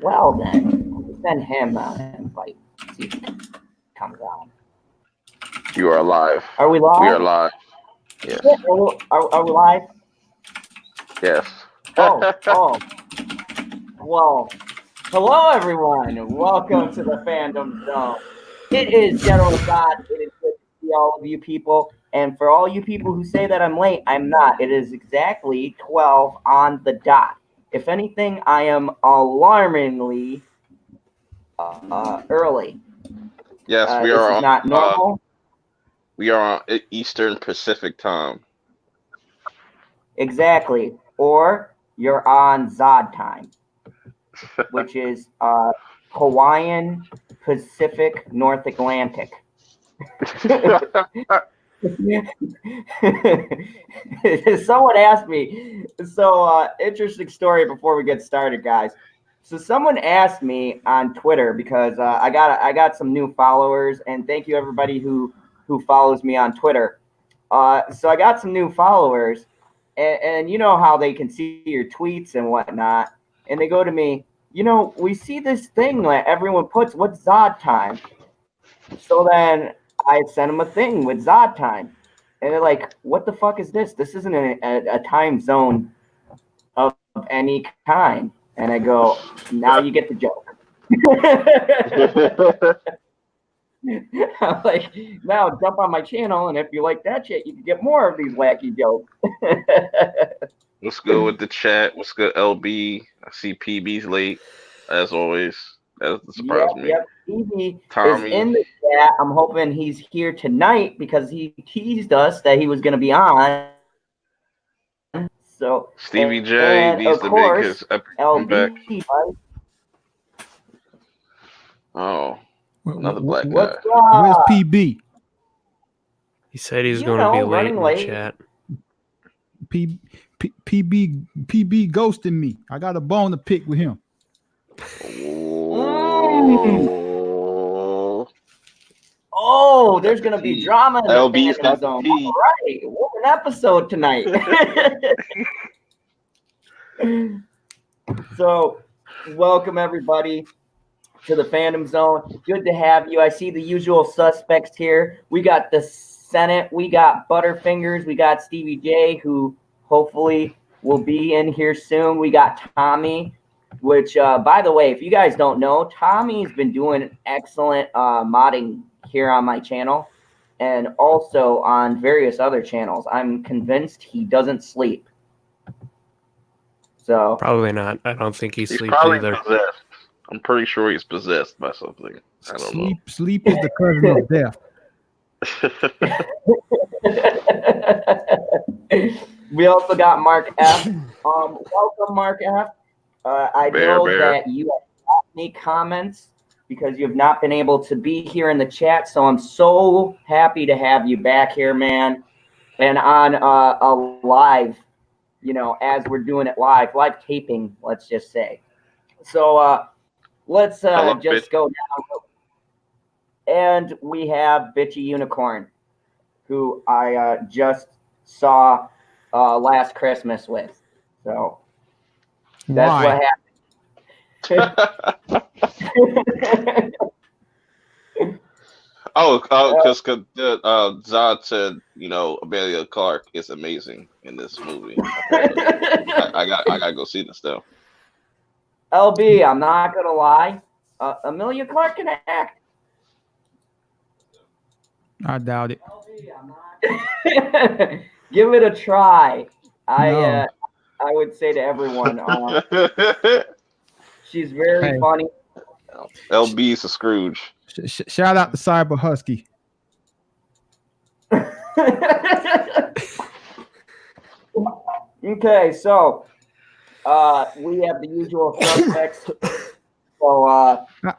Well then, send him an invite. See if he comes on. You are live. Are we live? We are live. Yes. Yeah, are we live? Yes. Oh. Well, hello everyone. Welcome to the Fandom Zone. It is General Zod. It is good to see all of you people. And for all you people who say that I'm late, I'm not. It is exactly 12 on the dot. If anything, I am alarmingly early. Yes, we this are is on. not normal. We are on Eastern Pacific time. Exactly. Or you're on Zod time, which is Hawaiian Pacific North Atlantic. Someone asked me, interesting story before we get started, guys. So someone asked me on Twitter because I got some new followers, and thank you everybody who follows me on Twitter. So I got some new followers, and you know how they can see your tweets and whatnot, and they go to me, we see this thing that everyone puts, what's Zod time? So then I sent them a thing with Zod time, and they're like, what the fuck is this? This isn't a time zone of any kind. And I go, now you get the joke. I'm like, now jump on my channel, and if you like that shit, you can get more of these wacky jokes. What's good with the chat? What's good, LB? I see PB's late, as always. That doesn't surprise me. Yep. PB Tommy is in the chat. I'm hoping he's here tonight because he teased us that he was going to be on. So Stevie J needs to make his epic comeback. Oh, another black guy. Where's PB? He said he's going to be late in the chat. PB ghosted me. I got a bone to pick with him. Oh, there's going to be drama in the LB's Fandom Zone. All right, what an episode tonight. So, welcome everybody to the Fandom Zone. Good to have you. I see the usual suspects here. We got the Senate, we got Butterfingers, we got Stevie J, who hopefully will be in here soon. We got Tommy, which, by the way, if you guys don't know, Tommy's been doing excellent modding here on my channel and also on various other channels. I'm convinced he doesn't sleep. So probably not. I don't think he sleeps either. Possessed. I'm pretty sure he's possessed by something. I don't know. Sleep is the cousin of death. We also got Mark F. Welcome, Mark F. I know that you have got any comments because you have not been able to be here in the chat. So I'm so happy to have you back here, man. And on a live, as we're doing it live taping, let's just say. So let's just go down. And we have Bitchy Unicorn, who I just saw last Christmas with. So that's what happened. Because Zod said, Amelia Clark is amazing in this movie. I gotta go see this though. LB, I'm not gonna lie, Amelia Clark can act. I doubt it. Give it a try. I would say to everyone, she's very funny. LB's a Scrooge. Shout out to Cyber Husky. Okay, so we have the usual suspects. So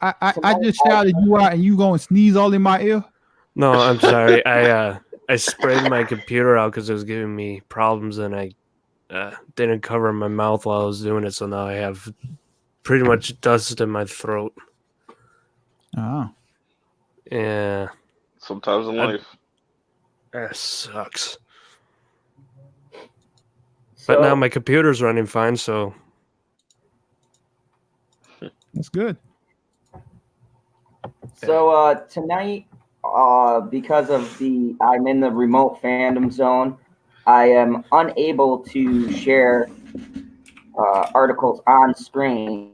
I just shouted you out, and you gonna sneeze all in my ear? No, I'm sorry. I sprayed my computer out because it was giving me problems, and I didn't cover my mouth while I was doing it. So now I have pretty much dust in my throat. Oh. Yeah. Sometimes in life. That sucks. But now my computer's running fine, so That's good. So tonight, because of I'm in the remote fandom zone, I am unable to share articles on screen.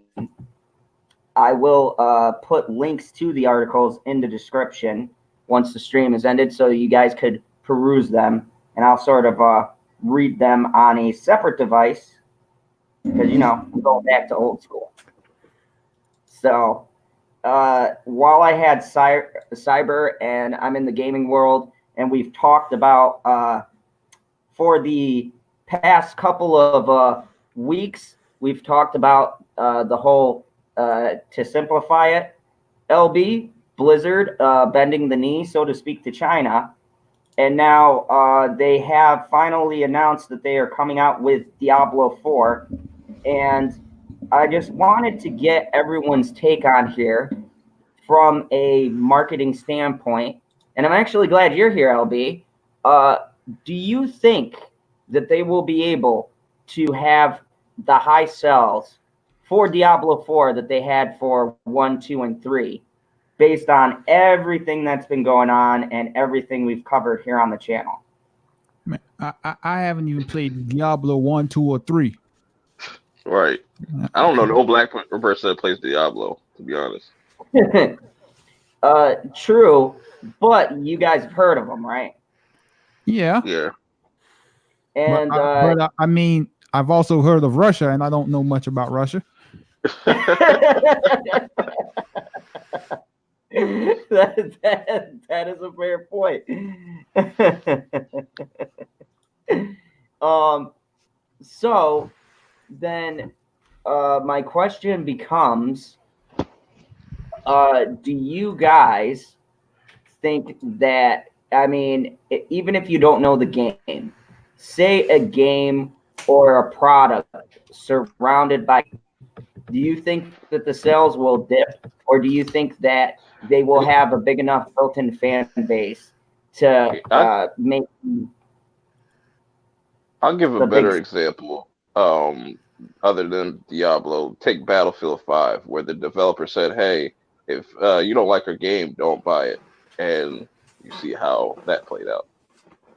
I will put links to the articles in the description once the stream is ended, so you guys could peruse them, and I'll sort of read them on a separate device because I'm going back to old school. So while I had cyber and I'm in the gaming world, and we've talked about for the past couple of weeks, we've talked about the whole to simplify it, LB Blizzard bending the knee, so to speak, to China, and now they have finally announced that they are coming out with Diablo 4, and I just wanted to get everyone's take on here from a marketing standpoint, and I'm actually glad you're here, LB. Do you think that they will be able to have the high sales for Diablo 4 that they had for 1, 2, and 3, based on everything that's been going on and everything we've covered here on the channel? Man, I haven't even played Diablo 1, 2, or 3. Right. I don't know no black person that plays Diablo, to be honest. True, but you guys have heard of them, right? Yeah. Yeah. And I mean, I've also heard of Russia, and I don't know much about Russia. that is a fair point. So then my question becomes, do you guys think that, I mean, even if you don't know the game, say a game or a product surrounded by, do you think that the sales will dip, or do you think that they will have a big enough built-in fan base to make? I'll give a better example. Other than Diablo, take Battlefield 5, where the developer said, "Hey, if you don't like our game, don't buy it," and you see how that played out.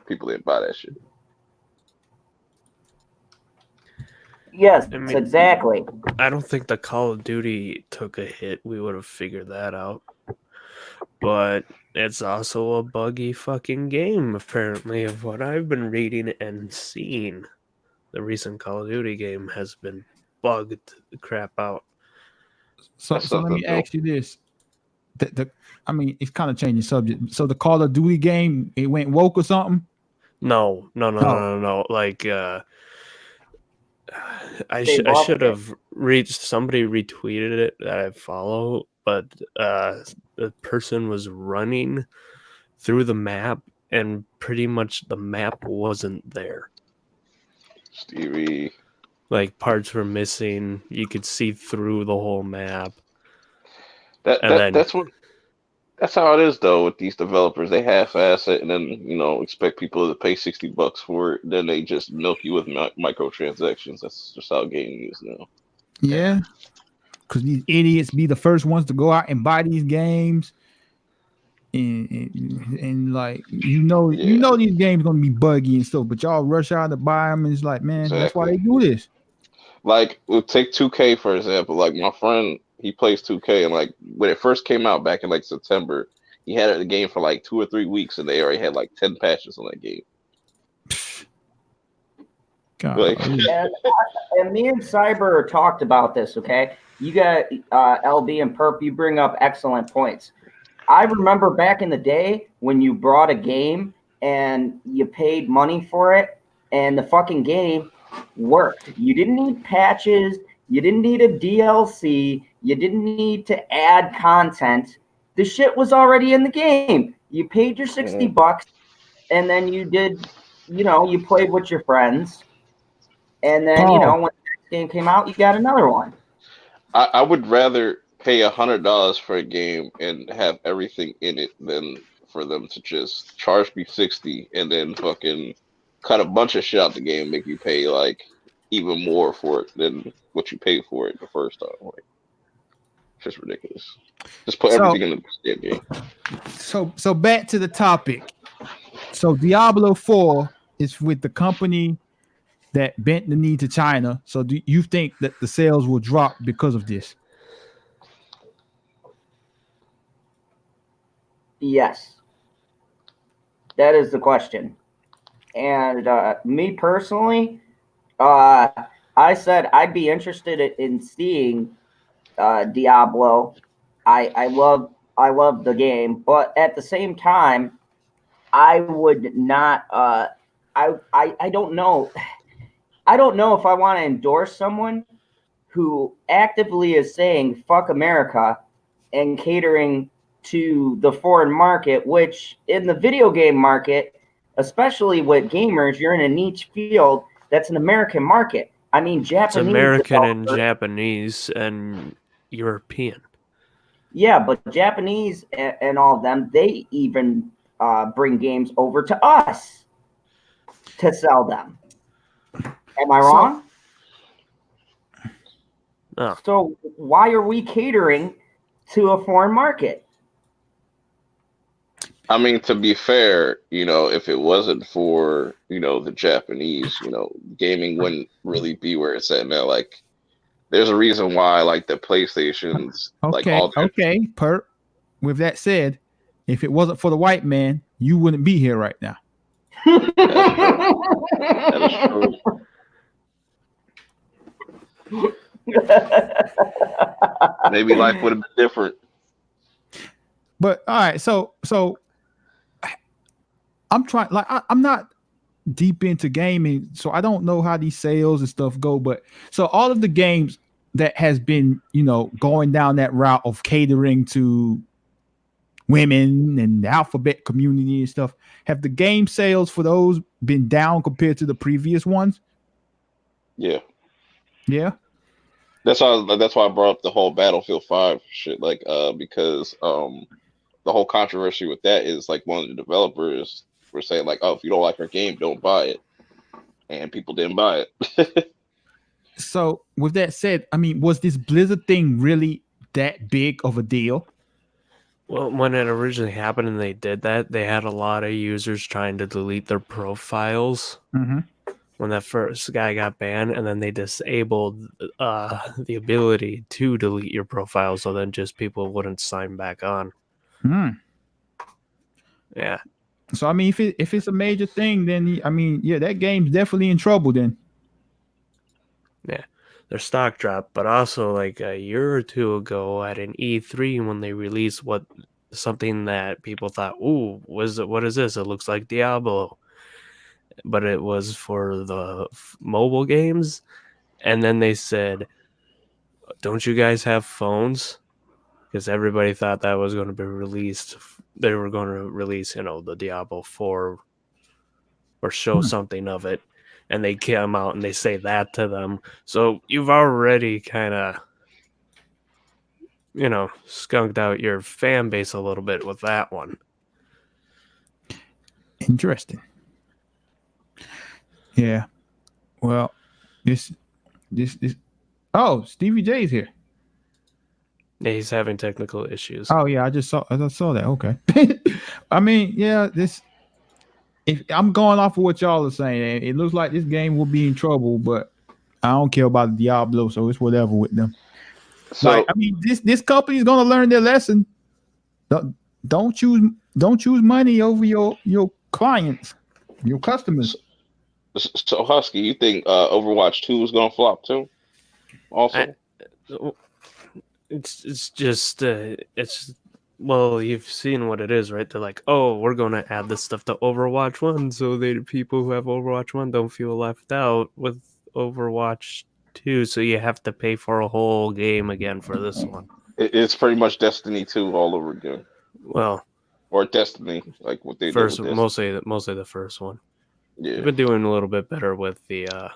People didn't buy that shit. Yes, I mean, exactly. I don't think the Call of Duty took a hit. We would have figured that out. But it's also a buggy fucking game, apparently, of what I've been reading and seeing. The recent Call of Duty game has been bugged the crap out. So let me ask you this. I mean, it's kind of changing subject. So the Call of Duty game, it went woke or something? No. Like, I should have somebody retweeted it that I follow, but the person was running through the map and pretty much the map wasn't there. Stevie, like parts were missing. You could see through the whole map. That's how it is though with these developers. They half-ass it and then expect people to pay $60 for it. Then they just milk you with microtransactions. That's just how gaming is now. Yeah, because these idiots be the first ones to go out and buy these games, and like these games gonna be buggy and stuff, but y'all rush out to buy them, and it's like, man, exactly. That's why they do this. Like, we'll take 2K for example. Like, my friend, he plays 2K, and like when it first came out back in like September, he had the game for like 2 or 3 weeks, and they already had like 10 patches on that game. God. Like, and me and Cyber talked about this. Okay, you got LB and Perp. You bring up excellent points. I remember back in the day when you brought a game and you paid money for it, and the fucking game worked. You didn't need patches. You didn't need a DLC. You didn't need to add content. The shit was already in the game. You paid your $60, and then you did, you played with your friends. And then, when the next game came out, you got another one. I would rather pay $100 for a game and have everything in it than for them to just charge me $60 and then fucking cut a bunch of shit out the game, make you pay like even more for it than what you paid for it the first time. Like, Just ridiculous. Just put everything in the game. So back to the topic. So Diablo 4 is with the company that bent the knee to China. So do you think that the sales will drop because of this? Yes. That is the question. And me personally, I said I'd be interested in seeing Diablo. I love the game, but at the same time, I would not. I don't know. I don't know if I want to endorse someone who actively is saying "fuck America" and catering to the foreign market, which in the video game market, especially with gamers, you're in a niche field. That's an American market. I mean, Japanese. It's American and Japanese and European. Yeah, but Japanese and all of them, they even bring games over to us to sell them. Am I wrong? No. So why are we catering to a foreign market? I mean, to be fair, if it wasn't for, the Japanese, gaming wouldn't really be where it's at now. Like, there's a reason why, like, the PlayStations, Okay. With that said, if it wasn't for the white man, you wouldn't be here right now. That is true. Maybe life would have been different. But all right, so I'm trying. Like, I'm not deep into gaming, so I don't know how these sales and stuff go. But so all of the games that has been, going down that route of catering to women and the alphabet community and stuff, have the game sales for those been down compared to the previous ones? Yeah. Yeah. That's why I brought up the whole Battlefield 5 shit, like, because the whole controversy with that is, like, one of the developers were saying, like, oh, if you don't like our game, don't buy it. And people didn't buy it. So with that said, I mean, was this Blizzard thing really that big of a deal? Well, when it originally happened and they did that, they had a lot of users trying to delete their profiles. Mm-hmm. When that first guy got banned, and then they disabled the ability to delete your profile, so then just people wouldn't sign back on. Yeah. So I mean, if it's a major thing, then I mean, yeah, that game's definitely in trouble then. Yeah, their stock dropped, but also like a year or two ago at an E3 when they released something that people thought, ooh, what is this? It looks like Diablo. But it was for the mobile games. And then they said, don't you guys have phones? Because everybody thought that was going to be released. They were going to release, the Diablo 4 or show something of it. And they come out and they say that to them. So you've already kind of, skunked out your fan base a little bit with that one. Interesting. Yeah. Well, this. Oh, Stevie J's here. Yeah, he's having technical issues. Oh yeah, I just saw that. Okay. I mean, yeah, if I'm going off of what y'all are saying, it looks like this game will be in trouble, but I don't care about Diablo, so it's whatever with them. So, like, I mean, this company is gonna learn their lesson. Don't choose money over your clients, your customers. So Husky, you think Overwatch 2 is gonna flop too? Also, it's just well, you've seen what it is, right? They're like, oh, we're gonna add this stuff to Overwatch 1, so the people who have Overwatch 1 don't feel left out with Overwatch 2. So you have to pay for a whole game again for this one. It's pretty much Destiny 2 all over again. Well, or Destiny, like what they first, did with mostly the first one. Yeah, they've been doing a little bit better with the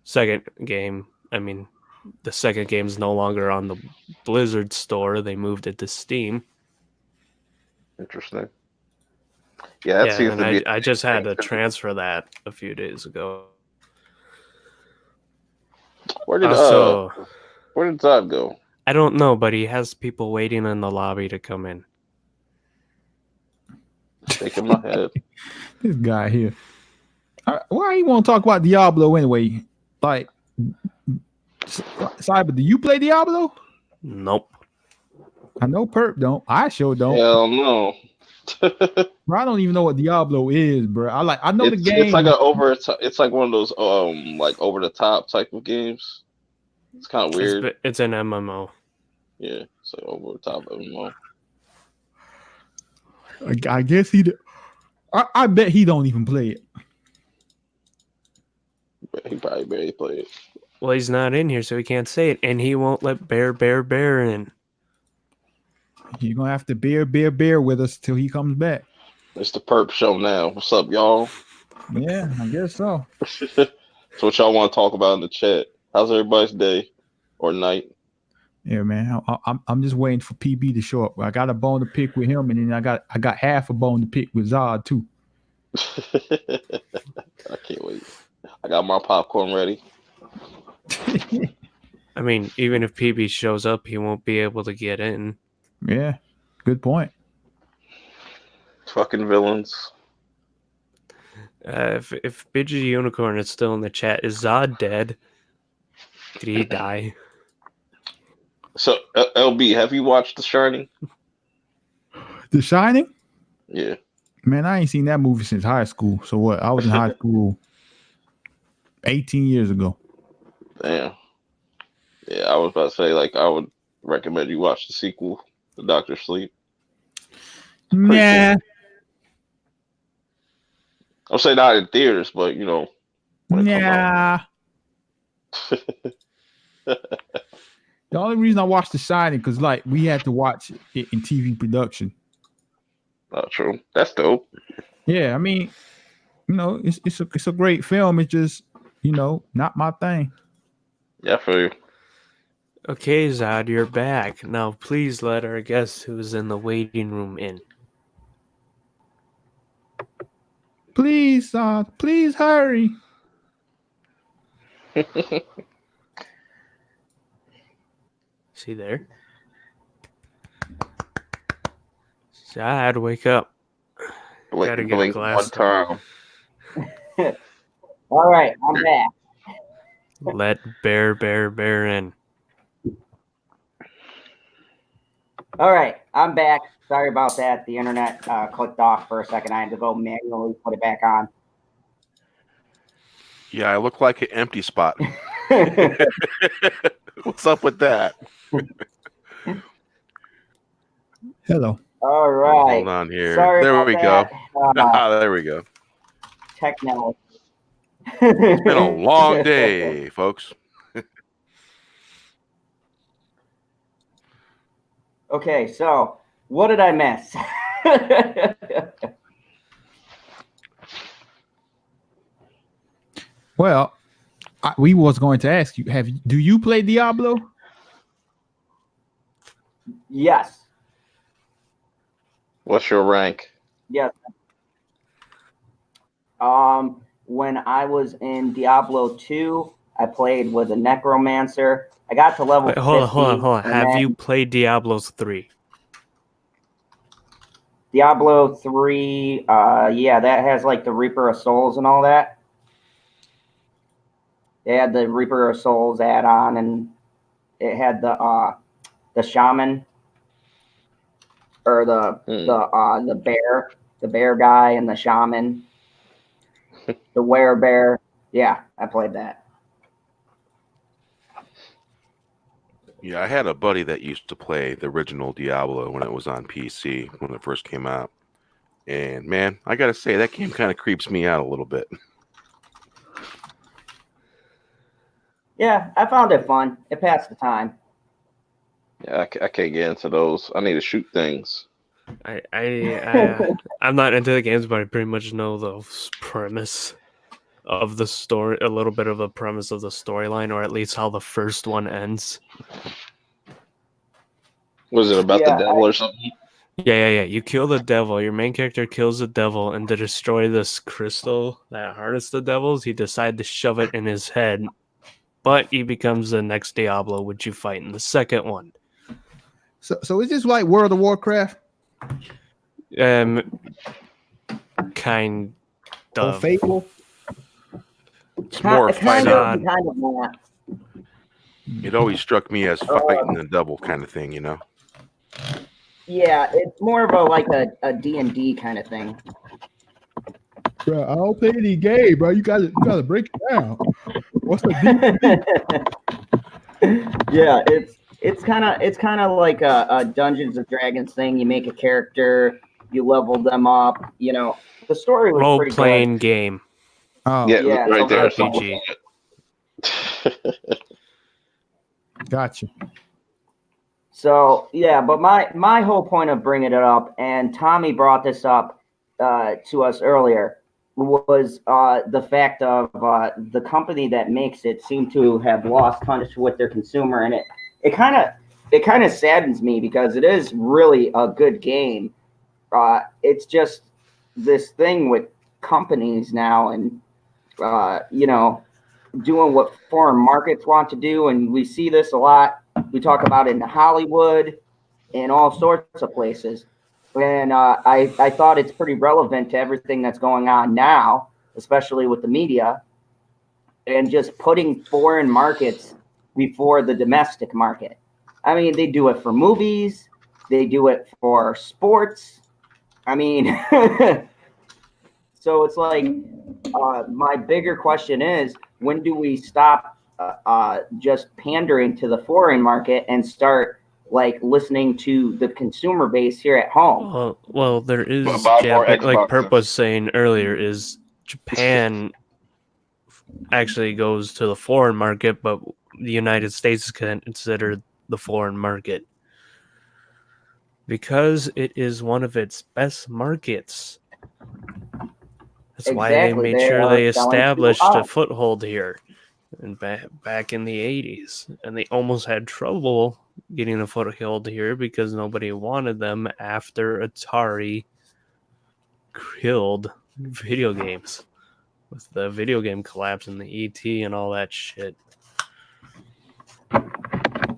second game. I mean, the second game's no longer on the Blizzard store. They moved it to Steam. Interesting. Yeah, that seems to be. I just had to transfer that a few days ago. Where did Zod go? I don't know, but he has people waiting in the lobby to come in. Shaking my head. This guy here. Why you want to talk about Diablo anyway? Like, Cyber, do you play Diablo? Nope. I know Perp don't. I sure don't. Hell no. Bro, I don't even know what Diablo is, bro. I know the game. It's like it's like one of those like over the top type of games. It's kind of weird. It's an MMO. Yeah, it's like over the top MMO. I guess I bet he don't even play it. He probably barely played it. Well, he's not in here, so he can't say it, and he won't let Bear in. You're gonna have to bear with us till he comes back. It's the Perp Show now. What's up, y'all? Yeah, I guess so. So what y'all want to talk about in the chat? How's everybody's day or night? Yeah, man. I'm just waiting for PB to show up. I got a bone to pick with him, and then I got half a bone to pick with Zod too. I can't wait. I got my popcorn ready. I mean, even if PB shows up, he won't be able to get in. Yeah, good point. Fucking villains. If Bidget Unicorn is still in the chat, is Zod dead? Did he die? So, LB, have you watched The Shining? The Shining? Yeah. Man, I ain't seen that movie since high school. So what? I was in high school 18 years ago. Damn. Yeah, I was about to say, like, I would recommend you watch the sequel, The Doctor Sleep. Nah. I'll say not in theaters, but, you know. Nah. The only reason I watched The Shining because, like, we had to watch it in TV production. Not true. That's dope. Yeah, I mean, you know, it's a great film. It's just, you know, not my thing. Yeah, for you. Okay, Zod, you're back. Now, please let our guest who's in the waiting room in. Please, please hurry. See there? Zod, wake up. Gotta get a glass. One time. All right, I'm back. Let Bear in. All right, I'm back. Sorry about that. The internet clicked off for a second. I had to go manually put it back on. Yeah, I look like an empty spot. What's up with that? Hello. All right. Hold on here. Sorry There about we that. go. There we go. Techno. It's been a long day, folks. Okay, so what did I miss? Well, we was going to ask you, do you play Diablo? Yes. What's your rank? Yes. When I was in Diablo 2, I played with a necromancer. I got to level 50. Hold on. Have you played Diablo 3? Diablo 3, yeah, that has like the Reaper of Souls and all that. They had the Reaper of Souls add-on, and it had the shaman, or the bear guy, and the shaman, the werebear. Yeah, I played that. Yeah, I had a buddy that used to play the original Diablo when it was on PC when it first came out. And man, I gotta say that game kind of creeps me out a little bit. Yeah, I found it fun. It passed the time. Yeah, I can't get into those. I need to shoot things. I'm not into the games, but I pretty much know the premise of the story, a little bit of the premise of the storyline, or at least how the first one ends. Was it about the devil or something? Yeah. You kill the devil. Your main character kills the devil, and to destroy this crystal that harnessed the devils, he decided to shove it in his head but he becomes the next Diablo, which you fight in the second one. So is this like World of Warcraft? Kind Or of. Fable? It's more kind fighting. of not. It always struck me as fighting the double kind of thing, you know. Yeah, it's more of a D&D kind of thing. Bro, I don't play any game, bro. You gotta break it down. What's the Yeah, it's kind of like a Dungeons and Dragons thing. You make a character, you level them up. You know, the story was pretty Role-playing good. game. Oh, Yeah, right there. it's a RPG. gotcha. So yeah, but my whole point of bringing it up, and Tommy brought this up to us earlier, was the fact of the company that makes it seemed to have lost touch with their consumer, and it kind of saddens me because it is really a good game. It's just this thing with companies now, and doing what foreign markets want to do, and we see this a lot. We talk about it in Hollywood and all sorts of places. And I thought it's pretty relevant to everything that's going on now, especially with the media, and just putting foreign markets before the domestic market. I mean, they do it for movies, they do it for sports. I mean, so it's like my bigger question is, when do we stop just pandering to the foreign market and start listening to the consumer base here at home? Well, there is Buy more like Xboxes. Perp was saying earlier, is Japan actually goes to the foreign market, but the United States is considered the foreign market because it is one of its best markets. That's why they Exactly. made They sure are they selling to established a us. foothold here. And back in the 80s, and they almost had trouble getting a foothold here because nobody wanted them after Atari killed video games with the video game collapse and the ET and all that shit.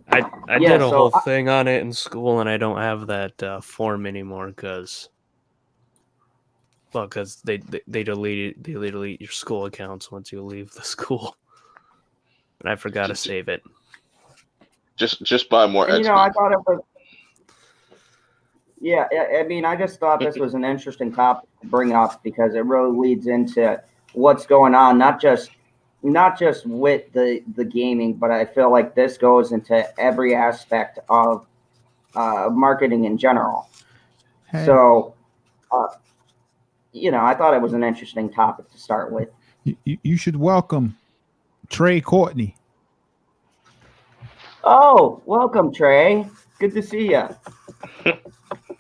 I did a whole thing on it in school, and I don't have that form anymore because they delete your school accounts once you leave the school. And I forgot to save it. Just buy more Xbox. I thought it was. Yeah, I mean, I just thought this was an interesting topic to bring up because it really leads into what's going on, not just with the gaming, but I feel like this goes into every aspect of marketing in general. Hey. So, I thought it was an interesting topic to start with. You should welcome Trey Courtney. Oh, welcome, Trey. Good to see you.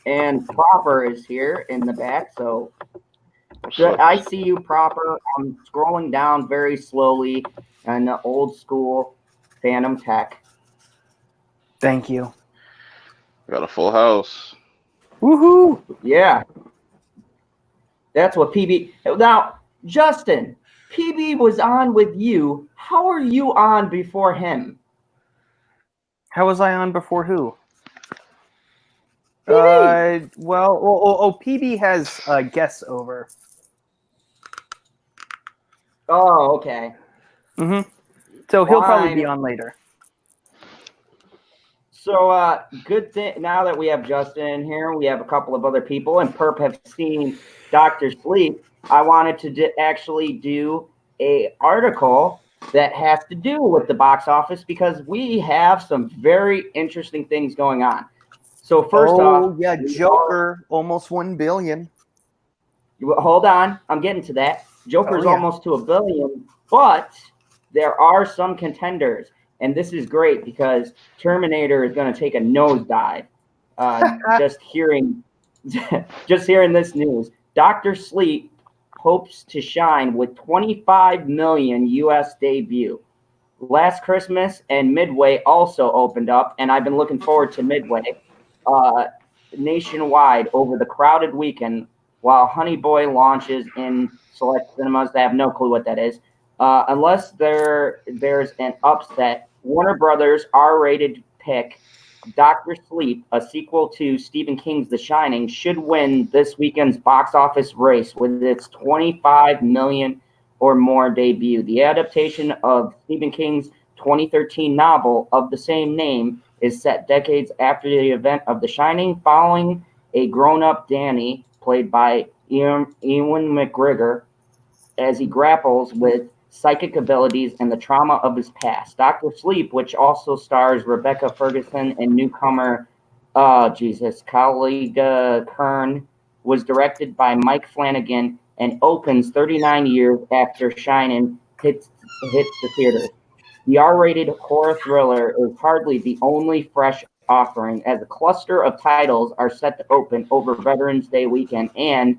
And Proper is here in the back, so I see you, Proper. I'm scrolling down very slowly on the old school Phantom Tech. Thank you. Got a full house. Woohoo! Yeah. That's what PB. Now, Justin, PB was on with you. How are you on before him? How was I on before who? PB. PB has guests over. Oh, okay. Mm-hmm. So he'll probably Fine. be on later. So, good thing now that we have Justin in here, we have a couple of other people, and Perp have seen Dr. Sleep. I wanted to actually do a article that has to do with the box office because we have some very interesting things going on. So first off, Joker almost 1 billion. Hold on, I'm getting to that. Joker's Oh, yeah. almost to $1 billion, but there are some contenders, and this is great because Terminator is going to take a nosedive. Just hearing this news, Dr. Sleep hopes to shine with 25 million U.S. debut. Last Christmas and Midway also opened up, and I've been looking forward to Midway nationwide over the crowded weekend, while Honey Boy launches in select cinemas. They have no clue what that is. Unless there's an upset, Warner Brothers R-rated pick Doctor Sleep, a sequel to Stephen King's The Shining, should win this weekend's box office race with its 25 million or more debut. The adaptation of Stephen King's 2013 novel of the same name is set decades after the event of The Shining, following a grown-up Danny, played by Ewan McGregor, as he grapples with psychic abilities and the trauma of his past. Dr. Sleep, which also stars Rebecca Ferguson and newcomer, Colleague Kern, was directed by Mike Flanagan and opens 39 years after Shining hits the theater. The R-rated horror thriller is hardly the only fresh offering, as a cluster of titles are set to open over Veterans Day weekend and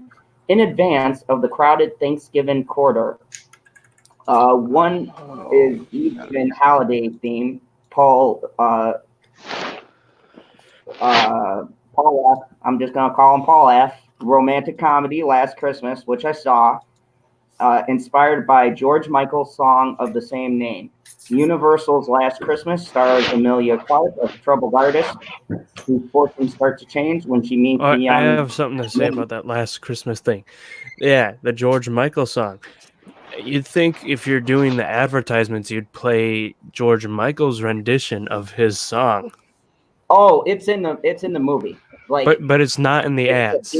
in advance of the crowded Thanksgiving quarter. One is even holiday theme. Paul F. I'm just gonna call him Paul F. Romantic comedy Last Christmas, which I saw, inspired by George Michael's song of the same name. Universal's Last Christmas stars Amelia Clark, a troubled artist whose fortunes start to change when she meets the young. I have something to say about that Last Christmas thing. Yeah, the George Michael song. You'd think if you're doing the advertisements, you'd play George Michael's rendition of his song. Oh, it's in the movie. Like, but it's not in the ads.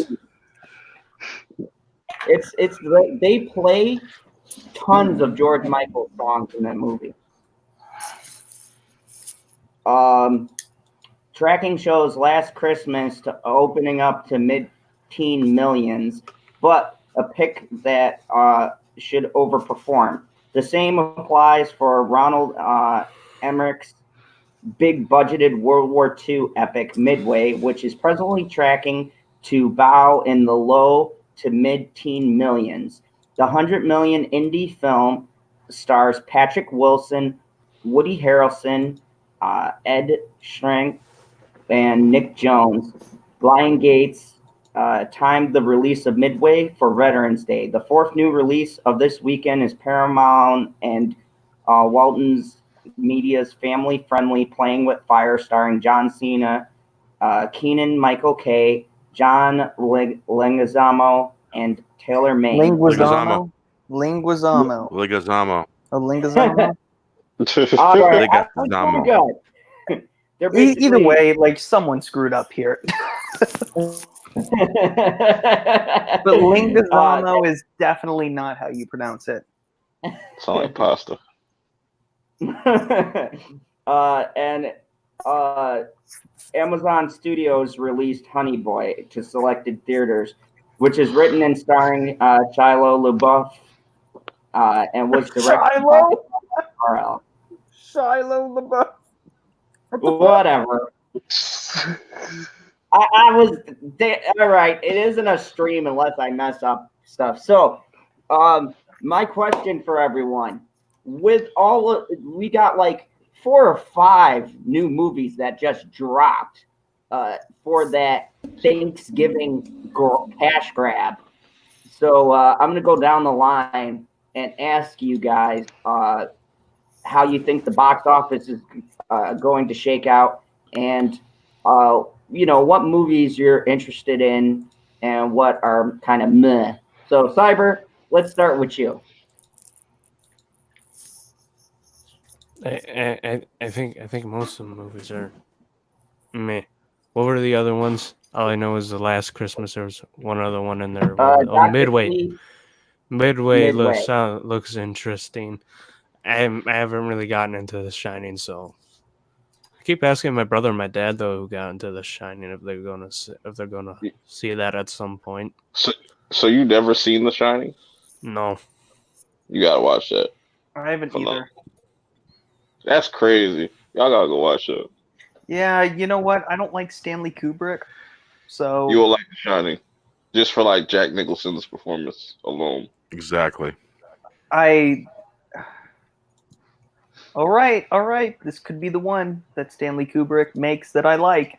They play tons of George Michael songs in that movie. Tracking shows Last Christmas to opening up to mid-teen millions, but a pick that should overperform. The same applies for Ronald Emmerich's big-budgeted World War II epic Midway, which is presently tracking to bow in the low to mid-teen millions. The $100 million indie film stars Patrick Wilson, Woody Harrelson, Ed Schrank, and Nick Jones. Lionsgate timed the release of Midway for Veterans Day. The fourth new release of this weekend is Paramount and Walton's Media's family-friendly Playing with Fire, starring John Cena, Kenan Michael Kay, John Leguizamo, and Taylor May. Leguizamo. Leguizamo. A Leguizamo. All right, Leguizamo. Either way, like, someone screwed up here. But Leguizamo is definitely not how you pronounce it. Sound like pasta. And Amazon Studios released Honey Boy to selected theaters, which is written and starring Shia LaBeouf and was directed by RL. Shia LaBeouf. Whatever. I was all right. It isn't a stream unless I mess up stuff. So, my question for everyone: with we got like 4 or 5 new movies that just dropped for that Thanksgiving cash grab. So I'm gonna go down the line and ask you guys how you think the box office is going to shake out, and what movies you're interested in and what are kind of meh. So, Cyber, let's start with you. I think most of the movies are meh. What were the other ones? All I know is The Last Christmas. There was one other one in there. Midway. Midway looks interesting. I haven't really gotten into The Shining, so I keep asking my brother and my dad though who got into The Shining if they're gonna see that at some point. So you never seen The Shining? No. You gotta watch that. I haven't either. That's crazy. Y'all gotta go watch it. Yeah, you know what? I don't like Stanley Kubrick, so You will like The Shining, just for like Jack Nicholson's performance alone. Exactly. All right. This could be the one that Stanley Kubrick makes that I like.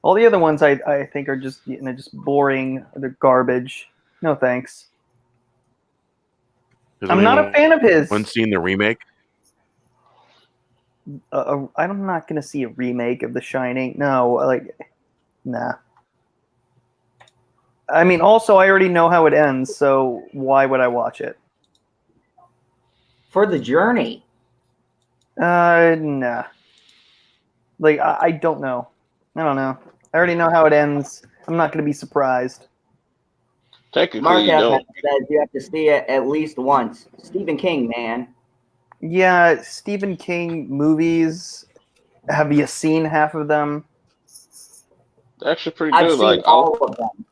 All the other ones I think are just just boring. They're garbage. No thanks. I'm not a fan of his. Haven't seen the remake. I'm not gonna see a remake of The Shining. No, nah. I mean, also, I already know how it ends, so why would I watch it? For the journey. Nah. I don't know. I don't know. I already know how it ends. I'm not gonna be surprised. Technically, Mark you don't. says you have to see it at least once. Stephen King, man. Yeah, Stephen King movies. Have you seen half of them? Actually, pretty I've good. seen all of them.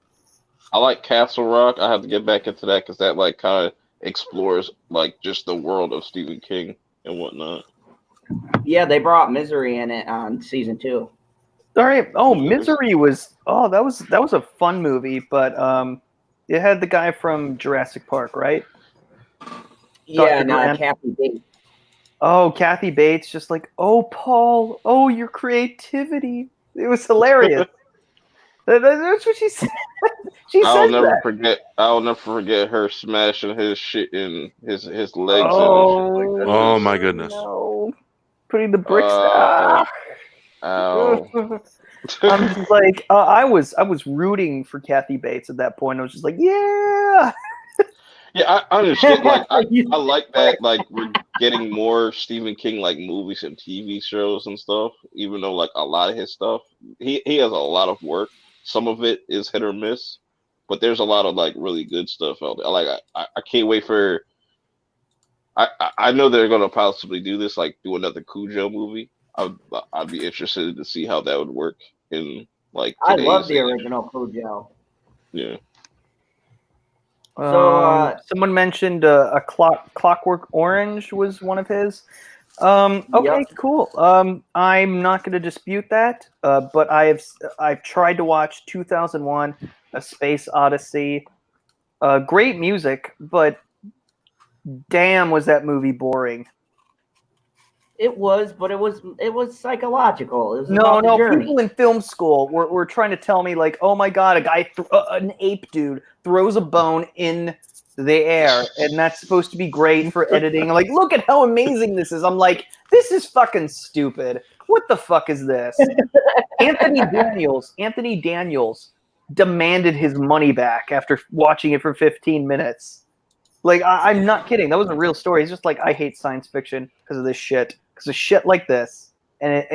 I like Castle Rock. I have to get back into that because that kind of explores just the world of Stephen King and whatnot. Yeah, they brought Misery in it on season 2. All right. Oh, Misery was. Oh, that was a fun movie, but it had the guy from Jurassic Park, right? Yeah, Dr. Grant. Kathy Bates. Oh, Kathy Bates, just oh, Paul, oh, your creativity. It was hilarious. That's what she said. I'll never forget her smashing his shit in his legs. Oh my goodness! No. Putting the bricks. Ow. I'm just I was rooting for Kathy Bates at that point. I was just yeah. Yeah, I understand. I like that. We're getting more Stephen King movies and TV shows and stuff. Even though a lot of his stuff, he has a lot of work. Some of it is hit or miss, but there's a lot of really good stuff out there. I can't wait for. I know they're gonna possibly do this, do another Cujo movie. I'd be interested to see how that would work in I love the original Cujo. Yeah. So someone mentioned a Clockwork Orange was one of his. Okay, Yep. cool. I'm not going to dispute that, but I've tried to watch 2001: A Space Odyssey. Great music, but damn, was that movie boring. It was, but it was psychological. It was No, about the journey. people in film school were trying to tell me oh my god, a guy, an ape dude throws a bone in the air, and that's supposed to be great for editing. Look at how amazing this is. I'm this is fucking stupid. What the fuck is this? Anthony Daniels demanded his money back after watching it for 15 minutes. I'm not kidding. That was a real story. He's just I hate science fiction because of this shit. Because of shit like this. And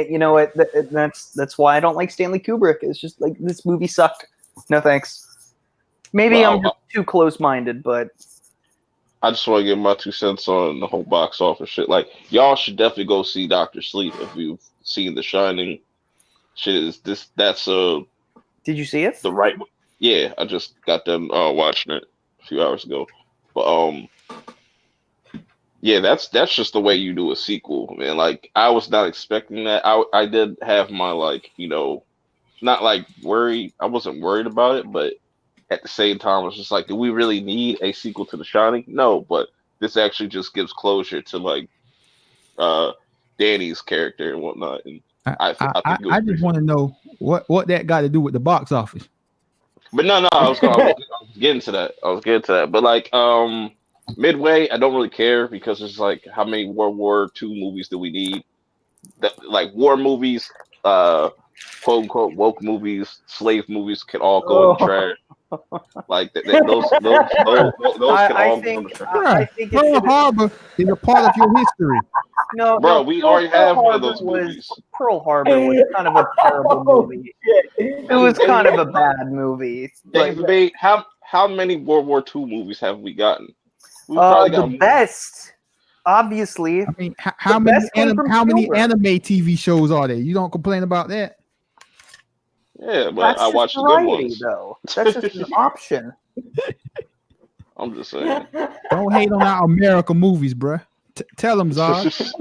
that's why I don't like Stanley Kubrick. It's just this movie sucked. No thanks. Maybe I'm just too close-minded, but I just want to give my 2 cents on the whole box office shit. Y'all should definitely go see Dr. Sleep if you've seen The Shining. Shit is this. That's Did you see it? The right one. Yeah, I just got them watching it a few hours ago. But yeah, that's just the way you do a sequel, man. I was not expecting that. I did have my not worried. I wasn't worried about it, but at the same time, I was just do we really need a sequel to The Shining? No, but this actually just gives closure to Danny's character and whatnot. And I just want to know what that got to do with the box office. But no, I was getting to that. But Midway, I don't really care because it's how many World War II movies do we need? War movies, quote unquote woke movies, slave movies can all go in the trash. Those can all go in the trash. I think Pearl Harbor is a part of your history. No, we already have one of those movies. Pearl Harbor was kind of a terrible movie. It was kind of a bad movie. How many World War II movies have we gotten? The best, obviously. I mean, how many anime TV shows are there? You don't complain about that. Yeah, but I watch the good ones. Though. That's just an option. I'm just saying. Don't hate on our American movies, bruh. Tell them, Zod.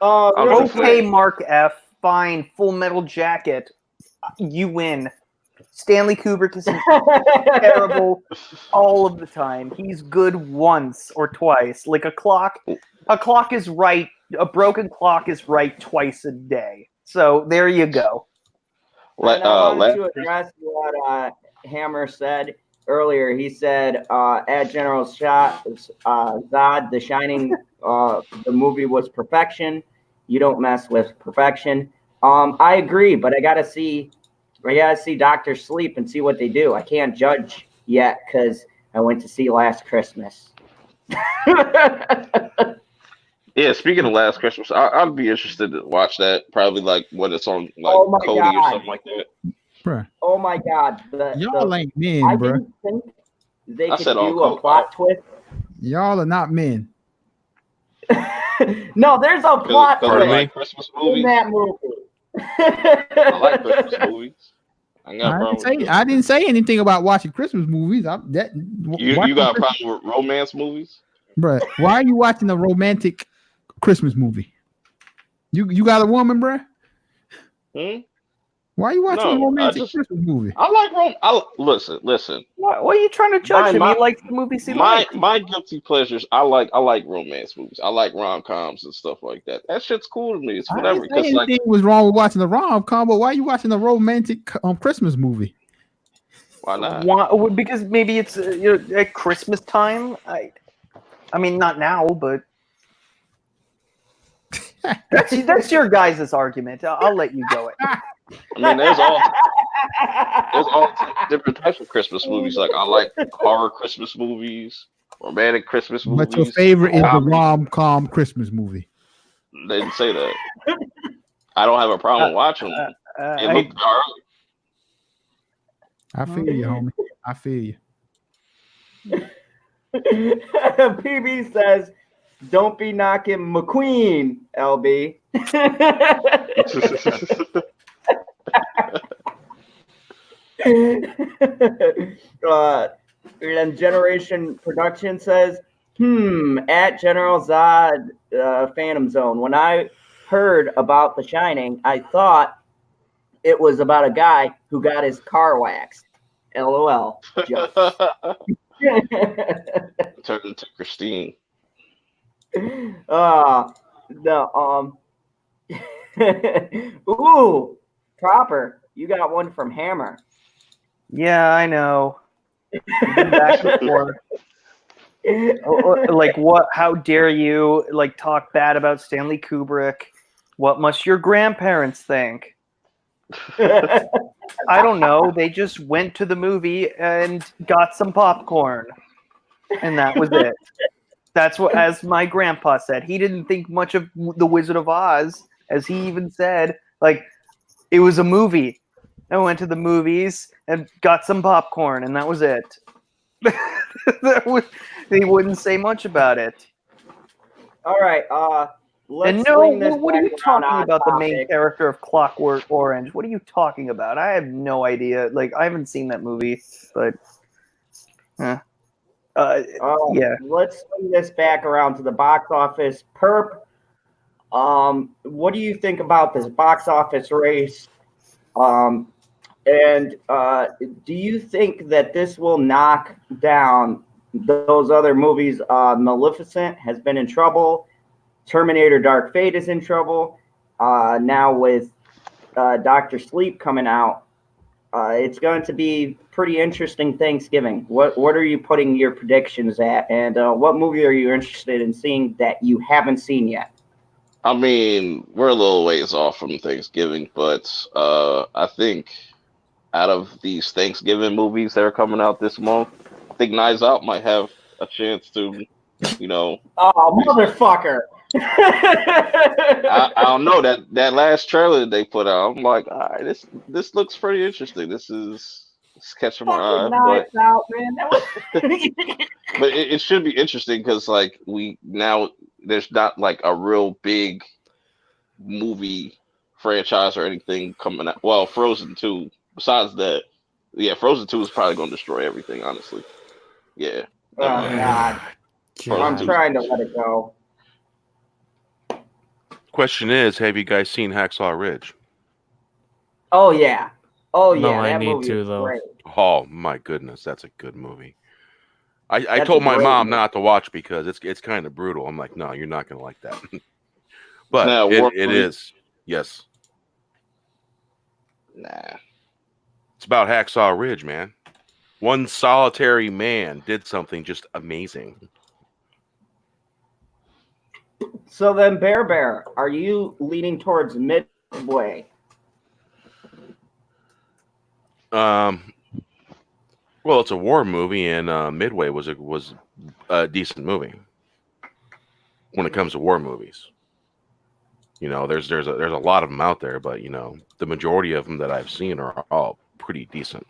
Okay, Mark F. Fine. Full Metal Jacket. You win. Stanley Kubrick is terrible all of the time. He's good once or twice. A clock is right. A broken clock is right twice a day. So there you go. I wanted to address what Hammer said earlier. He said, "At General Zod, The Shining, the movie was perfection. You don't mess with perfection." I agree, but I gotta see Doctor Sleep and see what they do. I can't judge yet because I went to see Last Christmas. Yeah, speaking of Last Christmas, I'd be interested to watch that. Probably like when it's on like Oh my Cody or God. something like that. Bruh. Oh my God! Y'all ain't men, I bruh. didn't think they I could said on do a Coke, plot twist. Y'all are not men. No, there's a plot Because I twist like Christmas in movies. that movie. I like Christmas movies. I ain't got a problem with that. I didn't say anything about watching Christmas movies. You got a problem with romance movies? Bruh, why are you watching a romantic Christmas movie? You got a woman, bruh? Hmm? Why are you watching a No, romantic Christmas movie? I like listen. What are you trying to judge him? He likes the movies he likes. My guilty pleasures. I like romance movies. I like rom-coms and stuff like that. That shit's cool to me. It's whatever. I didn't say Because like, anything was wrong with watching a rom-com, but why are you watching a romantic Christmas movie? why not? Why, because maybe it's at Christmas time. I mean, not now, but that's your guys' argument. I'll let you go. I mean, there's all different types of Christmas movies. Like I like horror Christmas movies, romantic Christmas movies. But your favorite is the comedy. rom-com Christmas movie. They didn't say that. I don't have a problem watching them. It looked gnarly. I feel you, homie. I feel you. PB says, "Don't be knocking McQueen, LB." And Generation Production says, at General Zod Phantom Zone. When I heard about The Shining, I thought it was about a guy who got his car waxed. LOL. Joke. Turned into Christine. Ooh, proper. You got one from Hammer. Yeah, I know. Back and forth. Like what? How dare you like talk bad about Stanley Kubrick? What must your grandparents think? I don't know. They just went to the movie and got some popcorn, and that was it. That's what, as my grandpa said, he didn't think much of The Wizard of Oz, as he even said. Like, it was a movie. I went to the movies and got some popcorn, and that was it. They wouldn't say much about it. All right. Let's And no, swing this what are you back around talking on about? The main topic. character of Clockwork Orange. What are you talking about? I have no idea. Like, I haven't seen that movie, but yeah. Let's swing this back around to the box office. Perp, what do you think about this box office race? And do you think that this will knock down those other movies? Maleficent has been in trouble. Terminator Dark Fate is in trouble. Now with Dr. Sleep coming out, it's going to be pretty interesting Thanksgiving. What are you putting your predictions at? And what movie are you interested in seeing that you haven't seen yet? I mean, we're a little ways off from Thanksgiving, but I think out of these Thanksgiving movies that are coming out this month, I think Knives Out might have a chance to, Oh, motherfucker! I don't know that last trailer that they put out. I'm like, all right, this looks pretty interesting. This is catching my eye, Knives Out, man. but it should be interesting because like there's not like a real big movie franchise or anything coming out. Well, Frozen 2. Besides that, yeah, Frozen 2 is probably going to destroy everything. Honestly, yeah. Oh God, I'm trying to let it go. Question is, have you guys seen Hacksaw Ridge? Oh yeah, No, that I need movie to is though. great. Oh my goodness, that's a good movie. I That's told a my great mom movie. not to watch because it's kind of brutal. I'm like, no, you're not gonna like that. But Now, it is. Yes. Nah. It's about Hacksaw Ridge, man. One solitary man did something just amazing. So then, Bear, are you leaning towards Midway? Well, it's a war movie, and Midway was a decent movie when it comes to war movies. You know, there's a lot of them out there, but you know, the majority of them that I've seen are all pretty decent.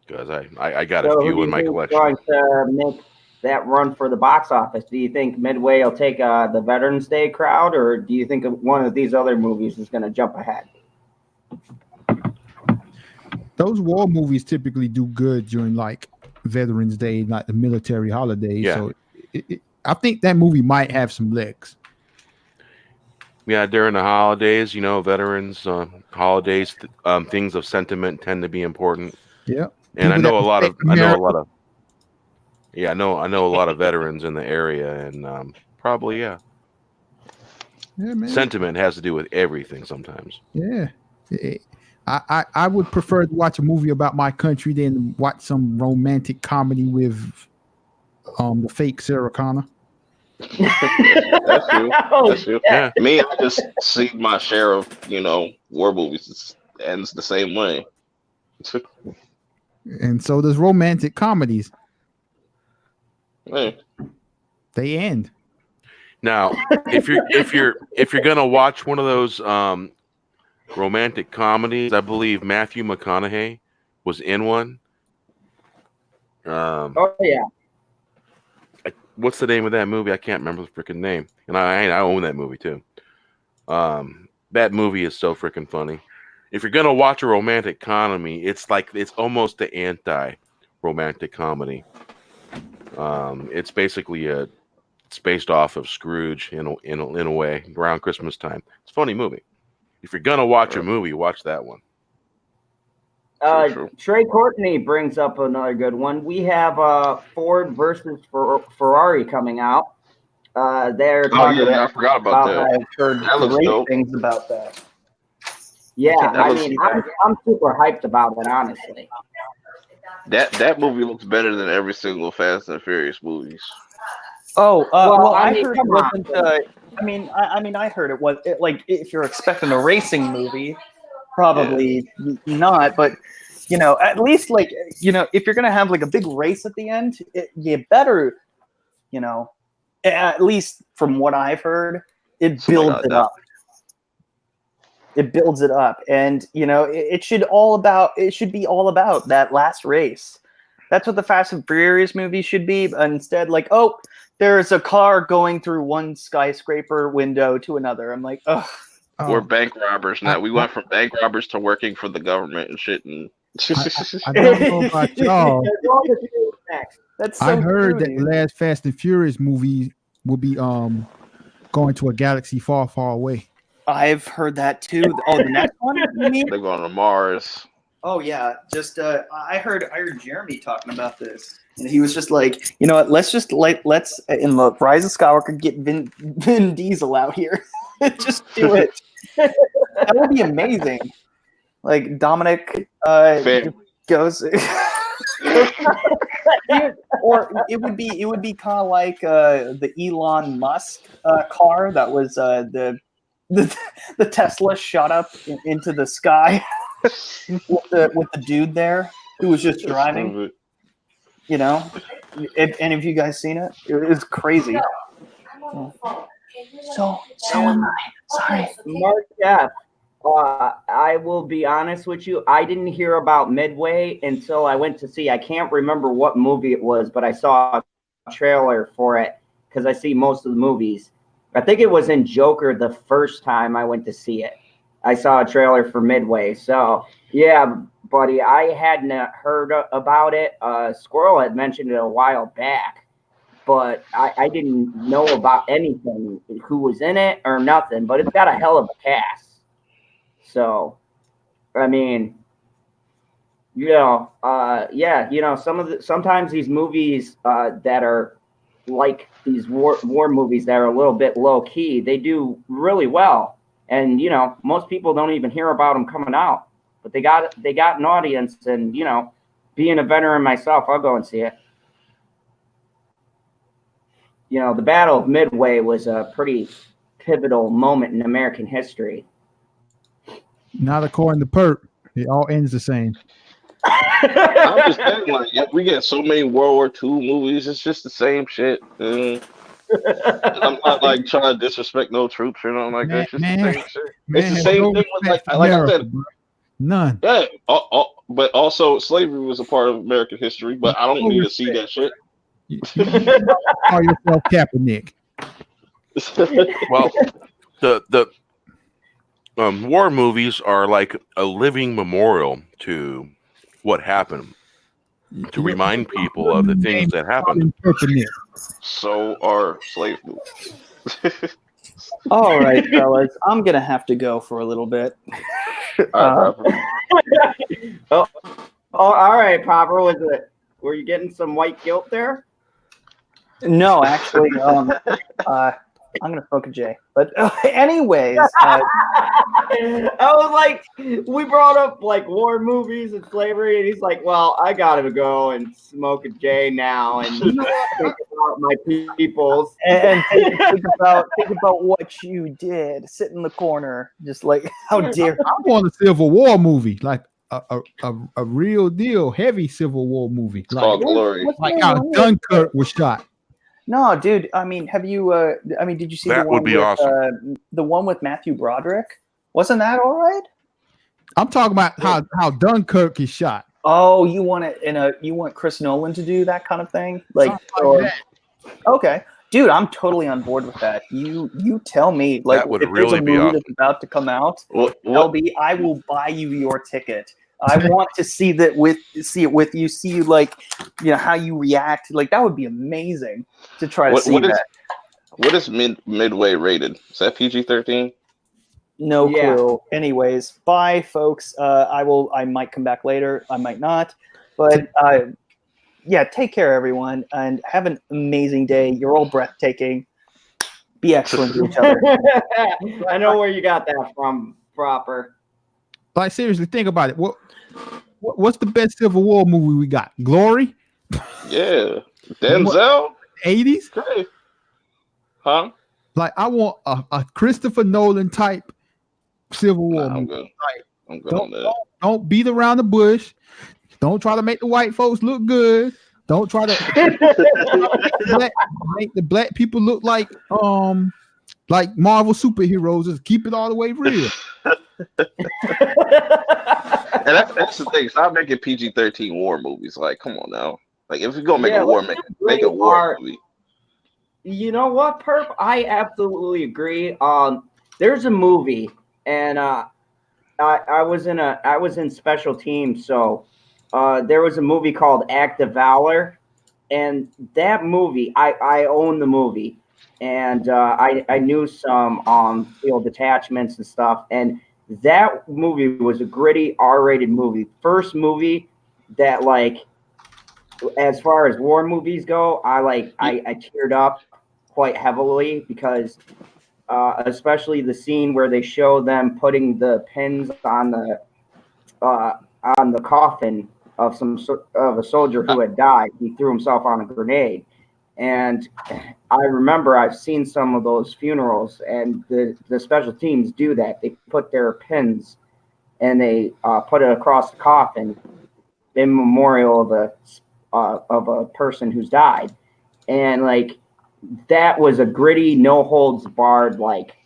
Because I got a few in my collection. Going to make that run for the box office? Do you think Midway will take the Veterans Day crowd, or do you think one of these other movies is going to jump ahead? Those war movies typically do good during like Veterans Day, like the military holidays. Yeah. So I think that movie might have some legs. Yeah, during the holidays, you know, veterans holidays, things of sentiment tend to be important. Yeah. And I know a lot of veterans in the area, and probably Yeah, man. sentiment has to do with everything sometimes. Yeah. I would prefer to watch a movie about my country than watch some romantic comedy with the fake Sarah Connor. That's you. That's you. Yeah. Me, I just see my share of, you know, war movies. It ends the same way. And so does romantic comedies. Hey. They end. Now, if you're gonna watch one of those romantic comedies, I believe Matthew McConaughey was in one. Oh yeah. What's the name of that movie? I can't remember the freaking name. And I own that movie too. That movie is so freaking funny. If you're gonna watch a romantic comedy, it's almost the anti-romantic comedy. It's basically it's based off of Scrooge in a way around Christmas time. It's a funny movie. If you're gonna watch a movie, watch that one. True. Trey Courtney brings up another good one. We have Ford versus Ferrari coming out. They're talking I forgot about that. I've heard That looks great dope. things about that. Yeah, I mean, I'm super hyped about it, honestly. That movie looks better than every single Fast and Furious movies. Oh, well, I mean, heard it come on. wasn't. I heard it was like if you're expecting a racing movie, probably not. But you know, at least like you know, if you're gonna have like a big race at the end, you better, you know, at least from what I've heard, it builds it up. It builds it up, and you know, it should be all about that last race. That's what the Fast and Furious movie should be. But instead, like, oh, there's a car going through one skyscraper window to another. I'm like, ugh. We're bank robbers now. We went from bank robbers to working for the government and shit. And I don't know about y'all. That's so I heard true, that dude. the last Fast and Furious movie will be going to a galaxy far, far away. I've heard that too. Oh, the next one, you mean? they're going to Mars. Oh yeah, just I heard Jeremy talking about this, and he was just like, you know what? Let's in the Rise of Skywalker get Vin Diesel out here. Just do it. That would be amazing. Like Dominic goes, or it would be kind of like the Elon Musk car that was the Tesla shot up into the sky. with the dude there who was just driving, you know. If any of you guys seen it, it was crazy. So am I. Sorry, Mark. Yeah, I will be honest with you. I didn't hear about Midway until I went to see. I can't remember what movie it was, but I saw a trailer for it because I see most of the movies. I think it was in Joker the first time I went to see it. I saw a trailer for Midway. So, yeah, buddy, I hadn't heard about it. Squirrel had mentioned it a while back, but I didn't know about anything, who was in it or nothing. But it's got a hell of a cast. So, I mean, you know, you know, sometimes these movies that are like these war movies that are a little bit low key, they do really well. And, you know, most people don't even hear about them coming out, but they got an audience, and, you know, being a veteran myself, I'll go and see it. You know, the Battle of Midway was a pretty pivotal moment in American history. Not according to Perp. It all ends the same. I'm just saying, like, we get so many World War II movies. It's just the same shit. I'm not like trying to disrespect no troops or nothing like that. It's just the same shit. It's the same thing with like I said. Bro. None. Yeah, but also slavery was a part of American history. But I don't need to see that shit. You call yourself Kaepernick. Well, the war movies are like a living memorial to what happened, to remind people of the things that happened. So are slave movies. All right, fellas, I'm gonna have to go for a little bit. All right, Popper. Were you getting some white guilt there? No, actually, I'm gonna fuck a J. But anyways, I was like, we brought up like war movies and slavery, and he's like, "Well, I gotta go and smoke a J now and think about my peoples and think about what you did. Sit in the corner, just like how dare. I want a Civil War movie, like a real deal, heavy Civil War movie, it's called Glory, like how Dunkirk was shot. No, dude. I mean, have you? Did you see that the one would be with, awesome. The one with Matthew Broderick? Wasn't that all right? I'm talking about how Dunkirk is shot. Oh, you want it you want Chris Nolan to do that kind of thing, okay, dude, I'm totally on board with that. You tell me, like, that would if really there's a be movie awesome. that's about to come out, LB, I will buy you your ticket. I want to see it with you. See you, like, you know, how you react. Like, that would be amazing to try to see that. What is Midway rated? Is that PG-13? No clue. Anyways, bye, folks. I might come back later. I might not. But yeah, take care, everyone, and have an amazing day. You're all breathtaking. Be excellent to each other. I know where you got that from, Proper. Like, seriously, think about it. What's the best Civil War movie we got? Glory? Yeah. Denzel? 80s? Okay. Huh? Like, I want a Christopher Nolan type Civil War movie. I'm good. I'm good on that. Don't beat around the bush. Don't try to make the white folks look good. Don't try to make the black people look like Marvel superheroes. Just keep it all the way real. And that's the thing. Stop making PG-13 war movies. Like, come on now. Like, if you're gonna make a war, make a war movie. You know what, Perp? I absolutely agree. There's a movie, and I was in special teams, so there was a movie called Act of Valor, and that movie, I own the movie, and I knew some field detachments and stuff, and that movie was a gritty R-rated movie. First movie that, like, as far as war movies go, I teared up quite heavily because especially the scene where they show them putting the pins on the coffin of a soldier who had died. He threw himself on a grenade. And I remember I've seen some of those funerals, and the special teams do that. They put their pins and they put it across the coffin in memorial of a person who's died. And, like, that was a gritty, no holds barred, like,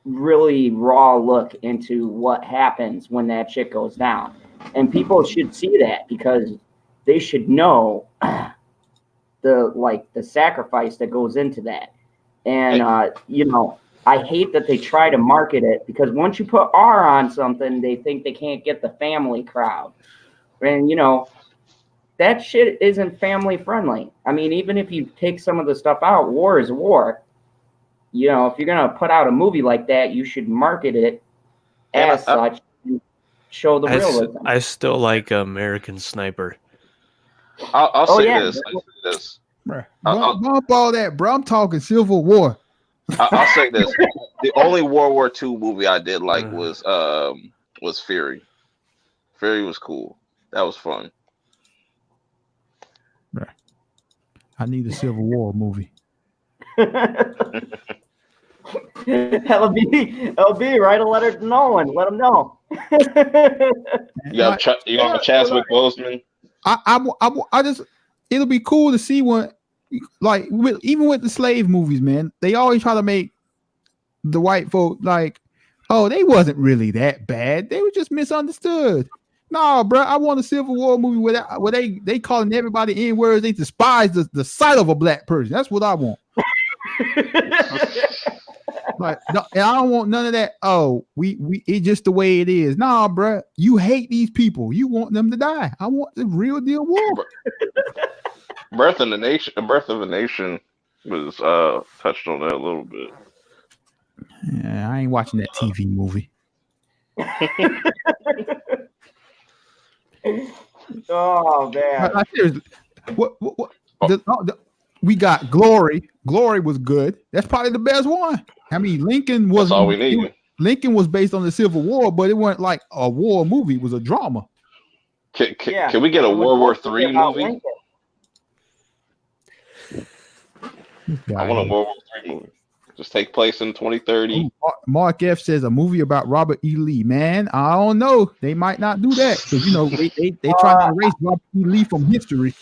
really raw look into what happens when that shit goes down. And people should see that because they should know the sacrifice that goes into that. And you know, I hate that they try to market it because once you put R on something, they think they can't get the family crowd. And, you know, that shit isn't family friendly. I mean, even if you take some of the stuff out, war is war. You know, if you're gonna put out a movie like that, you should market it as such and show the realism. I still like American Sniper. I'll say this. Bruh, bump all that, bro. I'm talking Civil War. I'll say this. The only World War II movie I did like was Fury. Fury was cool. That was fun. I need a Civil War movie. LB, write a letter to Nolan. Let him know. You have Chadwick Boseman. I just, it'll be cool to see what, like, even with the slave movies, man, they always try to make the white folk like, oh, they wasn't really that bad. They were just misunderstood. No, bro, I want a Civil War movie where they calling everybody N-words. They despise the sight of a black person. That's what I want. Like, no, and I don't want none of that. Oh, we it's just the way it is. Nah, bro, you hate these people. You want them to die. I want the real deal war. Birth of a Nation was touched on that a little bit. Yeah, I ain't watching that TV movie. Oh man! Seriously, what we got Glory. Glory was good. That's probably the best one. I mean, Lincoln was. That's all we need. Lincoln was based on the Civil War, but it wasn't like a war movie. It was a drama. Can we get a World War III movie? I want a World War III movie. Just take place in 2030. Ooh, Mark F says a movie about Robert E. Lee. Man, I don't know. They might not do that because they try to erase Robert E. Lee from history.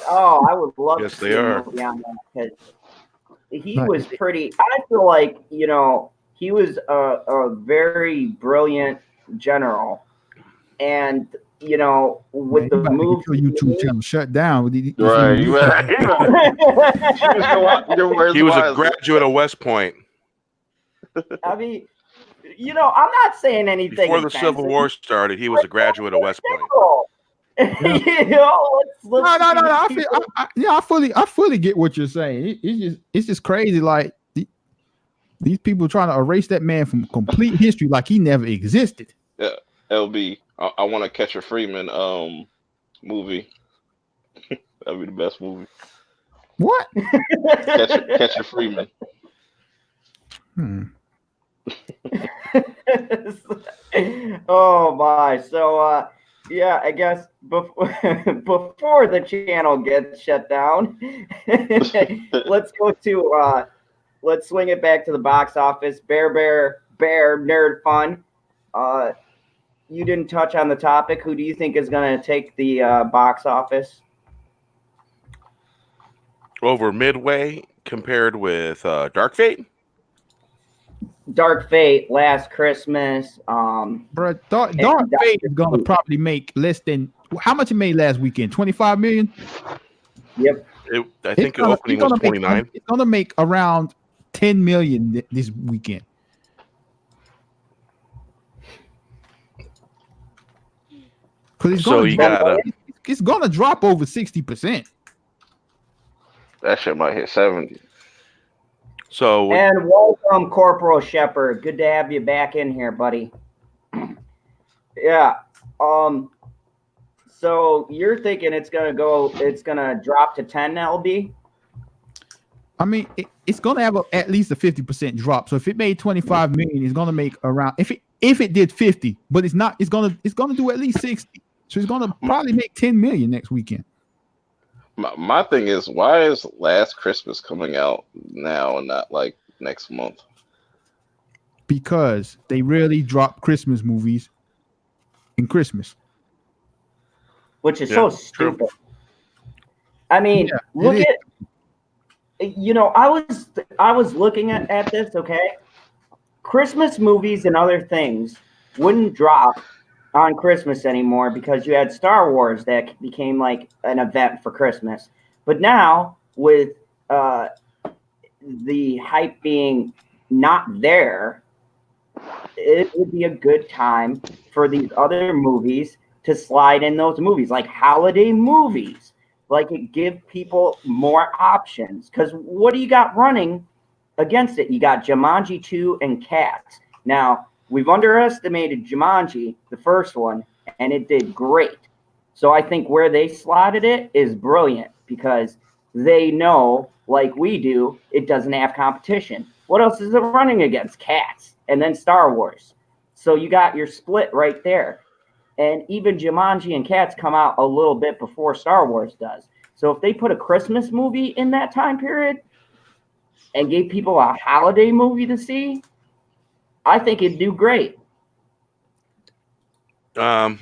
Oh, I would love Yes, to they see are. a movie on that because he was pretty. I feel like he was a very brilliant general, and with the move, YouTube channel shut down. Right, He was a graduate of West Point. I mean, I'm not saying anything Before the offensive. Civil War started, he was a graduate of West Point. No. I fully get what you're saying. It's just crazy. Like these people trying to erase that man from complete history, like he never existed. Yeah, LB. I want a Catcher Freeman movie. That'd be the best movie. What? Catcher Freeman. Oh my! So yeah, I guess before the channel gets shut down, let's swing it back to the box office. Bear nerd fun. You didn't touch on the topic. Who do you think is going to take the box office? Over Midway compared with Dark Fate? Dark Fate, Last Christmas. Bro, Dark Fate is going to probably make less than how much it made last weekend? 25 million? Yep. I think the opening was 29. It's going to make around 10 million this weekend. Because it's gonna drop over 60%. That shit might hit 70. So and welcome, Corporal Shepard. Good to have you back in here, buddy. Yeah. So you're thinking it's gonna drop to 10, LB? I mean, it's gonna have at least a 50% drop. So if it made 25 million, it's gonna make around if it did 50, but it's not. It's gonna do at least 60. So it's gonna probably make 10 million next weekend. My thing is, why is Last Christmas coming out now and not like next month? Because they rarely drop Christmas movies in Christmas, which is so stupid. True. I mean, look at I was looking at this. Okay, Christmas movies and other things wouldn't drop on Christmas anymore because you had Star Wars that became like an event for Christmas. But now with the hype being not there, it would be a good time for these other movies to slide in those movies, like holiday movies. Like it give people more options. Because what do you got running against it? You got Jumanji 2 and Cats. Now, we've underestimated Jumanji, the first one, and it did great. So I think where they slotted it is brilliant because they know, like we do, it doesn't have competition. What else is it running against? Cats and then Star Wars. So you got your split right there. And even Jumanji and Cats come out a little bit before Star Wars does. So if they put a Christmas movie in that time period and gave people a holiday movie to see, I think it'd do great. The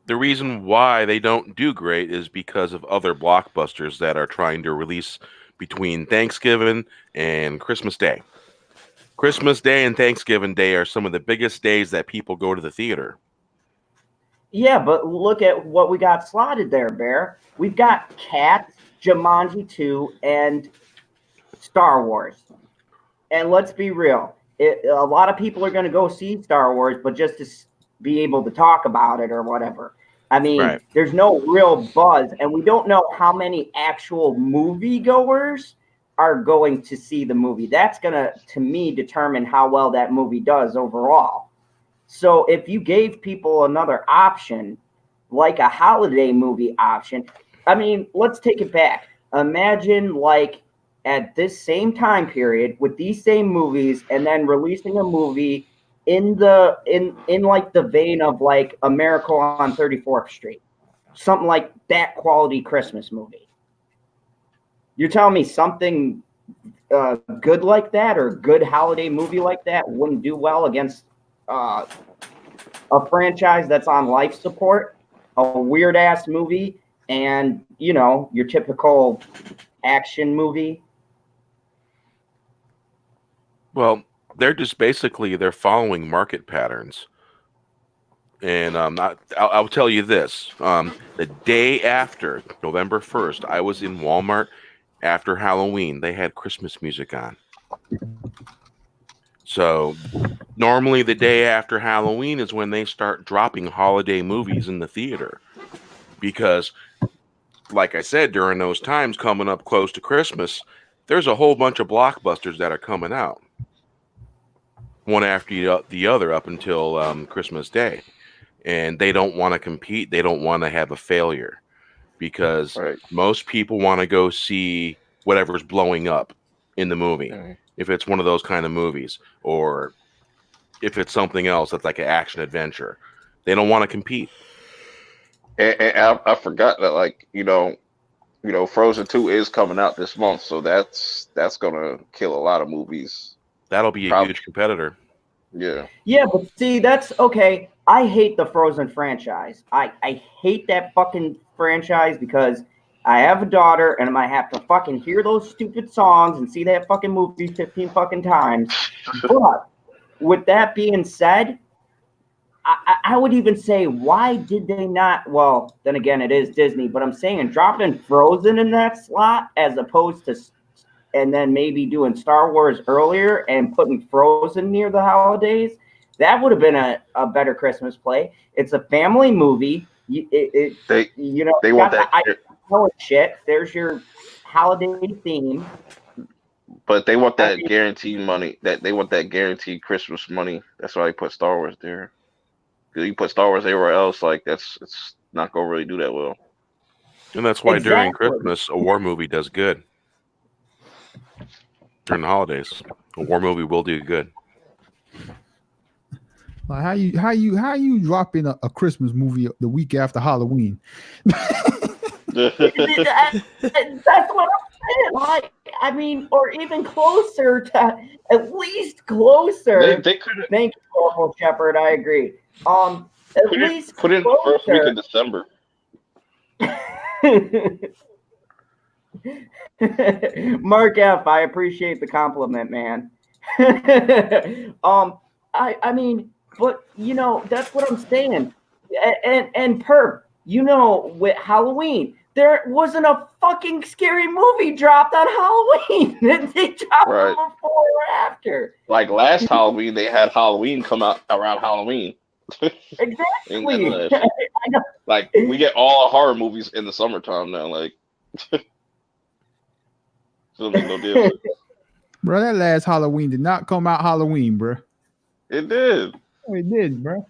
reason why they don't do great is because of other blockbusters that are trying to release between Thanksgiving and Christmas Day. Christmas Day and Thanksgiving Day are some of the biggest days that people go to the theater. Yeah, but look at what we got slotted there, Bear. We've got Cats, Jumanji 2, and Star Wars. And let's be real. A lot of people are going to go see Star Wars, but just to be able to talk about it or whatever. I mean, There's no real buzz, and we don't know how many actual moviegoers are going to see the movie. That's going to me, determine how well that movie does overall. So if you gave people another option, like a holiday movie option, I mean, let's take it back. Imagine like at this same time period with these same movies and then releasing a movie in like the vein of like A Miracle on 34th Street. Something like that quality Christmas movie. You're telling me something good like that or a good holiday movie like that wouldn't do well against a franchise that's on life support, a weird ass movie, and your typical action movie? Well, they're just they're following market patterns. And I'll tell you this. The day after November 1st, I was in Walmart after Halloween. They had Christmas music on. So normally the day after Halloween is when they start dropping holiday movies in the theater. Because, like I said, during those times coming up close to Christmas, there's a whole bunch of blockbusters that are coming out. One after the other up until Christmas Day. And they don't want to compete. They don't want to have a failure. Because most people want to go see whatever's blowing up in the movie. If it's one of those kind of movies. Or if it's something else that's like an action adventure. They don't want to compete. And I forgot that, Frozen 2 is coming out this month, so that's gonna kill a lot of movies. That'll be a huge competitor. Yeah. Yeah, but see, that's okay. I hate the Frozen franchise. I hate that fucking franchise because I have a daughter and I might have to fucking hear those stupid songs and see that fucking movie 15 fucking times. But with that being said, I would even say, why did they not? Well, then again, it is Disney, but I'm saying dropping Frozen in that slot as opposed to, and then maybe doing Star Wars earlier and putting Frozen near the holidays, that would have been a better Christmas play. It's a family movie. They want that shit. There's your holiday theme. But they want that guaranteed money. They want that guaranteed Christmas money. That's why they put Star Wars there. Because you put Star Wars everywhere else, it's not gonna really do that well. And that's why during Christmas, a war movie does good. During the holidays, a war movie will do good. Like how you dropping a Christmas movie the week after Halloween? That's what I'm saying. Or even closer to, at least closer. They could. Thank you, Corporal Shepard. I agree. At least put in the first week of December. Mark F, I appreciate the compliment, man. I mean, but that's what I'm saying. And Perp, with Halloween, there wasn't a fucking scary movie dropped on Halloween. They dropped it before or after. Like last Halloween, they had Halloween come out around Halloween. Exactly. Like we get all our horror movies in the summertime now. Like, so make no deal. Bro, that last Halloween did not come out Halloween, bro. It did. It did, bro.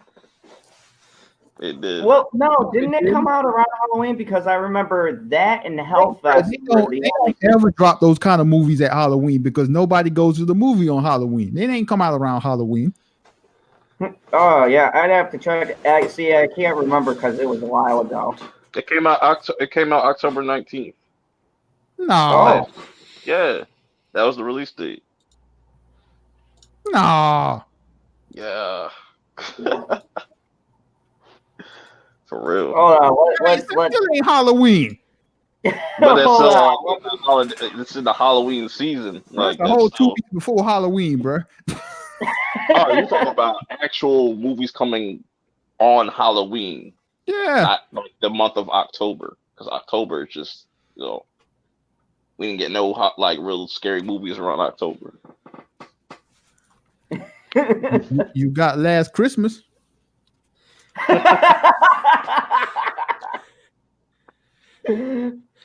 It did. Well, no, didn't it come out around Halloween? Because I remember that and Hellfest. They don't ever drop those kind of movies at Halloween because nobody goes to the movie on Halloween. They ain't come out around Halloween. Oh yeah, I'd have to check. I can't remember because it was a while ago. It came out October 19th. No, Yeah, that was the release date. no. Yeah. For real. Hold on. It still ain't Halloween. But that's Hold on. it's in the Halloween season. That's Like the whole that's 2 weeks before Halloween, bro. oh, you're talking about actual movies coming on Halloween, Yeah. not like the month of October, because October is just we didn't get no like real scary movies around October. You got Last Christmas.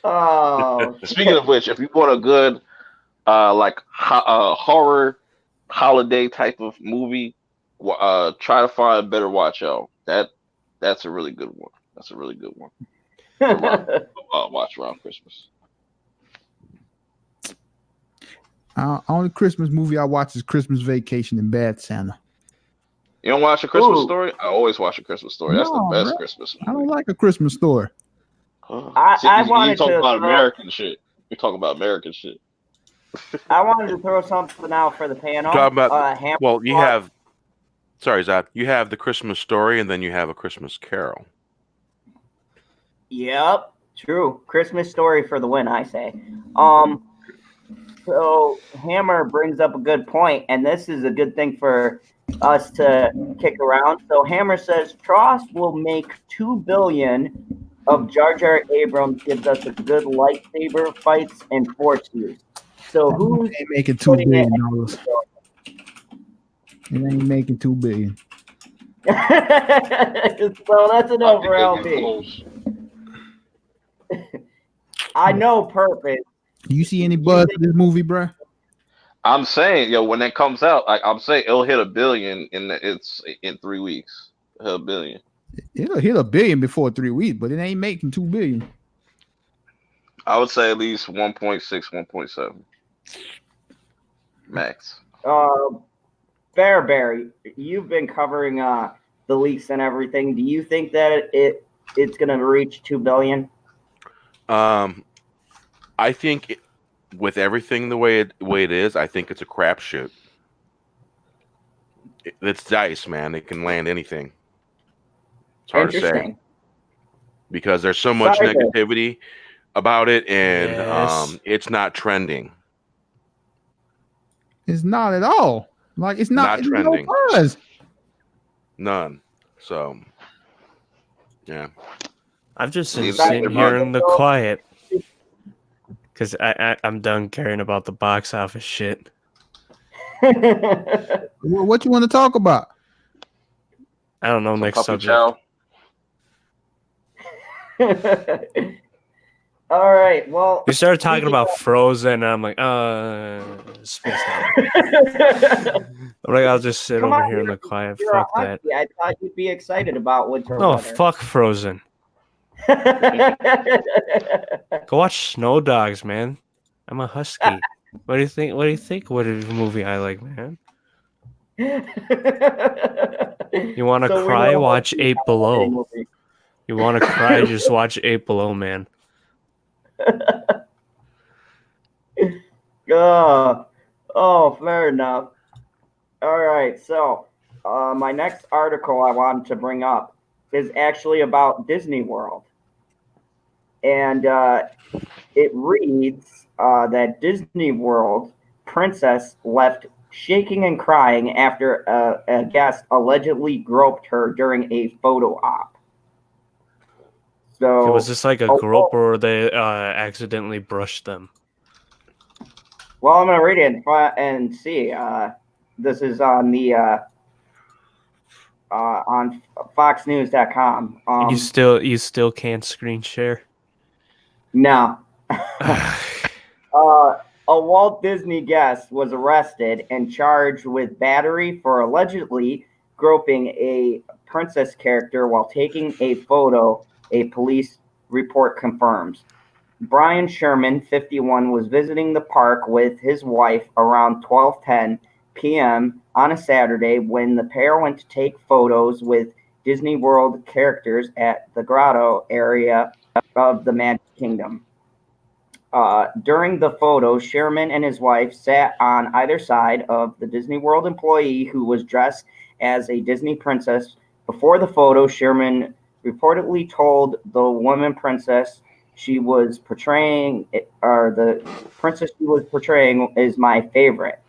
Oh. Speaking of which, if you want a good horror holiday type of movie, try to find Better Watch Out. That's a really good one. That's a really good one. Watch around Christmas. Only Christmas movie I watch is Christmas Vacation and Bad Santa. You don't watch A Christmas Ooh. Story? I always watch A Christmas Story. That's the No, best bro. Christmas I don't movie. like A Christmas Story. I You wanted talk to about throw- American shit. You're talking about American shit. I wanted to throw something out for the panel. Talk about Hammer well, you brought- have. Sorry, Zod. You have the Christmas Story, and then you have A Christmas Carol. Yep, true. Christmas Story for the win, I say. So Hammer brings up a good point, and this is a good thing for us to kick around. So Hammer says Trost will make $2 billion of Jar Jar Abrams gives us a good lightsaber fights and force use. So who's Ain't making $2 putting billion. it? It ain't making $2 billion. So that's enough for LB. I know purpose. You see any buzz for this movie, bro? I'm saying, when that comes out, I'm saying it'll hit $1 billion in 3 weeks. $1 billion. It'll hit $1 billion before 3 weeks, but it ain't making $2 billion. I would say at least 1.6, 1.7 max. Bearberry, you've been covering the leaks and everything. Do you think that it's going to reach $2 billion? I think with everything the way it is, I think it's a crapshoot. It's dice, man. It can land anything. It's hard to say because there's so much negativity about it, and it's not trending. It's not at all. Like it's not trending. No buzz. None. So, yeah. I've just been sitting here in the quiet because I'm done caring about the box office shit. What you want to talk about? I don't know. Next subject. All right. Well, we started talking about Frozen, and I'm like, spaced out. I'm like, I'll just sit over here in the quiet. Fuck that. I thought you'd be excited about winter. No, fuck Frozen. Go watch Snow Dogs, man. I'm a husky. What do you think? What do you think? What movie I like, man? You want to cry? Watch 8 Below. You want to cry? Just watch 8 Below, man. Fair enough. All right, so my next article I wanted to bring up is actually about Disney World. And it reads that Disney World princess left shaking and crying after a guest allegedly groped her during a photo op. So was this like a grope or they accidentally brushed them? Well, I'm going to read it and see. This is on the on foxnews.com. You still can't screen share? No. A Walt Disney guest was arrested and charged with battery for allegedly groping a princess character while taking a photo, a police report confirms. Brian Sherman, 51, was visiting the park with his wife around 12:10 p.m. on a Saturday when the pair went to take photos with Disney World characters at the grotto area of the Magic Kingdom. During the photo, Sherman and his wife sat on either side of the Disney World employee who was dressed as a Disney princess. Before the photo, Sherman reportedly told the woman princess she was portraying, or the princess she was portraying, is my favorite.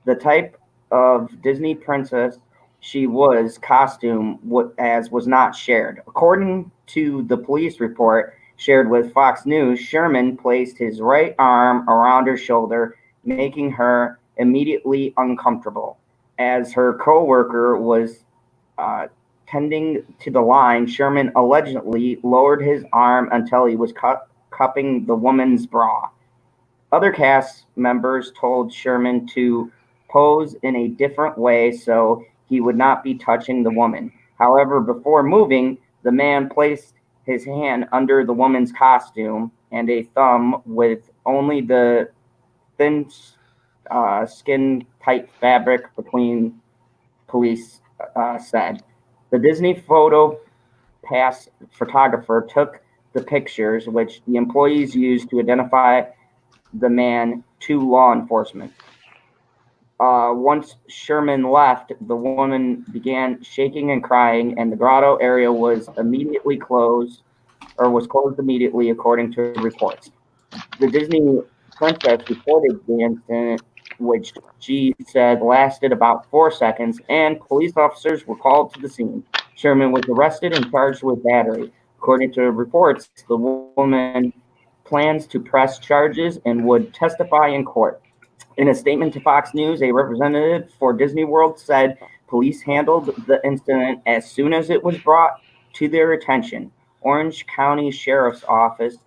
The type of Disney princess she was costume as was not shared. According to the police report shared with Fox News, Sherman placed his right arm around her shoulder, making her immediately uncomfortable. As her co-worker was tending to the line, Sherman allegedly lowered his arm until he was cupping the woman's bra. Other cast members told Sherman to pose in a different way so he would not be touching the woman. However, before moving, the man placed his hand under the woman's costume and a thumb with only the thin skin-tight fabric between, police said. The Disney Photo Pass photographer took the pictures, which the employees used to identify the man to law enforcement. Once Sherman left, the woman began shaking and crying, and the grotto area was immediately closed, or was closed immediately, according to reports. The Disney princess reported the incident, which she said lasted about 4 seconds, and police officers were called to the scene. Sherman was arrested and charged with battery. According to reports, the woman plans to press charges and would testify in court. In a statement to Fox News, a representative for Disney World said police handled the incident as soon as it was brought to their attention. Orange County Sheriff's Office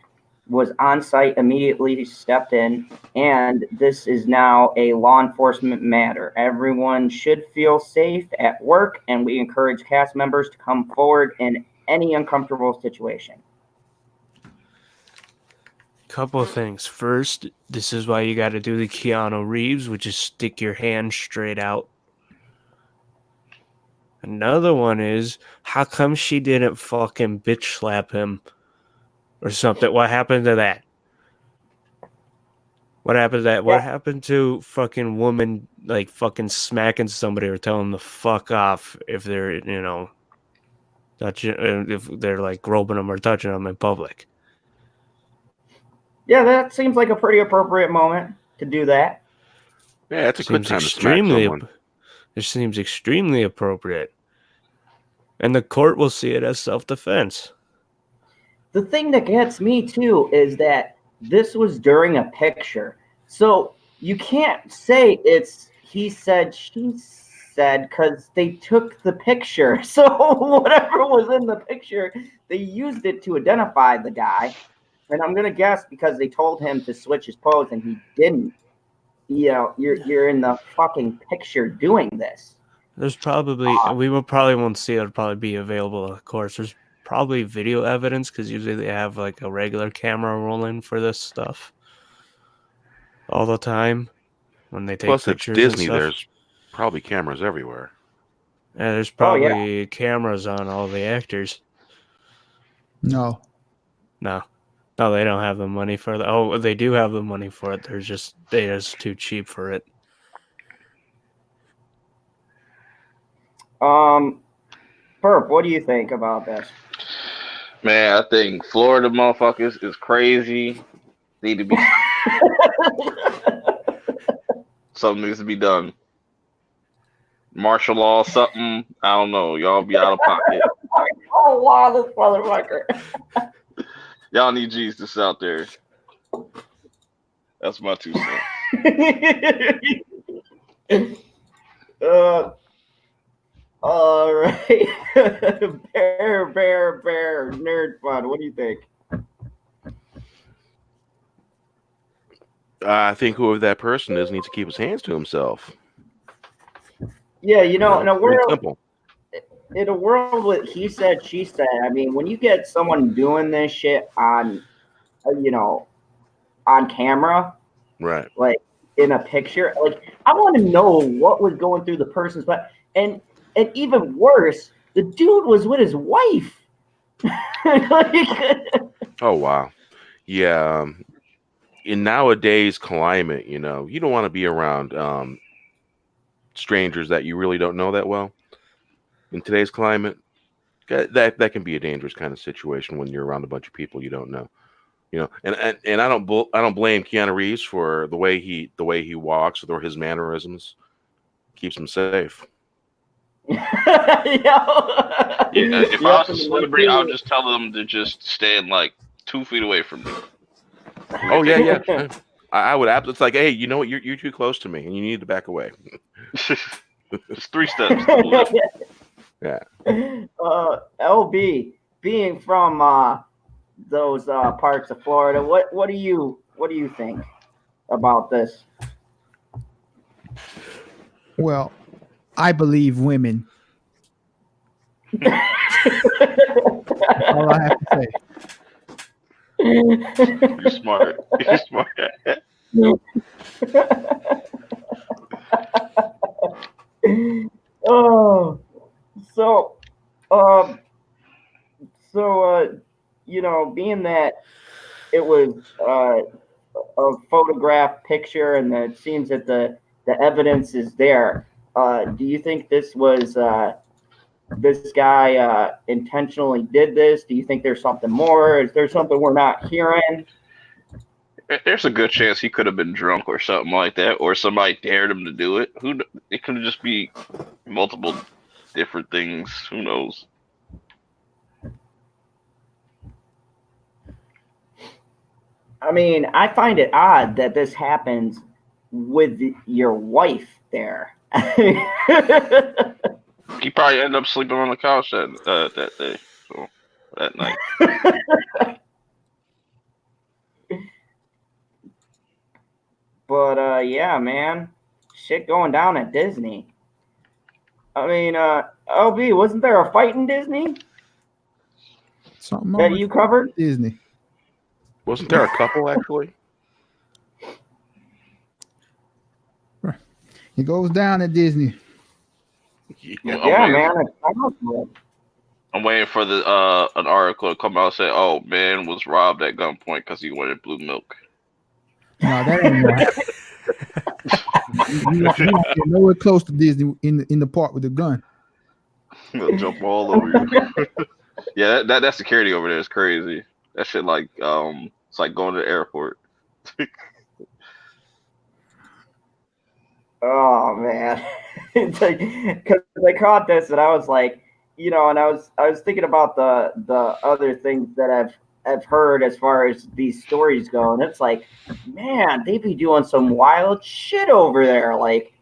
was on site, immediately stepped in, and this is now a law enforcement matter. Everyone should feel safe at work, and we encourage cast members to come forward in any uncomfortable situation. Couple of things. First, this is why you got to do the Keanu Reeves, which is stick your hand straight out. Another one is, how come she didn't fucking bitch slap him or something? What happened to that? What happened to that? What happened to fucking woman like fucking smacking somebody or telling them to fuck off if they're, you know, touching, if they're like groping them or touching them in public? Yeah, that seems like a pretty appropriate moment to do that. Yeah, it's a good time to smack someone. It seems extremely appropriate. And the court will see it as self-defense. The thing that gets me, too, is that this was during a picture. So you can't say it's he said, she said, because they took the picture. So whatever was in the picture, they used it to identify the guy. And I'm gonna guess because they told him to switch his pose and he didn't. You know, you're in the fucking picture doing this. There's probably probably won't see it. It'll probably be available, of course. There's probably video evidence because usually they have like a regular camera rolling for this stuff all the time when they take Plus, pictures. it's Disney. And stuff. There's probably cameras everywhere. Yeah, there's probably cameras on all the actors. No. No, they don't have the money for that. Oh, they do have the money for it. They're just too cheap for it. Burp, what do you think about this? Man, I think Florida motherfuckers is crazy. Need to be something needs to be done. Martial law, something. I don't know. Y'all be out of pocket. Oh wow, this motherfucker. Y'all need Jesus out there. That's my 2 cents. All right. Bear, nerd fun. What do you think? I think whoever that person is needs to keep his hands to himself. Yeah, you know, in a world, simple. In a world with he said, she said, I mean, when you get someone doing this shit on, you know, on camera, Right? like in a picture, like I want to know what was going through the person's mind, and even worse, The dude was with his wife. Oh wow, yeah. In nowadays climate, you know, you don't want to be around strangers that you really don't know that well. In today's climate, that can be a dangerous kind of situation when you're around a bunch of people you don't know. You know, and I don't blame Keanu Reeves for the way he walks or his mannerisms. Keeps him safe. Yeah. If I was a celebrity, I would just tell them to just stand like 2 feet away from me. Oh yeah. I would absolutely. It's like, hey, you know what? You're too close to me, and you need to back away. Just 3 steps. Yeah. LB, being from those parts of Florida, what do you think about this? Well, I believe women. All I have to say. You're smart. You're smart. Oh, so, you know, being that it was a photograph picture, and it seems that the evidence is there. Do you think this was this guy intentionally did this? Do you think there's something more? Is there something we're not hearing? There's a good chance he could have been drunk or something like that, or somebody dared him to do it. It could just be multiple different things. Who knows? I mean, I find it odd that this happens with your wife there. He probably ended up sleeping on the couch that day, so that night. But yeah, man, shit going down at Disney. I mean, LB, wasn't there a fight in Disney Something that wrong you with covered? Disney. Wasn't there a couple actually? It goes down at Disney. Yeah, man. It's powerful. I'm waiting for the an article to come out and say, "Oh, man was robbed at gunpoint because he wanted blue milk." No, that ain't gonna happen. You want to get nowhere close to Disney in the park with a gun. They'll jump all over you. Yeah, that security over there is crazy. That shit like it's like going to the airport. Oh man, it's like because I caught this and I was like, you know, and I was thinking about the other things that I've heard as far as these stories go, and it's like, man, they be doing some wild shit over there, like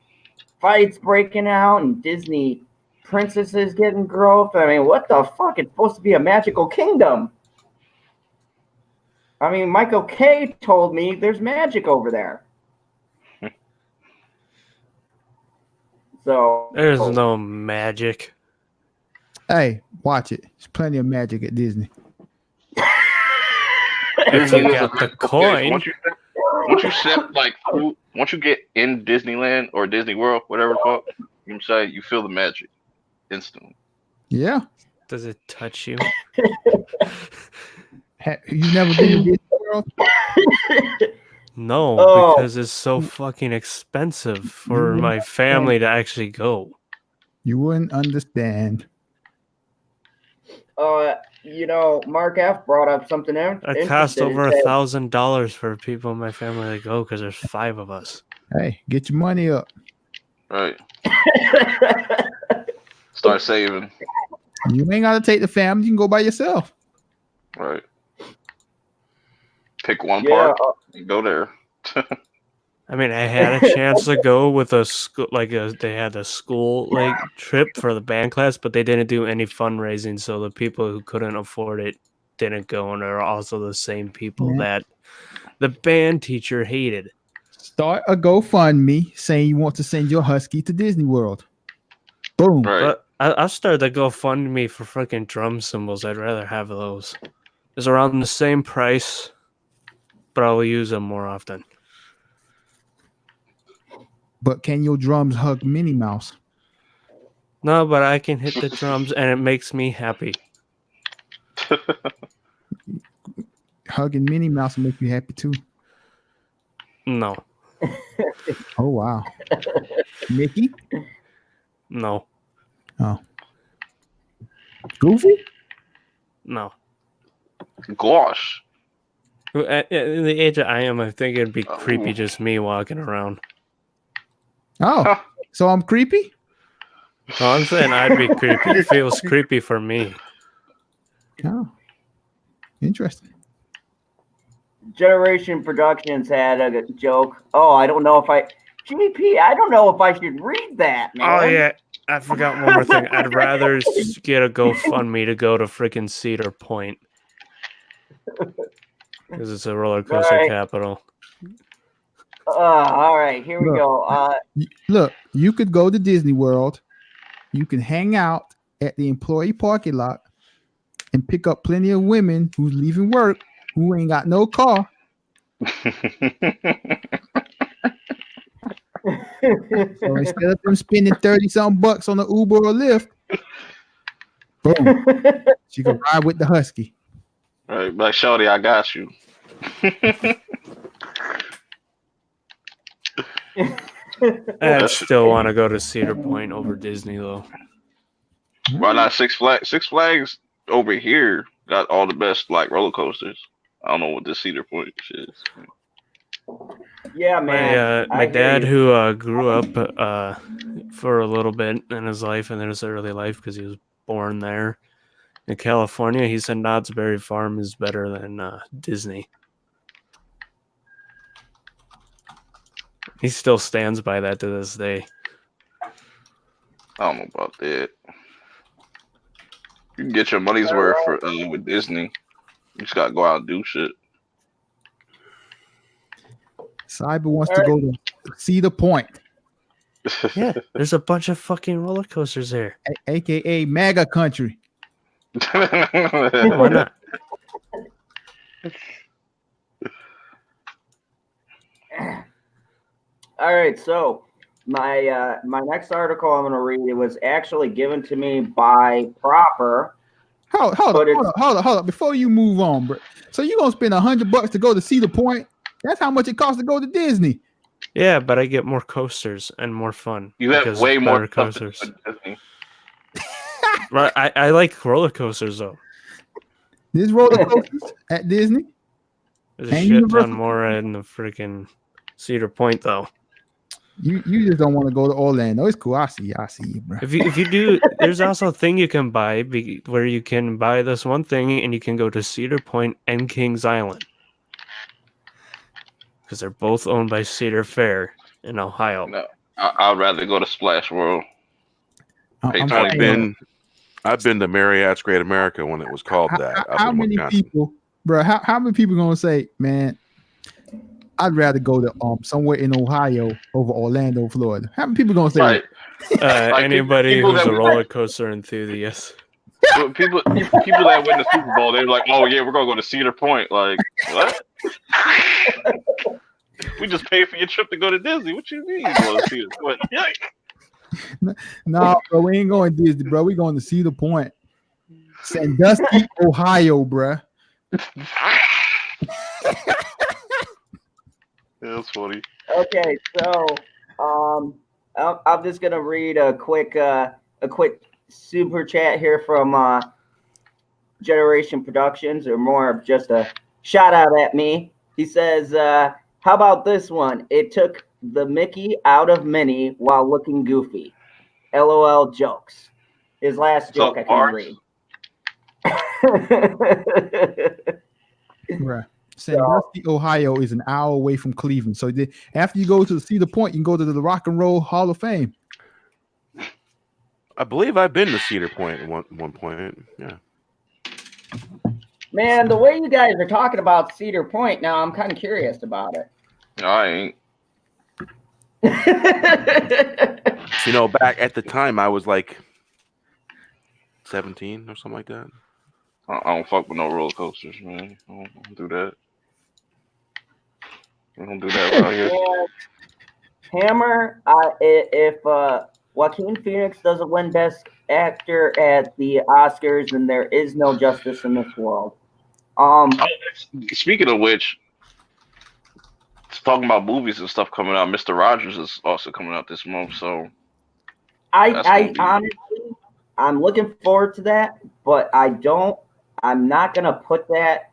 fights breaking out and Disney princesses getting groped. I mean, what the fuck? It's supposed to be a magical kingdom. I mean, Michael K told me there's magic over there. So There's no magic. Hey, watch it. There's plenty of magic at Disney. If you got the coin. Once you set like once you get in Disneyland or Disney World, whatever it's called, you say you feel the magic instantly. Yeah. Does it touch you? You never been to Disney World? No, because it's so fucking expensive for my family to actually go. You wouldn't understand. You know, Mark F brought up something interesting. It costs over $1,000 for people in my family to go because there's 5 of us. Hey, get your money up. Right. Start saving. You ain't gotta take the family. You can go by yourself. Right. Pick one park and go there. I mean, I had a chance to go with a school, they had a school trip for the band class, but they didn't do any fundraising, so the people who couldn't afford it didn't go, and they're also the same people that the band teacher hated. Start a GoFundMe saying you want to send your husky to Disney World. Boom. Right. But I started to GoFundMe for freaking drum cymbals. I'd rather have those. It's around the same price, but I will use them more often. But can your drums hug Minnie Mouse? No, but I can hit the drums and it makes me happy. Hugging Minnie Mouse will make you happy too. No, Oh wow. Mickey? no, Oh. Goofy? no. Gosh. At the age I am, I think it'd be Oh. creepy just me walking around. Oh. So I'm creepy? Oh, I'm saying I'd be creepy. It feels creepy for me. Oh. Interesting. Generation Productions had a joke. Oh, I don't know if I don't know if I should read that, man. Oh yeah, I forgot one more thing. I'd rather get a GoFundMe to go to freaking Cedar Point because it's a roller coaster Right. capital. All right, here we go. Look, you could go to Disney World. You can hang out at the employee parking lot and pick up plenty of women who's leaving work who ain't got no car. So instead of them spending 30-something bucks on the Uber or Lyft, boom, she can ride with the Husky. Right, like Shorty, I got you. I still want to go to Cedar Point over Disney though. Why not Six Flags? Six Flags over here got all the best like roller coasters. I don't know what this Cedar Point is. Yeah, man. My dad, who grew up for a little bit in his life and then his early life because he was born there in California, he said Knott's Berry Farm is better than Disney. He still stands by that to this day. I don't know about that. You can get your money's worth for with Disney. You just gotta go out and do shit. Cyber wants to go to Cedar Point, Yeah, there's a bunch of fucking roller coasters there. aka MAGA country. Why not? All right, so my next article I'm going to read, it was actually given to me by Proper. Hold up. Before you move on, bro. So you gonna spend $100 to go to Cedar Point? That's how much it costs to go to Disney. Yeah, but I get more coasters and more fun. You have because way it's more better coasters. Right, I like roller coasters though. There's roller coasters at Disney. There's a And shit Universal. ton more in the freaking Cedar Point though. You just don't want to go to Orlando. It's cool. I see you, bro. If you do, there's also a thing you can buy where you can buy this one thing and you can go to Cedar Point and Kings Island because they're both owned by Cedar Fair in Ohio. No, I'd rather go to Splash World. Pay I'm 20 saying, I've been to Marriott's Great America when it was called that. up how in many Wisconsin. people, bro? How many people gonna say, man, I'd rather go to somewhere in Ohio over Orlando, Florida? How many people gonna say Right. Like, Anybody people who's that a we- roller coaster enthusiast. But people that win the Super Bowl, they're like, "Oh yeah, we're gonna go to Cedar Point." Like, what? We just paid for your trip to go to Disney. What you mean you go to Cedar Point? that? No, bro, we ain't going to Disney, bro. We going to Cedar Point, Sandusky, Ohio, bro. That's funny. Okay, so I'm just gonna read a quick super chat here from Generation Productions, or more of just a shout out at me. He says, "How about this one? It took the Mickey out of Minnie while looking goofy. LOL jokes." His last So, joke I Parks? can read. Bruh. Sandusky, Ohio is an hour away from Cleveland. So after you go to Cedar Point, you can go to the Rock and Roll Hall of Fame. I believe I've been to Cedar Point at one point. Yeah. Man, the way you guys are talking about Cedar Point now, I'm kind of curious about it. No, I ain't. You know, back at the time, I was like 17 or something like that. I don't fuck with no roller coasters, man. I don't do that. I don't do that around here. And Hammer, if Joaquin Phoenix doesn't win Best Actor at the Oscars, then there is no justice in this world. Speaking of which, talking about movies and stuff coming out, Mr. Rogers is also coming out this month. So honestly, I'm looking forward to that, but I'm not gonna put that.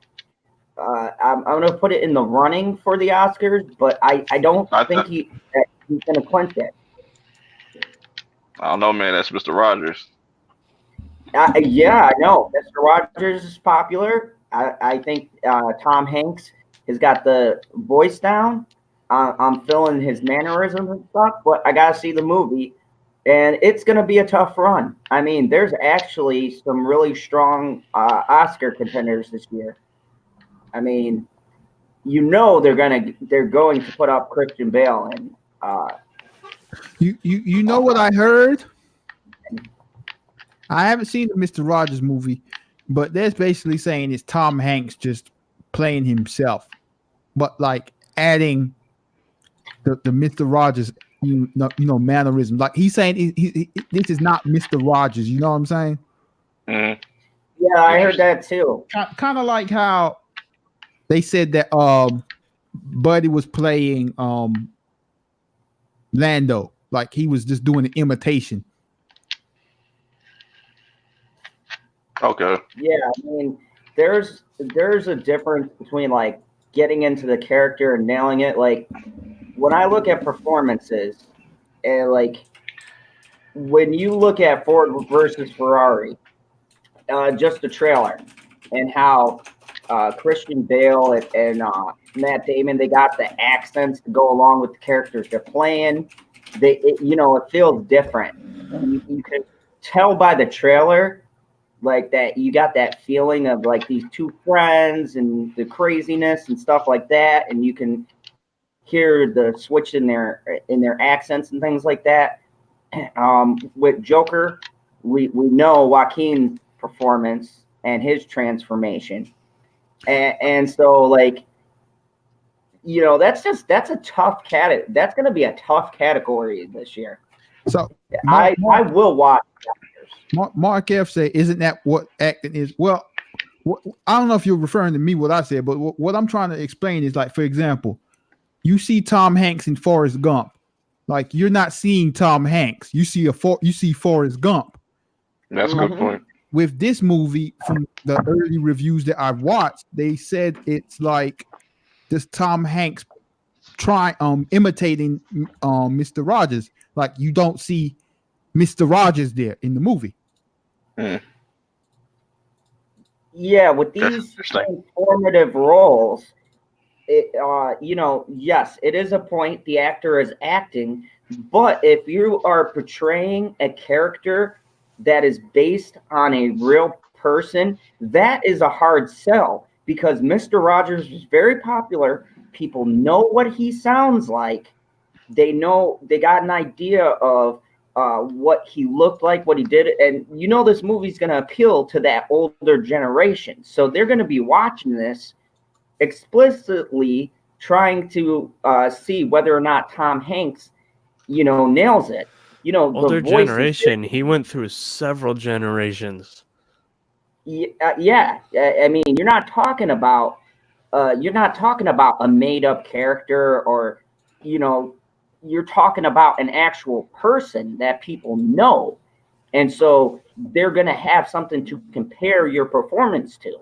I'm gonna put it in the running for the Oscars, but I don't think he's gonna clinch it. I don't know, man. That's Mr. Rogers. Yeah, I know. Mr. Rogers is popular. I think Tom Hanks has got the voice down. I'm feeling his mannerisms and stuff, but I gotta see the movie, and it's gonna be a tough run. I mean, there's actually some really strong Oscar contenders this year. I mean, they're going to put up Christian Bale, and you know what I heard? I haven't seen the Mr. Rogers movie, but that's basically saying it's Tom Hanks just playing himself, but like adding the Mr. Rogers, mannerism. Like he's saying this is not Mr. Rogers. You know what I'm saying? Mm-hmm. Yeah, I heard that too. Kind of like how they said that Buddy was playing Lando, like he was just doing an imitation. Okay. Yeah, I mean, there's a difference between like getting into the character and nailing it. Like when I look at performances, and like when you look at Ford versus Ferrari, just the trailer, and how Christian Bale and Matt Damon, they got the accents to go along with the characters they're playing. It feels different. You can tell by the trailer, like that you got that feeling of like these two friends and the craziness and stuff like that, and you can hear the switch in their accents and things like that. With Joker, we know Joaquin's performance and his transformation, and so like that's a tough that's going to be a tough category this year. So I will watch. Mark F say, isn't that what acting is? Well, I don't know if you're referring to me what I said, but what I'm trying to explain is like, for example, you see Tom Hanks in Forrest Gump, like you're not seeing Tom Hanks. You see Forrest Gump. That's a good point. With this movie, from the early reviews that I've watched, they said it's like this Tom Hanks imitating Mr. Rogers. Like you don't see Mr. Rogers there in the movie. Yeah, with these informative roles, yes, it is a point. The actor is acting, but if you are portraying a character that is based on a real person, that is a hard sell because Mr. Rogers was very popular. People know what he sounds like. They got an idea of what he looked like, what he did, and this movie's going to appeal to that older generation. So they're going to be watching this explicitly, trying to see whether or not Tom Hanks, nails it. Older generation. He went through several generations. Yeah. I mean, you're not talking about a made-up character, or you're talking about an actual person that people know. And so they're going to have something to compare your performance to.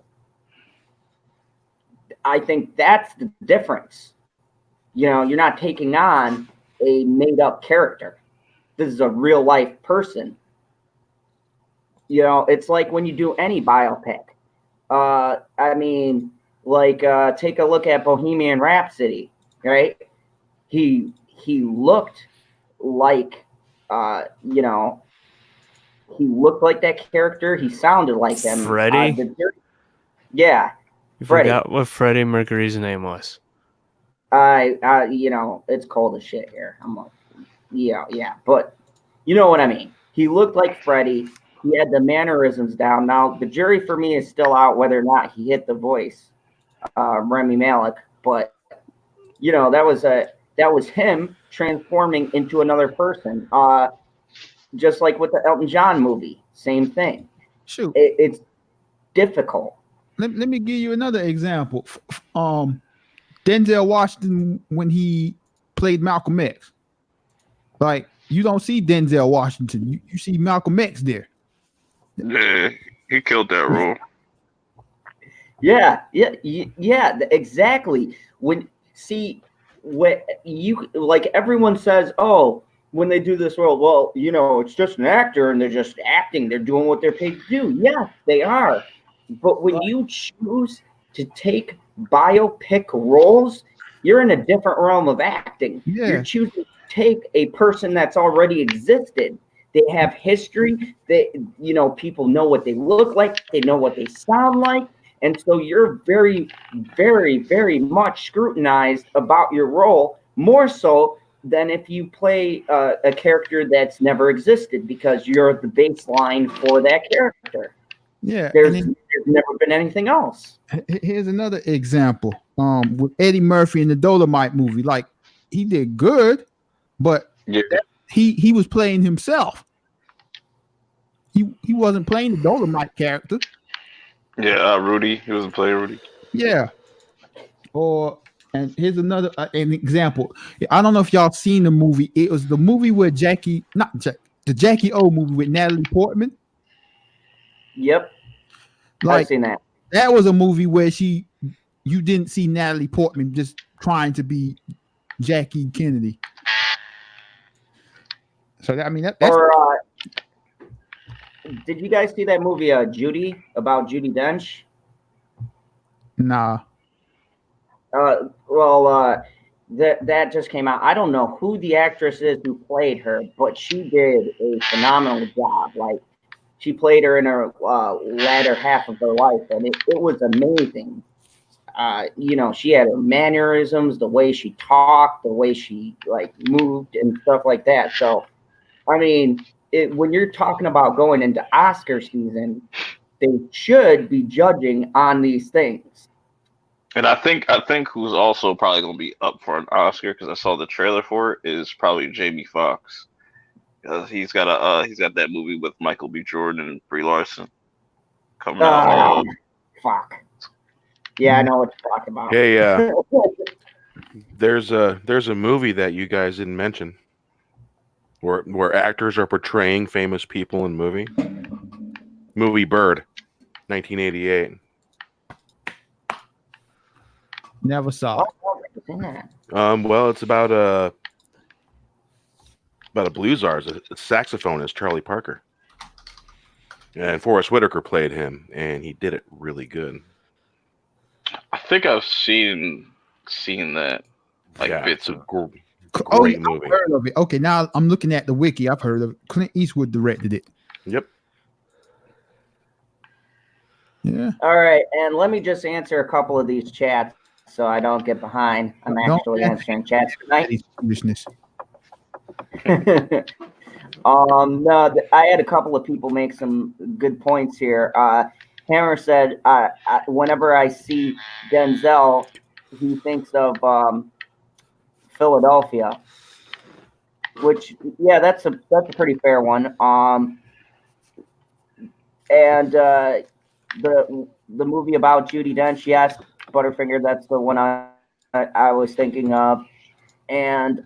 I think that's the difference. You're not taking on a made-up character. This is a real-life person. It's like when you do any biopic. I mean, like, take a look at Bohemian Rhapsody, right? He looked like, he looked like that character. He sounded like him. Freddie? Yeah. You forgot what Freddie Mercury's name was. It's cold as shit here. I'm like, yeah. But you know what I mean. He looked like Freddie. He had the mannerisms down. Now, the jury for me is still out whether or not he hit the voice, Rami Malek. But, that was him transforming into another person. just like with the Elton John movie, same thing. Shoot. It's difficult. Let me give you another example. Denzel Washington when he played Malcolm X. Like, you don't see Denzel Washington. You see Malcolm X there. Yeah, he killed that role. Yeah, exactly. What you like, everyone says, oh, when they do this role, well, it's just an actor and they're just acting. They're doing what they're paid to do. Yeah, they are. But when you choose to take biopic roles, you're in a different realm of acting. Yeah. You're choosing to take a person that's already existed. They have history. People know what they look like. They know what they sound like. And so you're very, very, very much scrutinized about your role, more so than if you play a character that's never existed, because you're the baseline for that character. Yeah. There's never been anything else. Here's another example. With Eddie Murphy in the Dolomite movie, like, he did good, but he was playing himself. He wasn't playing the Dolomite character. Yeah, Rudy. He wasn't playing Rudy. Yeah. And here's another an example. I don't know if y'all seen the movie. It was the movie where the Jackie O movie with Natalie Portman. Yep. Like, I've seen that. That was a movie where you didn't see Natalie Portman just trying to be Jackie Kennedy. So that's did you guys see that movie Judy, about Judi Dench? Nah. That just came out. I don't know who the actress is who played her, but she did a phenomenal job. Like, she played her in her latter half of her life, and it was amazing. She had her mannerisms, the way she talked, the way she moved and stuff like that. So, when you're talking about going into Oscar season, they should be judging on these things. And I think who's also probably going to be up for an Oscar, because I saw the trailer for it, is probably Jamie Foxx. He's got that movie with Michael B. Jordan and Brie Larson coming out. Fuck. Yeah, I know what you're talking about. Hey, there's a movie that you guys didn't mention where actors are portraying famous people in movie Bird, 1988. Never saw it. Well, it's about a blues artist, a saxophonist, Charlie Parker, and Forrest Whitaker played him, and he did it really good. I think I've seen that, bits of great movie. I've heard of it. Okay, now I'm looking at the wiki. I've heard of it. Clint Eastwood directed it. Yep. Yeah. All right, and let me just answer a couple of these chats so I don't get behind. I'm actually answering chats tonight. Foolishness. No, I had a couple of people make some good points here. Hammer said, whenever I see Denzel, he thinks of Philadelphia, which, yeah, that's a pretty fair one. And the movie about Judi Dench, yes, Butterfinger, that's the one I was thinking of. And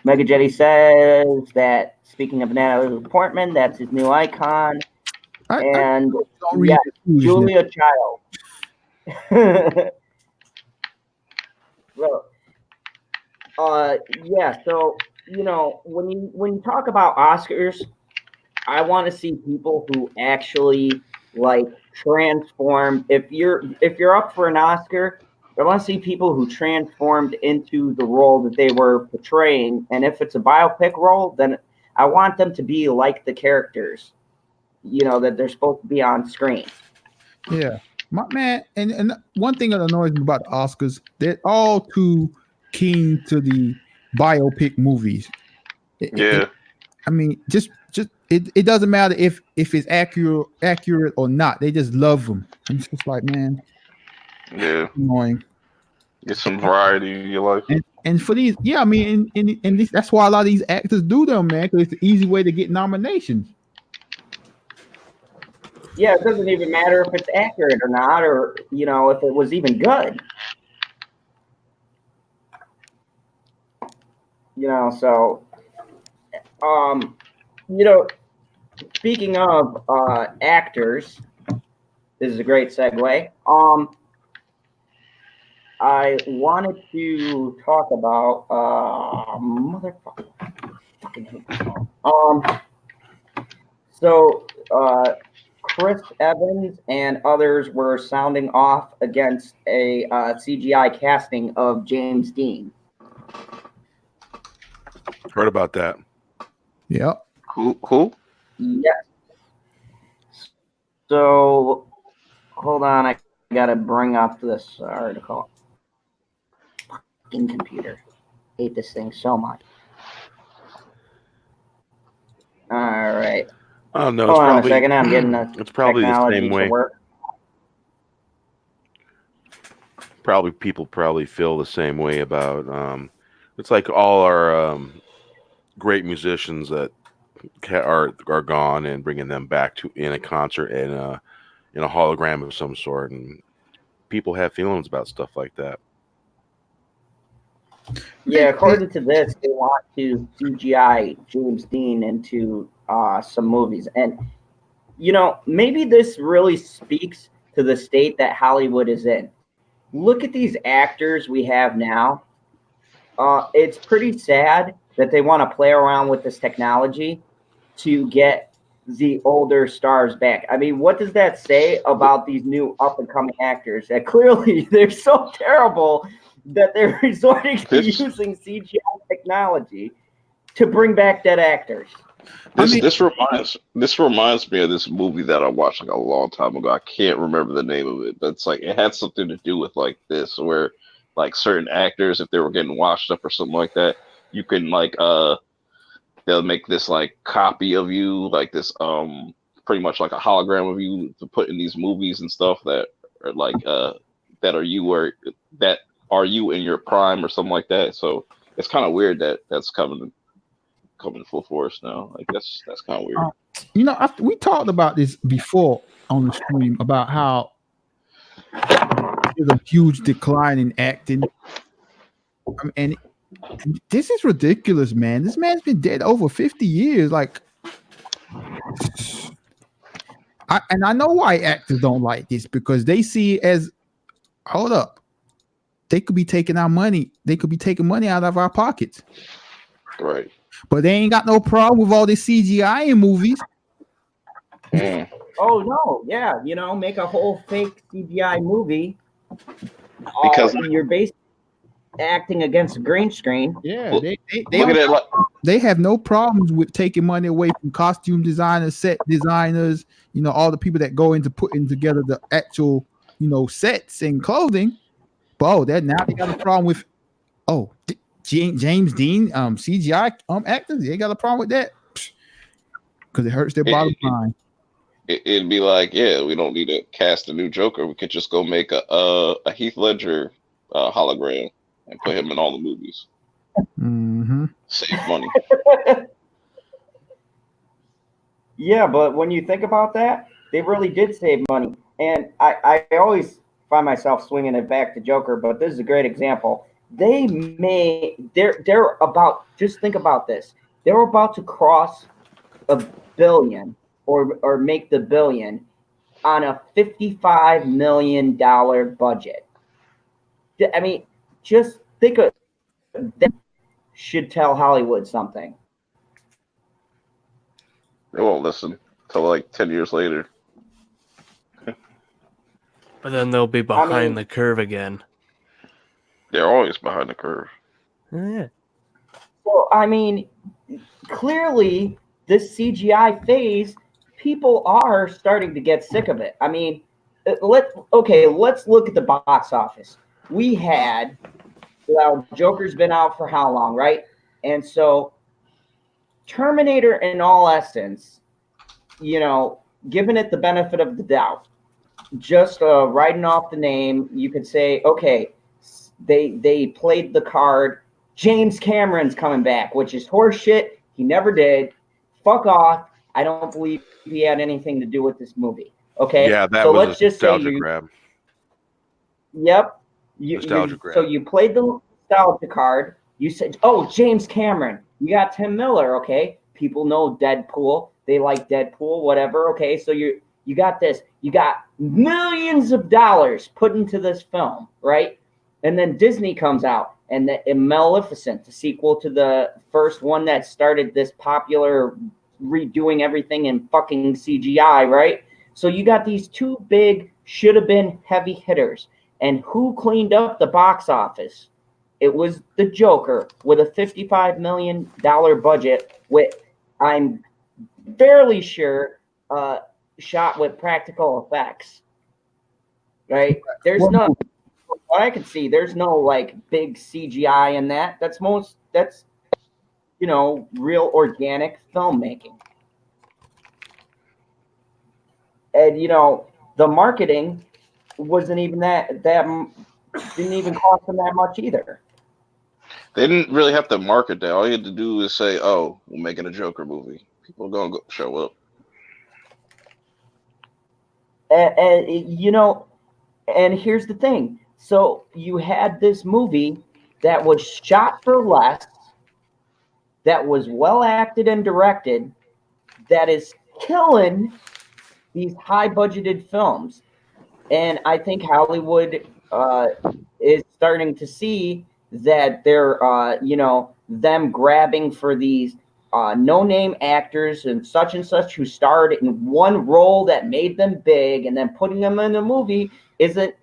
Mega Jetty says that, speaking of Natalie Portman, that's his new icon. And yeah, Julia Child. Well, yeah, so when you talk about Oscars, I want to see people who actually transform. If you're up for an Oscar, I want to see people who transformed into the role that they were portraying. And if it's a biopic role, then I want them to be like the characters, that they're supposed to be on screen. Yeah, my man. And one thing that annoys me about the Oscars, they're all too keen to the biopic movies. It doesn't matter if it's accurate or not. They just love them. And it's just like, man, yeah, annoying. Get some variety in your life. And for these, yeah, I mean, and that's why a lot of these actors do them, man, because it's the easy way to get nominations. Yeah, it doesn't even matter if it's accurate or not, or if it was even good. So speaking of actors, this is a great segue. I wanted to talk about motherfucker. Fucking hate this song. So Chris Evans and others were sounding off against a CGI casting of James Dean. Heard about that. Yep. Who? Yes. So hold on, I gotta bring up this article. Fucking computer. Hate this thing so much. All right. Oh no, Hold on a second. I'm getting it's probably the technology same to way. work. Probably people feel the same way about it's like all our great musicians that are gone and bringing them back to in a concert and in a hologram of some sort, and people have feelings about stuff like that. Yeah, according to this, they want to CGI James Dean into some movies. And, maybe this really speaks to the state that Hollywood is in. Look at these actors we have now. It's pretty sad that they want to play around with this technology to get the older stars back. I mean, what does that say about these new up-and-coming actors? That clearly they're so terrible that they're resorting to using CGI technology to bring back dead actors. This reminds me of this movie that I watched like a long time ago. I can't remember the name of it, but it's like it had something to do with like this, where like certain actors, if they were getting washed up or something like that, you can like they'll make this like copy of you, like this pretty much like a hologram of you to put in these movies and stuff that are like that are you in your prime or something like that. So it's kind of weird that that's coming full force now. Like that's kind of weird. We talked about this before on the stream about how there's a huge decline in acting. And this is ridiculous, man. This man's been dead over 50 years. Like, I know why actors don't like this, because they see it as, hold up, they could be taking our money. They could be taking money out of our pockets. Right. But they ain't got no problem with all this CGI in movies. Oh no, yeah, make a whole fake CGI movie because you're basically acting against a green screen. Yeah, they have no problems with taking money away from costume designers, set designers, all the people that go into putting together the actual, sets and clothing. But now they got a problem with James Dean, CGI actors. They got a problem with that because it hurts their bottom line. It'd be like, yeah, we don't need to cast a new Joker. We could just go make a Heath Ledger hologram and put him in all the movies. Mm-hmm. Save money. Yeah, but when you think about that, they really did save money. And I always find myself swinging it back to Joker, but this is a great example. They're about, just think about this. They're about to cross $1 billion or make the $1 billion on a $55 million budget. I mean, just think of that. Should tell Hollywood something. They won't listen till like 10 years later. But then they'll be behind the curve again. They're always behind the curve. Yeah. Well, I mean, clearly this CGI phase, people are starting to get sick of it. I mean, let's look at the box office. We had, Joker's been out for how long, right? And so Terminator, in all essence, giving it the benefit of the doubt, just writing off the name, you could say, okay, they played the card. James Cameron's coming back, which is horseshit. He never did. Fuck off. I don't believe he had anything to do with this movie. Okay. Yeah, that so was let's a just say nostalgia you. grab. Yep. Nostalgia grab. So you played the nostalgia card. You said, "Oh, James Cameron." You got Tim Miller. Okay. People know Deadpool. They like Deadpool. Whatever. Okay. So you got this. You got millions of dollars put into this film, right? And then Disney comes out, and the Maleficent, the sequel to the first one that started this popular redoing everything in fucking CGI, right? So you got these two big, should have been heavy hitters. And who cleaned up the box office? It was the Joker with a $55 million budget, with, I'm fairly sure, shot with practical effects. Right? There's no, from what I can see, there's no like big CGI in that. That's real organic filmmaking. And the marketing wasn't even that didn't even cost them that much either. They didn't really have to market that. All you had to do is say, "Oh, we're making a Joker movie." People are gonna go show up. And here's the thing. So you had this movie that was shot for less, that was well acted and directed, that is killing these high budgeted films. And I think Hollywood is starting to see that they're, them grabbing for these no-name actors and such who starred in one role that made them big, and then putting them in a movie isn't,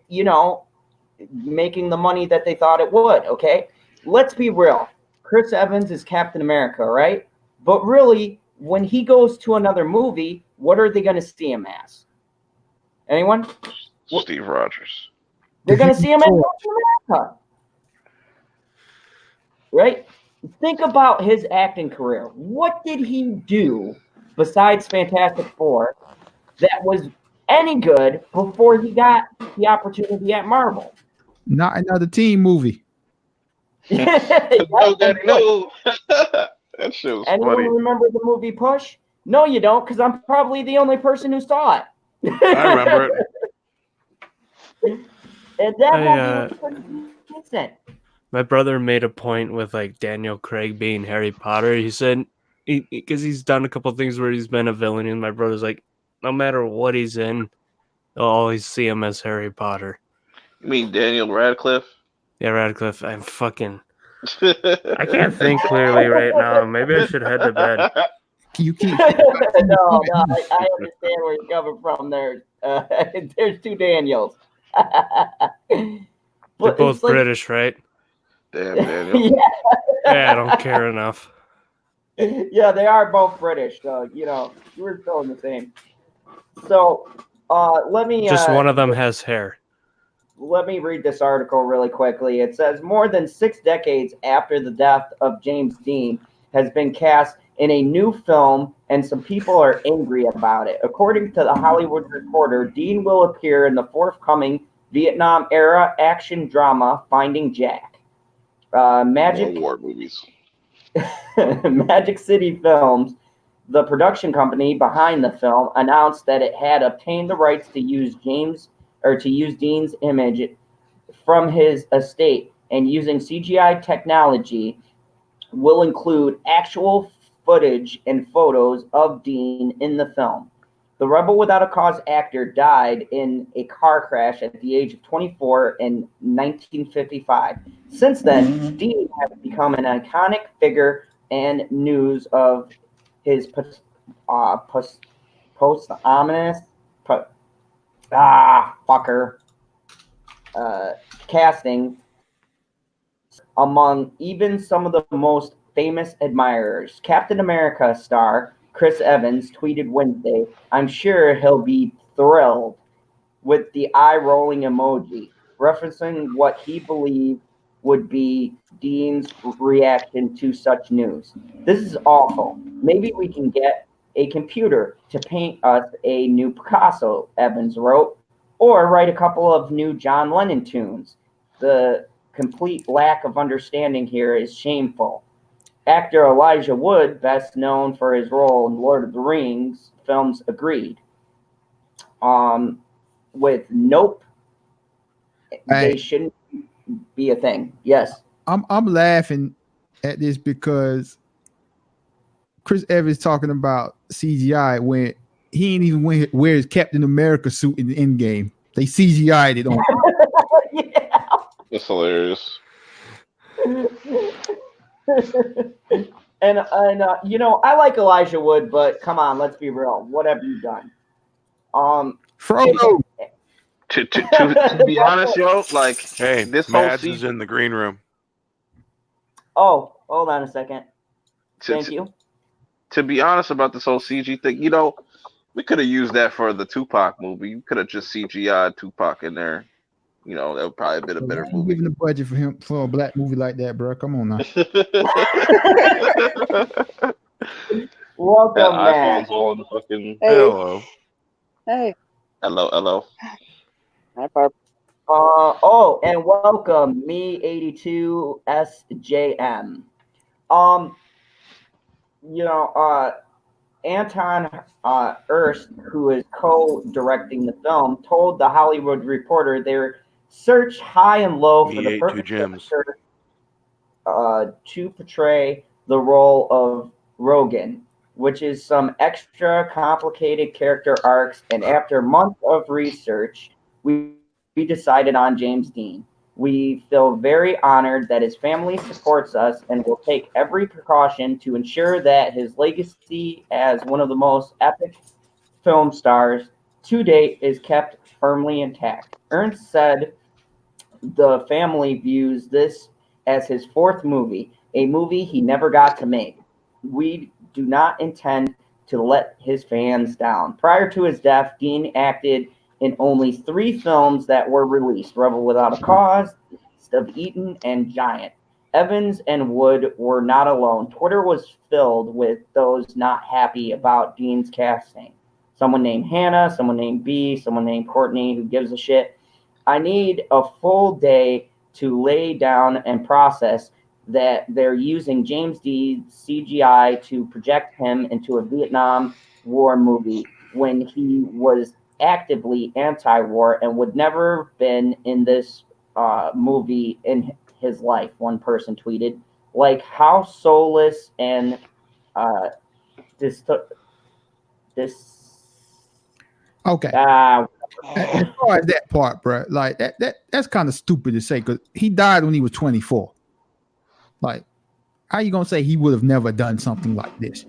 making the money that they thought it would, okay? Let's be real. Chris Evans is Captain America, right? But really, when he goes to another movie, what are they going to see him as? Anyone? Steve Rogers. They're going to see him as Captain America. Right? Think about his acting career. What did he do besides Fantastic Four that was any good before he got the opportunity at Marvel? Not another teen movie. No, Daddy, no. That shit was Anyone funny. remember the movie Push? No, you don't, because I'm probably the only person who saw it. I remember it. And that movie was pretty decent. My brother made a point with like Daniel Craig being Harry Potter. He said, because he's done a couple of things where he's been a villain, and my brother's like, no matter what he's in, they'll always see him as Harry Potter. You mean Daniel Radcliffe? Yeah, Radcliffe. I can't think clearly right now. Maybe I should head to bed. You can't. No, I understand where you're coming from there. There's two Daniels. They're both British, right? Damn, Daniel. Yeah, I don't care enough. Yeah, they are both British, so you were feeling the same. So let me just one of them has hair. Let me read this article really quickly. It says more than 6 decades after the death of James Dean has been cast in a new film, and some people are angry about it. According to the Hollywood Reporter, Dean will appear in the forthcoming Vietnam-era action drama Finding Jack. Magic War movies. Magic City Films, the production company behind the film, announced that it had obtained the rights to use Dean's image from his estate, and using CGI technology will include actual footage and photos of Dean in the film. The Rebel Without a Cause actor died in a car crash at the age of 24 in 1955. Since then, Dean has become an iconic figure, and news of his posthumous casting among even some of the most famous admirers. Captain America star Chris Evans tweeted Wednesday, "I'm sure he'll be thrilled," with the eye-rolling emoji, referencing what he believed would be Dean's reaction to such news. "This is awful. Maybe we can get a computer to paint us a new Picasso," Evans wrote, "or write a couple of new John Lennon tunes." The complete lack of understanding here is shameful. Actor Elijah Wood, best known for his role in Lord of the Rings films, agreed. With Nope, they shouldn't be a thing. Yes. I'm laughing at this because Chris Evans talking about CGI when he ain't even wear his Captain America suit in the end game. They CGI'd it on. Yeah. It's hilarious. And I like Elijah Wood, but come on, let's be real. What have you done? Frodo. To be honest, yo, like Hey, this whole Mads is in the green room. Oh, hold on a second. Thank you. To be honest about this whole CG thing, we could have used that for the Tupac movie. You could have just CGI'd Tupac in there. That would probably have been a better movie. Giving the budget for him for a black movie like that, bro. Come on now. Welcome, man. iPhone's on the fucking. Hey. Hello. Hey. Hello. Hi, Barb. And welcome, me82SJM. Anton Erst, who is co-directing the film, told the Hollywood Reporter they search high and low for the perfect actor to portray the role of Rogan, which is some extra complicated character arcs. And after months of research, we decided on James Dean. We feel very honored that his family supports us and will take every precaution to ensure that his legacy as one of the most epic film stars to date is kept firmly intact. Ernst said the family views this as his fourth movie, a movie he never got to make. We do not intend to let his fans down. Prior to his death, Dean acted in only 3 films that were released: Rebel Without a Cause, Beast of Eden, and Giant. Evans and Wood were not alone. Twitter was filled with those not happy about Dean's casting. Someone named Hannah, someone named B, someone named Courtney, who gives a shit. I need a full day to lay down and process that they're using James Dean CGI to project him into a Vietnam War movie when he was actively anti-war and would never been in this movie in his life, one person tweeted. Like, how soulless and this Okay. As far as that part, bro, like that's kind of stupid to say, because he died when he was 24. Like, how you gonna say he would have never done something like this?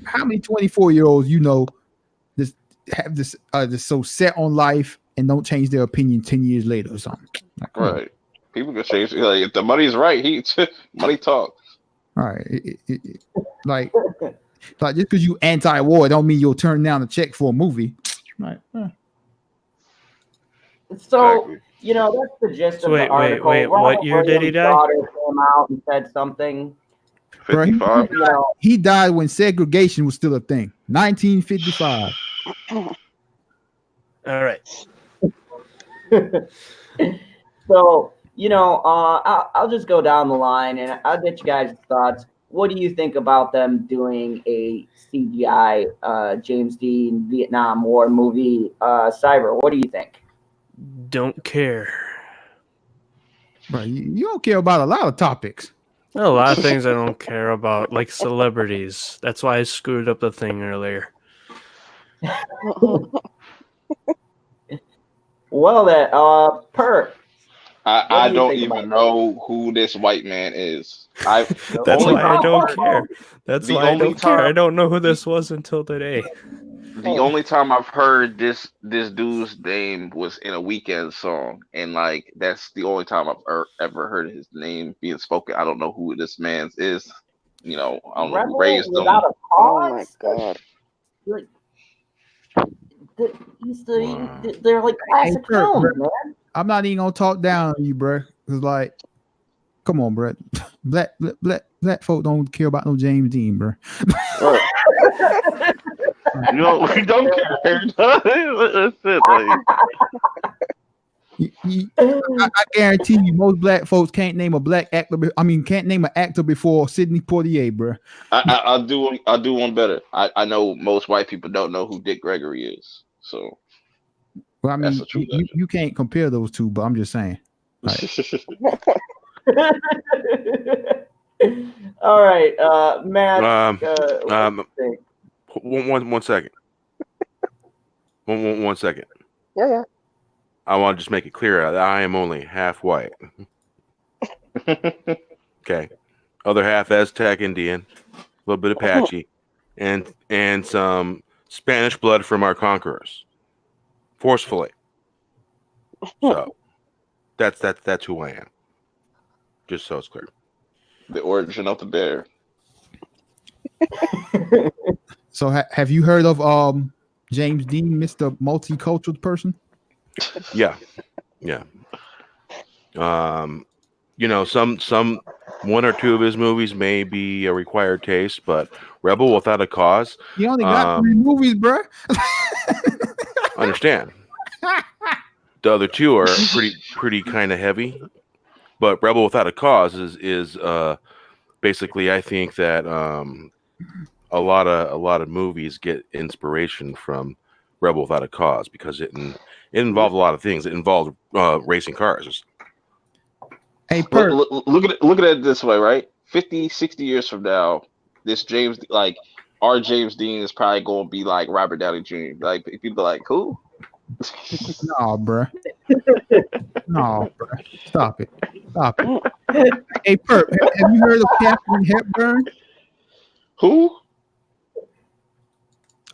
How many 24-year-olds this have this so set on life and don't change their opinion 10 years later or something? Like, right. People can change. Like, if the money's right, money talks. All right. Like just because you anti-war don't mean you'll turn down a check for a movie. Right. So, that's the gist of the article. Wait, what year did he die? Daughter came out and said something. 55. He died when segregation was still a thing. 1955. All right. So, I'll just go down the line and I'll get you guys' thoughts. What do you think about them doing a CGI James Dean Vietnam War movie? Cyber, what do you think? Don't care. Bro, you don't care about a lot of topics. A lot of things I don't care about, like celebrities. That's why I screwed up the thing earlier. Well, that Per. I don't even know who this white man is. That's why I don't care. That's why I don't care. I don't know who this was until today. The only time I've heard this dude's name was in a Weeknd song, and like that's the only time I've ever heard his name being spoken. I don't know who this man is. I don't know who raised him. Oh my god! They're like classic films, man. I'm not even gonna talk down on you, bro. Cause like, come on, bro. Black folk don't care about no James Dean, bro. We don't care. That's it. Like. I guarantee you, most black folks can't name a black actor. Can't name an actor before Sidney Poitier, bro. I'll do one better. I know most white people don't know who Dick Gregory is. So Well, that's a true you can't compare those two, but I'm just saying. All right, Matt. One second. One second. Yeah. I want to just make it clear that I am only half white. Okay. Other half Aztec Indian, a little bit Apache, and some Spanish blood from our conquerors. Forcefully. So that's who I am. Just so it's clear. The origin of the bear. So have you heard of James Dean, Mr. Multicultural person? Yeah. Some one or two of his movies may be a required taste, but Rebel Without a Cause. He only got 3 movies, bro. Understand. The other 2 are pretty kind of heavy, but Rebel Without a Cause is basically, I think that a lot of movies get inspiration from Rebel Without a Cause because it involved a lot of things. It involved racing cars. Hey, look at it this way, right? 50, 60 years from now, this our James Dean is probably going to be like Robert Downey Jr. Like people are like, who? No, bro. Stop it. Hey, Perp, have you heard of Katharine Hepburn? Who?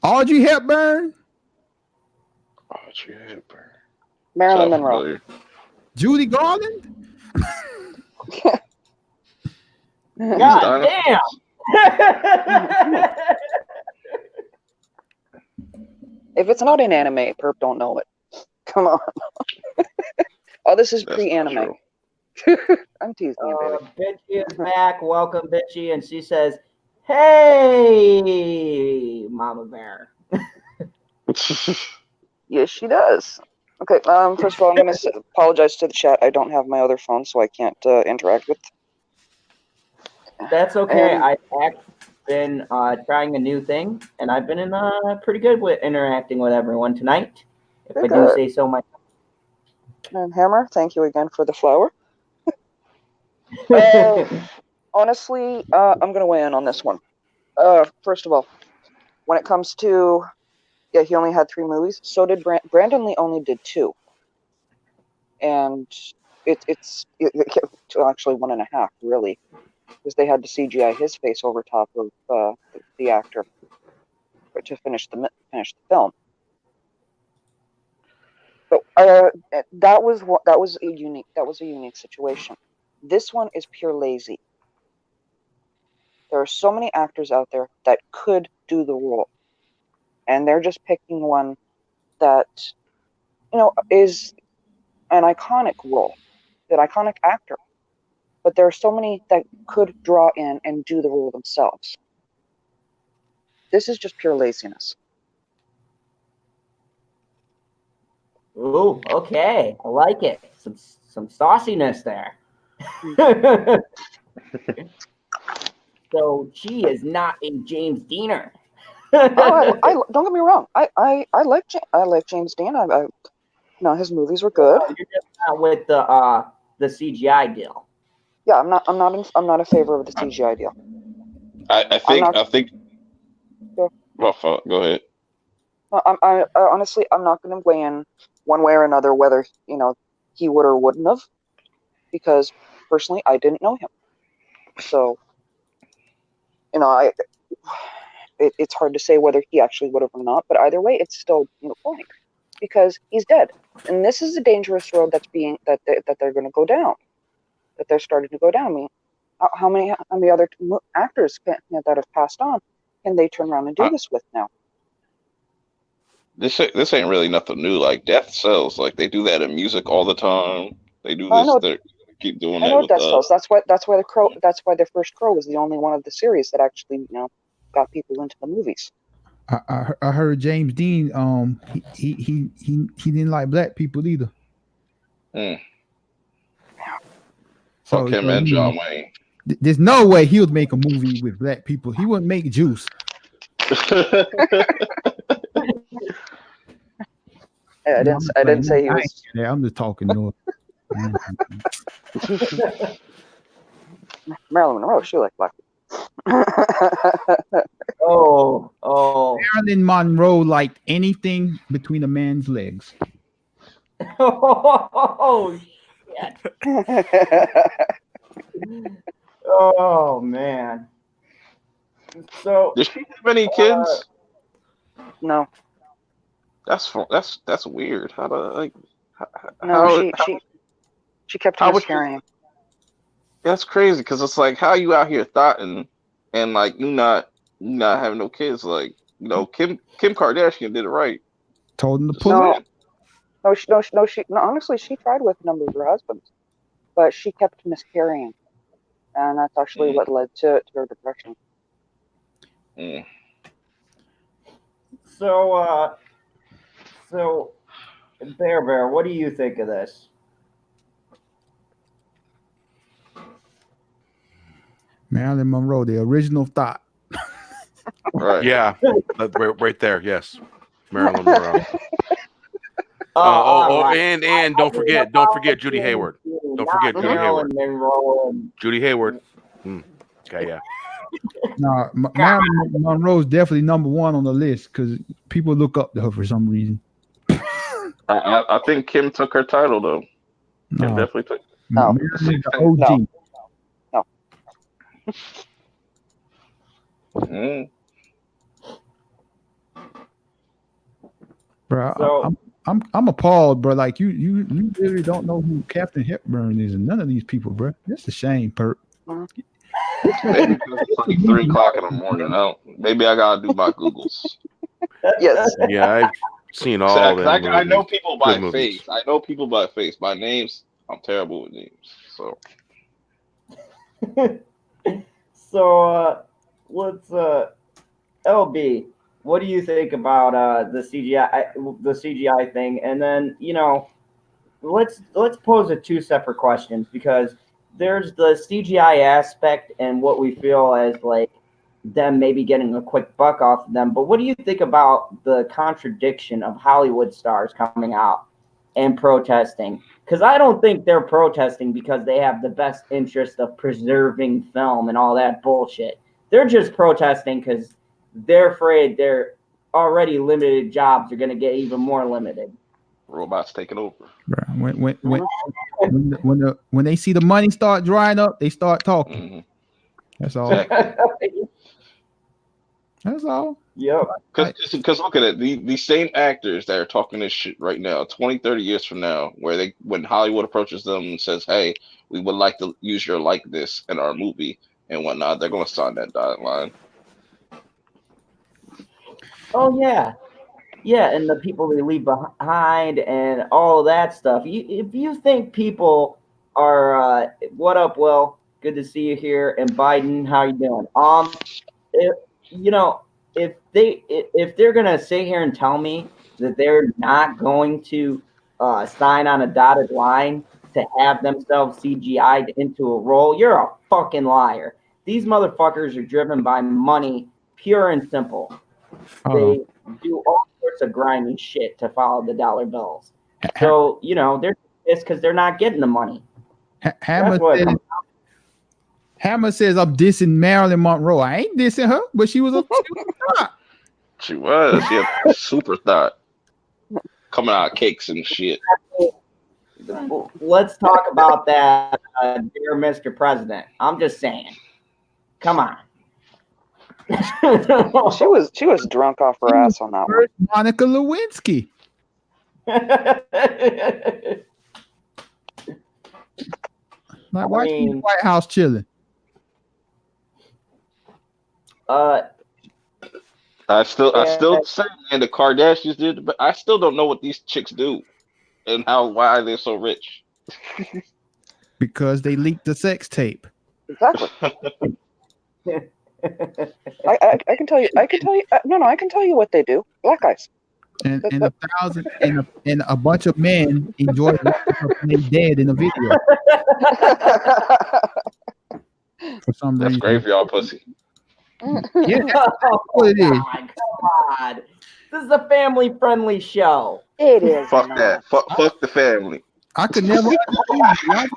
Audrey Hepburn? Audrey Hepburn. Marilyn Monroe. Judy Garland? God damn! If it's not in anime, Perp don't know it. Come on. Oh, this is pre-anime. I'm teasing you, baby. Bitchy is back. Welcome, Bitchy. And she says, hey, Mama Bear. Yes, she does. Okay, first of all, I'm going to apologize to the chat. I don't have my other phone, so I can't interact with. That's okay. I've been trying a new thing, and I've been pretty good with interacting with everyone tonight, if I do say so myself. And Hammer, thank you again for the flower. Honestly, I'm going to weigh in on this one. First of all, when it comes to, he only had 3 movies. So did Brandon Lee only did 2. And it's actually 1.5, really, because they had to CGI his face over top of the actor to finish the film. But that was a unique situation. This one is pure lazy. There are so many actors out there that could do the role, and they're just picking one that is an iconic role, an iconic actor. But there are so many that could draw in and do the role themselves. This is just pure laziness. Ooh, okay. I like it. Some sauciness there. So she is not a James Deaner. I don't get me wrong. I like James Dean. His movies were good. You're just not with the CGI deal. Yeah, I'm not in favor of the CGI deal. I think. Go ahead. I honestly, I'm not going to weigh in one way or another whether he would or wouldn't have, because personally I didn't know him, so it's hard to say whether he actually would have or not. But either way, it's still funny because he's dead, and this is a dangerous road that they're going to go down, that they're starting to go down. I mean, how many other actors that have passed on can they turn around and do this with now? This ain't really nothing new. Like death sells. Like they do that in music all the time. They do this. They keep doing that. I know death sells. That's why the Crow. That's why their first Crow was the only one of the series that actually got people into the movies. I heard James Dean. He didn't like black people either. Mm. So, Fuck him and John Wayne. There's no way he would make a movie with black people. He wouldn't make Juice. I didn't say he was. Yeah, I'm just talking noise. Marilyn Monroe, she liked black people. Oh. Marilyn Monroe liked anything between a man's legs. Oh shit. Oh man. So Does she have any kids? No. That's weird. How to like? No, she kept miscarrying. That's crazy because it's like how you out here thoughting and like you not having no kids. Like Kim Kardashian did it right. Told him to pull it. No. Honestly, she tried with a number of her husbands, but she kept miscarrying, and that's actually what led to her depression. Mm. So, Bear, what do you think of this? Marilyn Monroe, the original thought. Right. Yeah, right there. Yes, Marilyn Monroe. And don't forget Judy Hayward. Don't forget Judy Hayward. Judy Hayward. Okay, yeah. No, Marilyn Monroe is definitely number one on the list because people look up to her for some reason. I think Kim took her title though. No. Kim definitely took. No. Marilyn, the OG. No. Bro, So- I'm appalled, bro. Like you really don't know who Captain Hepburn is, and none of these people, bro. That's a shame, Perk. Maybe because it's like 3 o'clock in the morning. Maybe I gotta do my Googles. Yes. Yeah, I've seen all of them. I know people by Good face. movies. I know people by face. By names, I'm terrible with names. So Let's LB, what do you think about the CGI thing? And then let's pose it 2 separate questions because there's the CGI aspect and what we feel as like them maybe getting a quick buck off of them. But what do you think about the contradiction of Hollywood stars coming out and protesting? Because I don't think they're protesting because they have the best interest of preserving film and all that bullshit. They're just protesting because they're afraid their already limited jobs are going to get even more limited. robots taking over. Bro, when they see the money start drying up, they start talking. Mm-hmm. That's all. Exactly. That's all. Yep. Because look at it, these same actors that are talking this shit right now, 20, 30 years from now, when Hollywood approaches them and says, hey, we would like to use your likeness in our movie and whatnot, they're going to sign that dotted line. Oh, yeah. Yeah, and the people they leave behind and all of that stuff. If you think people are, what up, Will? Good to see you here. And Biden, how you doing? If they're gonna sit here and tell me that they're not going to sign on a dotted line to have themselves CGI'd into a role, you're a fucking liar. These motherfuckers are driven by money, pure and simple. They do all sorts of grimy shit to follow the dollar bills. So, they're pissed because they're not getting the money. Hammer says I'm dissing Marilyn Monroe. I ain't dissing her, but she was a thought. She was. She had a super thought. Coming out of cakes and shit. Let's talk about that, dear Mr. President. I'm just saying. Come on. She was drunk off her ass on that one. Monica Lewinsky. Like, why she in the White House chilling? I still say, man, the Kardashians did, but I still don't know what these chicks do and why they're so rich. Because they leaked the sex tape. Exactly. I can tell you. No, I can tell you what they do. Black guys. and a thousand and a bunch of men enjoy watching her play dead in a video for some That's reason. great for y'all, pussy. Yeah, Oh, what it is. God, come on. This is a family-friendly show. It is. Fuck not. that. Fuck the family. I could never understand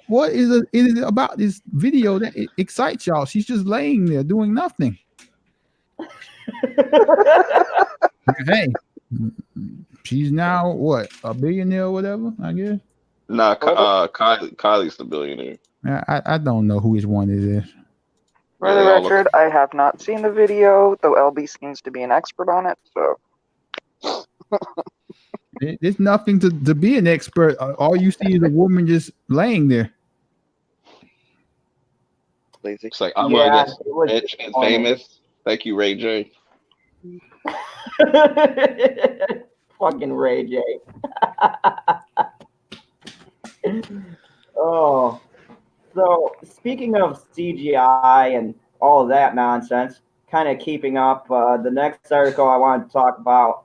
what is it about this video that excites y'all? She's just laying there doing nothing. Hey, she's now what, a billionaire or whatever, I guess. Nah, Kylie's the billionaire. I don't know who which one is this. For the record, I have not seen the video, though LB seems to be an expert on it. So There's nothing to be an expert. All you see is a woman just laying there. lazy. It's like I'm Yeah, gonna it was get rich and funny. famous. Thank you, Ray J. Fucking Ray J. Oh, so speaking of CGI and all of that nonsense, kind of keeping up, the next article I wanted to talk about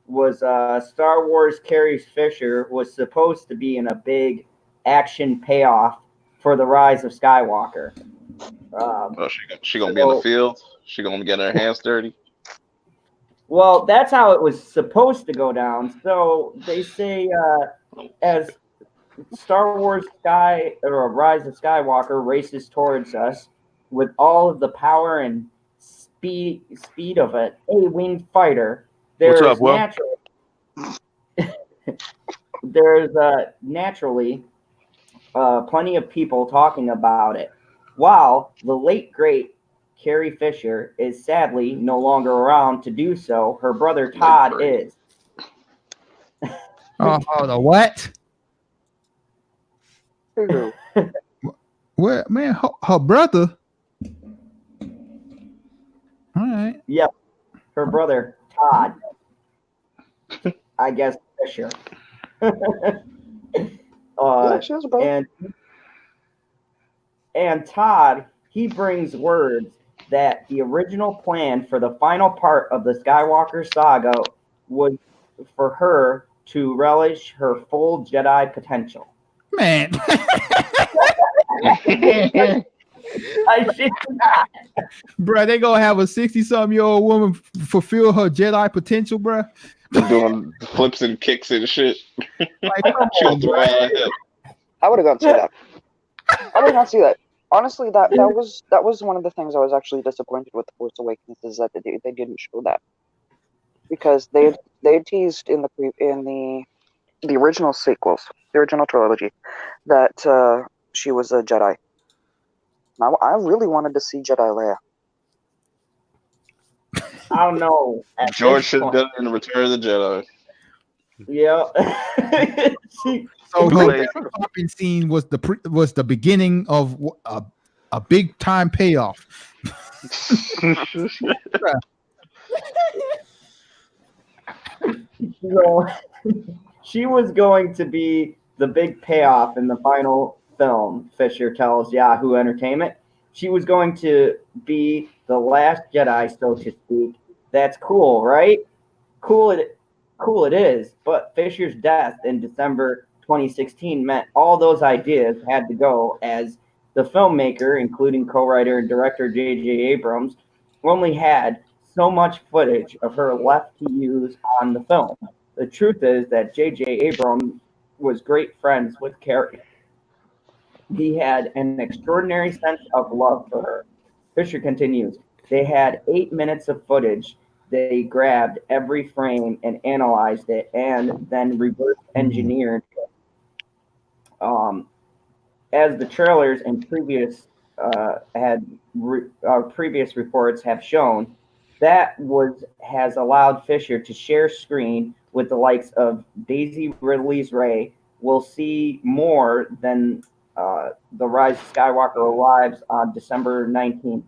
was Star Wars. Carrie Fisher was supposed to be in a big action payoff for the rise of Skywalker. Oh, she gonna be in the field. She gonna get her hands dirty. Well, that's how it was supposed to go down. So they say as Star Wars Rise of Skywalker races towards us with all of the power and speed of an A-wing fighter, there's What's up, Will? naturally plenty of people talking about it. While the late great Carrie Fisher is sadly no longer around to do so, her brother Todd is. Oh, the what? Who? What, man? Her brother. All right. Yep, her brother Todd. I guess Fisher. Yeah, she has a brother. And Todd, he brings words that the original plan for the final part of the Skywalker saga was for her to relish her full Jedi potential. Man. I should not. Bruh, they gonna have a 60-something-year-old woman fulfill her Jedi potential, bruh. Doing flips and kicks and shit. Like, come She'll on, throw bruh. out a hip. I would have gone to see that. I would not see that. Honestly, that was one of the things I was actually disappointed with The Force Awakens, is that they didn't show that, because they had teased in the original sequels, the original trilogy, that she was a Jedi. Now I really wanted to see Jedi Leia. I don't know. At George this should have point- done it in Return of the Jedi. Yeah. So Who- her popping scene was the beginning of a big time payoff. So, she was going to be the big payoff in the final film, Fisher tells Yahoo Entertainment. She was going to be the last Jedi, so to speak. That's cool, right? Cool it is. But Fisher's death in December 2016 meant all those ideas had to go, as the filmmaker, including co-writer and director J.J. Abrams, only had so much footage of her left to use on the film. The truth is that J.J. Abrams was great friends with Carrie. He had an extraordinary sense of love for her. Fisher continues, they had 8 minutes of footage. They grabbed every frame and analyzed it, and then reverse engineered it. As the trailers and previous previous reports have shown, that has allowed Fisher to share screen with the likes of Daisy Ridley's Rey. We'll see more than The Rise of Skywalker arrives on December 19th.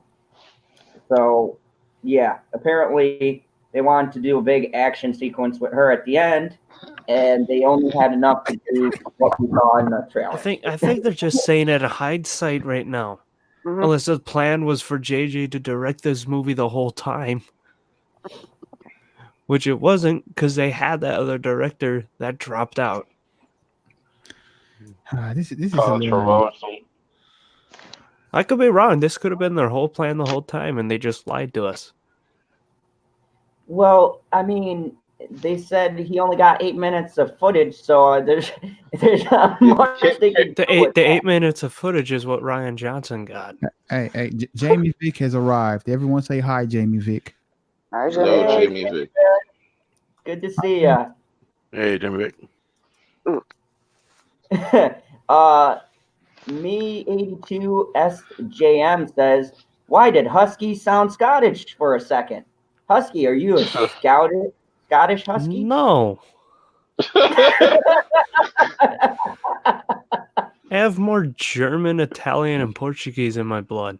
So, yeah, apparently they wanted to do a big action sequence with her at the end, and they only had enough to do what we saw in the trailer. I think they're just saying it in hindsight right now. Mhm. Unless the plan was for JJ to direct this movie the whole time. which it wasn't because they had that other director that dropped out. This is hilarious. Controversial. I could be wrong. This could have been their whole plan the whole time, and they just lied to us. Well, I mean, they said he only got 8 minutes of footage, so there's not much they could do with The that. 8 minutes of footage is what Ryan Johnson got. Hey, Jamie Vick has arrived. Everyone say hi, Jamie Vick. Hi, Hello, Jamie. Jamie Vick. Good to see ya. Hey, Jimmy Vick. Me82SJM says, why did Husky sound Scottish for a second? Husky, are you a Scottish Husky? No. I have more German, Italian, and Portuguese in my blood.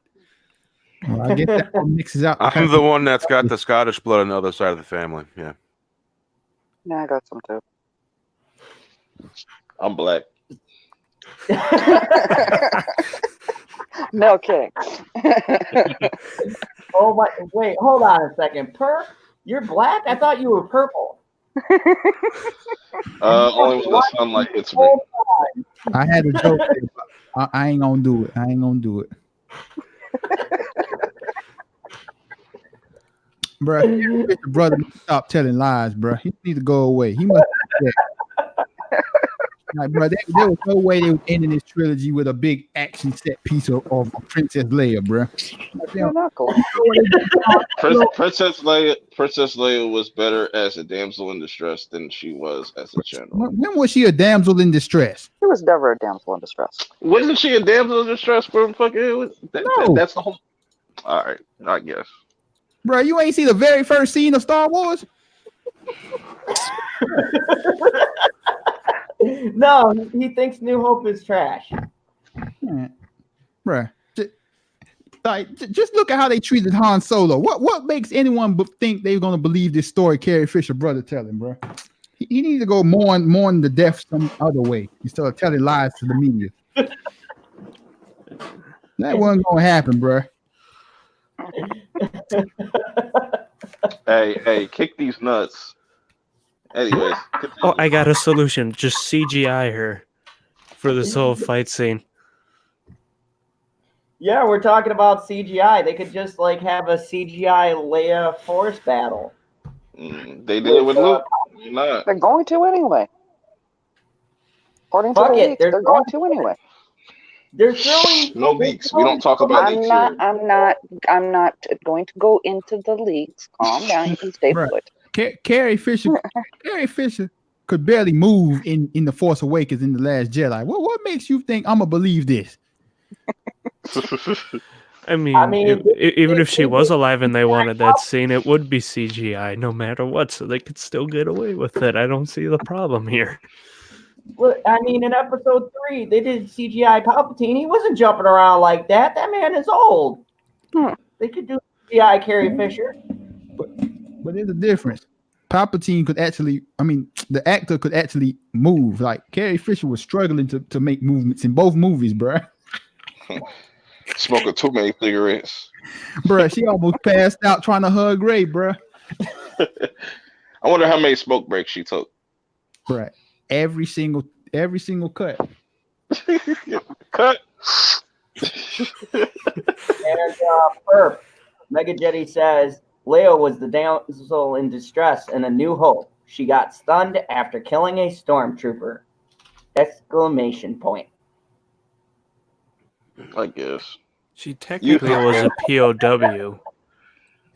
Well, I get that one mixes out. I'm the one that's got the Scottish blood on the other side of the family. Yeah. Yeah, I got some too. I'm black. No kidding. Oh my! Wait, hold on a second. Perp, you're black? I thought you were purple. Only when the sunlight hits me. I had a joke there, but I ain't gonna do it. I ain't gonna do it. Bruh, your brother needs to stop telling lies, bruh. He need to go away. He must be dead. Like, bro, there was no way they was ending this trilogy with a big action set piece of Princess Leia, bro. You're not cool. Princess Leia was better as a damsel in distress than she was as a general. When was she a damsel in distress? She was never a damsel in distress. Wasn't she a damsel in distress for fucking? No. That's the whole. All right, I guess. Bro, you ain't see the very first scene of Star Wars? No, he thinks New Hope is trash. Bruh, just look at how they treated Han Solo. What makes anyone think they're gonna believe this story Carrie Fisher brother telling, bro? He needs to go mourn the death some other way instead of telling lies to the media. That wasn't gonna happen, bro. Hey, kick these nuts. Anyways. Oh, I got a solution. Just CGI her for this whole fight scene. Yeah, we're talking about CGI. They could just like have a CGI Leia Force battle. They did it with Luke. Why not? They're going to anyway. According to Fuck the it, leaks, they're they're going to anyway. They're throwing No leaks. We don't talk about leaks here. I'm not going to go into the leaks. Calm down. You can stay Bruh. put. Carrie Fisher could barely move in the Force Awakens in The Last Jedi. What makes you think I'm gonna believe this? I mean, even if she was alive and they wanted that scene, it would be CGI no matter what, so they could still get away with it. I don't see the problem here. Look, I mean, in episode 3, they did CGI Palpatine. He wasn't jumping around like that. That man is old. They could do CGI Carrie Fisher. But there's a difference. Palpatine could actually, the actor could actually move. Like Carrie Fisher was struggling to make movements in both movies, bruh. Smoking too many cigarettes. Bruh, she almost passed out trying to hug Ray, bruh. I wonder how many smoke breaks she took. Bruh, every single cut. Cut. And Perp, Mega Jetty says, Leia was the damsel in distress in A New Hope. She got stunned after killing a stormtrooper. Exclamation point. I guess. She technically was a POW.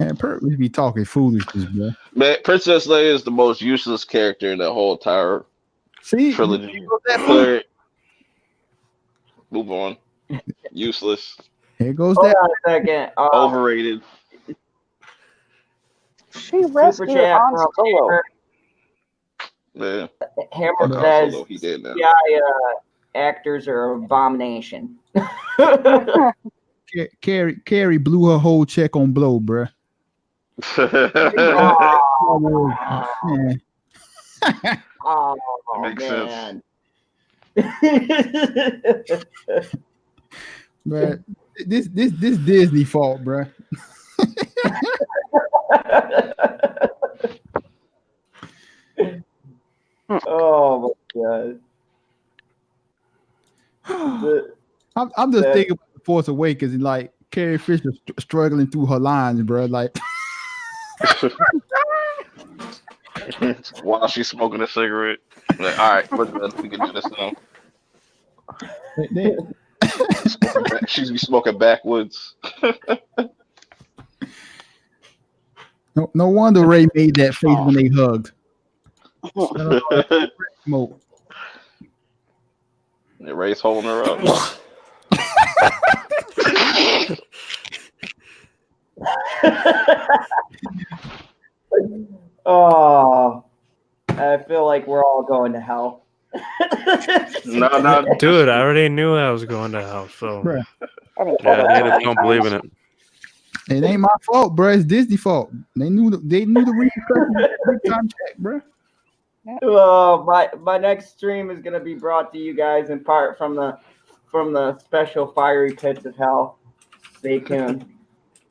And Perp would be talking foolishness, bro. Man, Princess Leia is the most useless character in the whole entire trilogy. Move on. Useless. Here goes Hold that. on a second. Overrated. She rescued Han Solo. Yeah. Hammer Fuck says Solo, he did now. actors are an abomination. Carrie blew her whole check on blow, bruh. Man. Oh, Makes man. Bruh, this Disney fault, bruh. Oh my god. I'm just thinking about the Force Awakens and like Carrie Fisher struggling through her lines, bro. Like While she's smoking a cigarette. Like, all right, we're good. We can do this now. they, She's be smoking backwoods. no wonder Ray made that face when they hugged. Smoke. Ray's holding her up. Oh, I feel like we're all going to hell. No. Dude, I already knew I was going to hell. So Bruh. Yeah, natives don't believe in it. It ain't my fault, bro. It's Disney's fault. They knew the repercussions. Big time check, bro. My next stream is gonna be brought to you guys in part from the special fiery pits of hell. Stay tuned.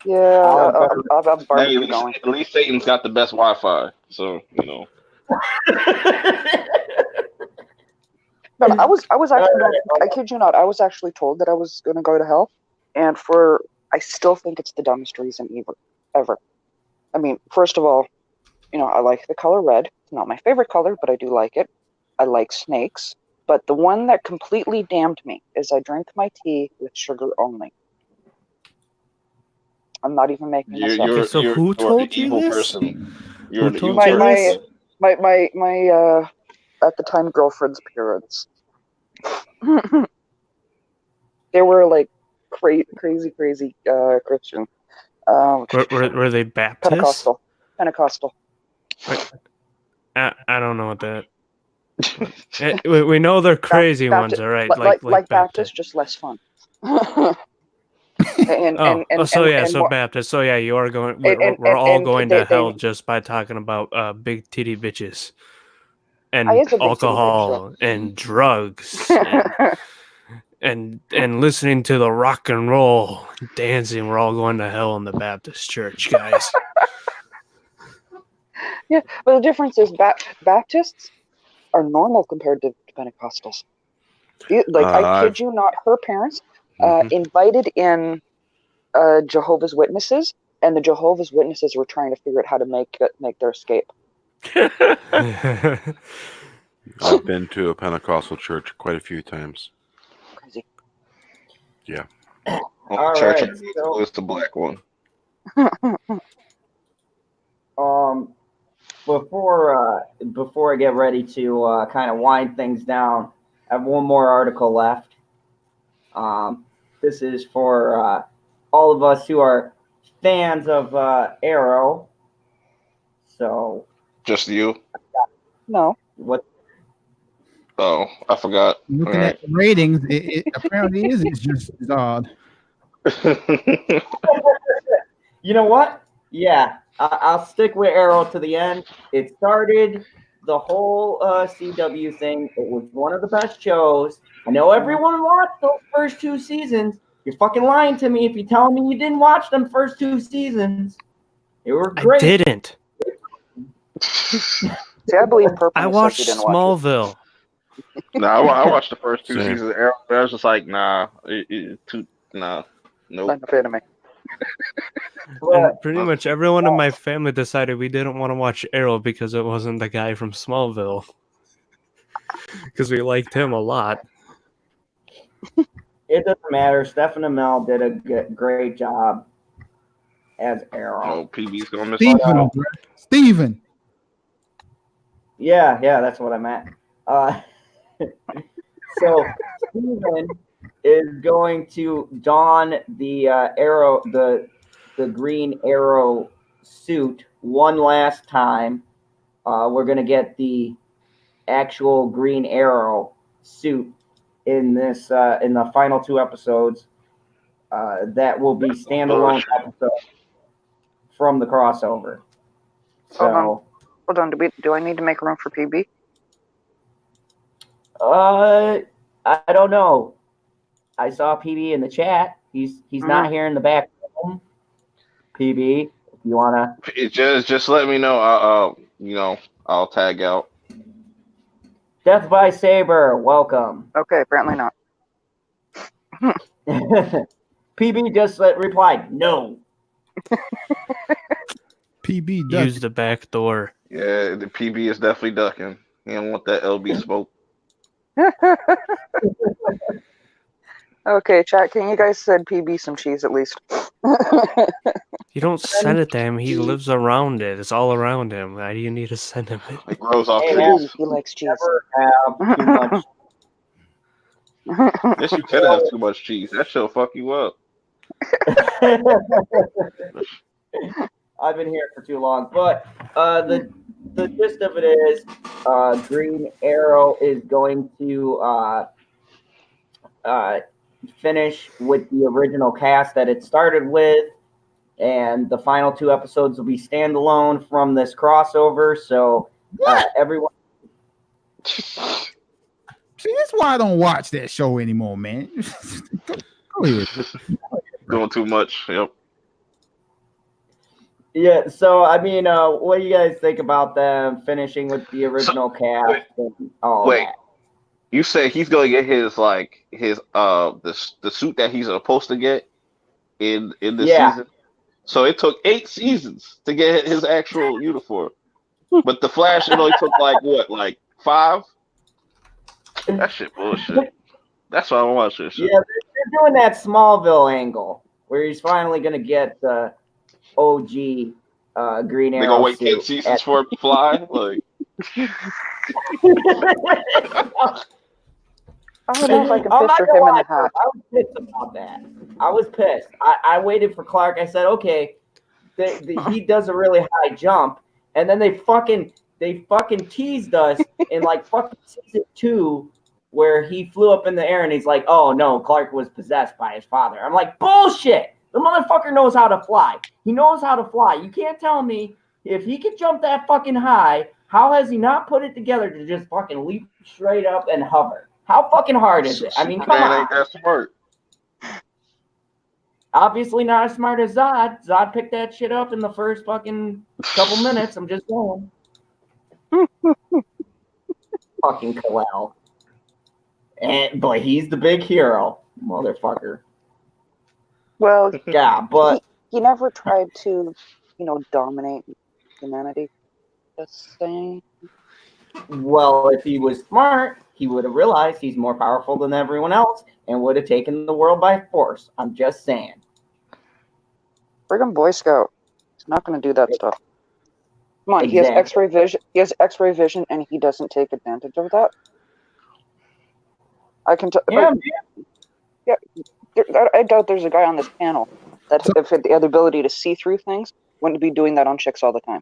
Yeah, I'll Hey, barbecue going. at least Satan's got the best Wi-Fi, so you know. No, I was actually, I kid you not, I was actually told that I was going to go to hell, and I still think it's the dumbest reason ever. I mean, first of all, I like the color red. It's not my favorite color, but I do like it. I like snakes, but the one that completely damned me is I drink my tea with sugar only. I'm not even making this up. So who told you evil this? person. Who You're the told evil you person. My at the time girlfriend's parents. They were like crazy Christian. Were they Baptist? Pentecostal. I don't know what that. We know they're crazy ones, all right? Like Baptist, just less fun. So Baptist. So yeah, you are going. We're all going to hell just by talking about big titty bitches and alcohol and drugs and listening to the rock and roll dancing. We're all going to hell in the Baptist church, guys. Yeah, but the difference is Baptists are normal compared to Pentecostals. I kid you not, her parents invited in Jehovah's Witnesses, and the Jehovah's Witnesses were trying to figure out how to make their escape. I've been to a Pentecostal church quite a few times. Crazy. Yeah. Well, church is the black one. Before I get ready to kind of wind things down, I have one more article left. This is for all of us who are fans of Arrow. So, just you? No. What? Oh, I forgot. Looking at the ratings, it apparently is. It's just odd. You know what? Yeah, I'll stick with Arrow to the end. It started the whole CW thing. It was one of the best shows. I know everyone watched those first 2 seasons. You're fucking lying to me if you're telling me you didn't watch them first 2 seasons. They were great. I didn't. See, I believe Purple. I watched Smallville. No, I watched the first 2 Same. seasons of Arrow. I was just like, nope. Not a fan of me. And pretty much everyone in my family decided we didn't want to watch Arrow because it wasn't the guy from Smallville. Because we liked him a lot. It doesn't matter. Stephen Amell did a great job as Arrow. Oh, PB's gonna miss Steven. Yeah, that's what I meant. So Steven is going to don the Arrow, the green Arrow suit one last time. We're gonna get the actual Green Arrow suit in this in the final 2 episodes. That will be standalone episodes from the crossover. So, Hold on. Do I need to make room for PB? I don't know. I saw PB in the chat. He's not here in the back room. PB, if you wanna, just let me know. I'll tag out. Death by Saber, welcome. Okay, apparently not. PB just replied, no. PB does. Use the back door. Yeah, the PB is definitely ducking. He don't want that LB smoke. Okay, chat. Can you guys send PB some cheese at least? You don't send it to him. He lives around it. It's all around him. Why do you need to send him it? It grows off Hey, trees. man. He likes cheese. Never have too much. Yes, you can have too much cheese. That shit'll fuck you up. I've been here for too long, but the gist of it is, Green Arrow is going to finish with the original cast that it started with, and the final 2 episodes will be standalone from this crossover. So everyone. See, that's why I don't watch that show anymore, man. Go ahead. Doing too much. Yep. Yeah, so I mean, what do you guys think about them finishing with the original cast and all wait. that? You say he's gonna get his the suit that he's supposed to get in this season. So it took 8 seasons to get his actual uniform. But the Flash, it only took like 5? That shit bullshit. That's why I don't watch this shit. Yeah, they're doing that Smallville angle where he's finally gonna get the OG Green Arrow. They gonna wait 10 suit seasons for it to fly? Like I don't know if I can I'm not picture gonna him in lie, the hat. I was pissed about that. I was pissed. I waited for Clark. I said, okay, he does a really high jump, and then they fucking teased us in like fucking season 2 where he flew up in the air and he's like, oh no, Clark was possessed by his father. I'm like, bullshit. The motherfucker knows how to fly. He knows how to fly. You can't tell me if he could jump that fucking high, how has he not put it together to just fucking leap straight up and hover? How fucking hard is it? I mean, come Superman on. ain't that smart. Obviously not as smart as Zod. Zod picked that shit up in the first fucking couple minutes. I'm just saying. Fucking Kal-El. But he's the big hero, motherfucker. Well, Yeah, but he never tried to, dominate humanity. Just saying. well, if he was smart, he would have realized he's more powerful than everyone else and would have taken the world by force. I'm just saying. Friggin' Boy Scout. He's not going to do that stuff. Come on, he has Exactly. X-ray vision. He has X-ray vision, and he doesn't take advantage of that. I can tell. Yeah, I doubt there's a guy on this panel that, if had the other ability to see through things, wouldn't be doing that on chicks all the time.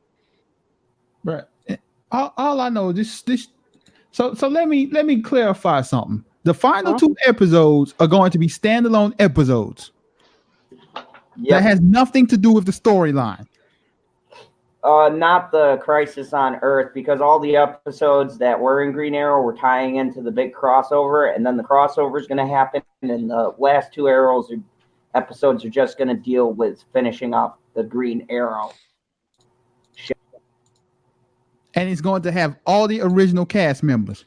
Right. All I know this. So let me clarify something. The final 2 episodes are going to be standalone episodes. That has nothing to do with the storyline. Not the Crisis on Earth, because all the episodes that were in Green Arrow were tying into the big crossover, and then the crossover is going to happen, and the last 2 episodes are just going to deal with finishing up the Green Arrow. And it's going to have all the original cast members.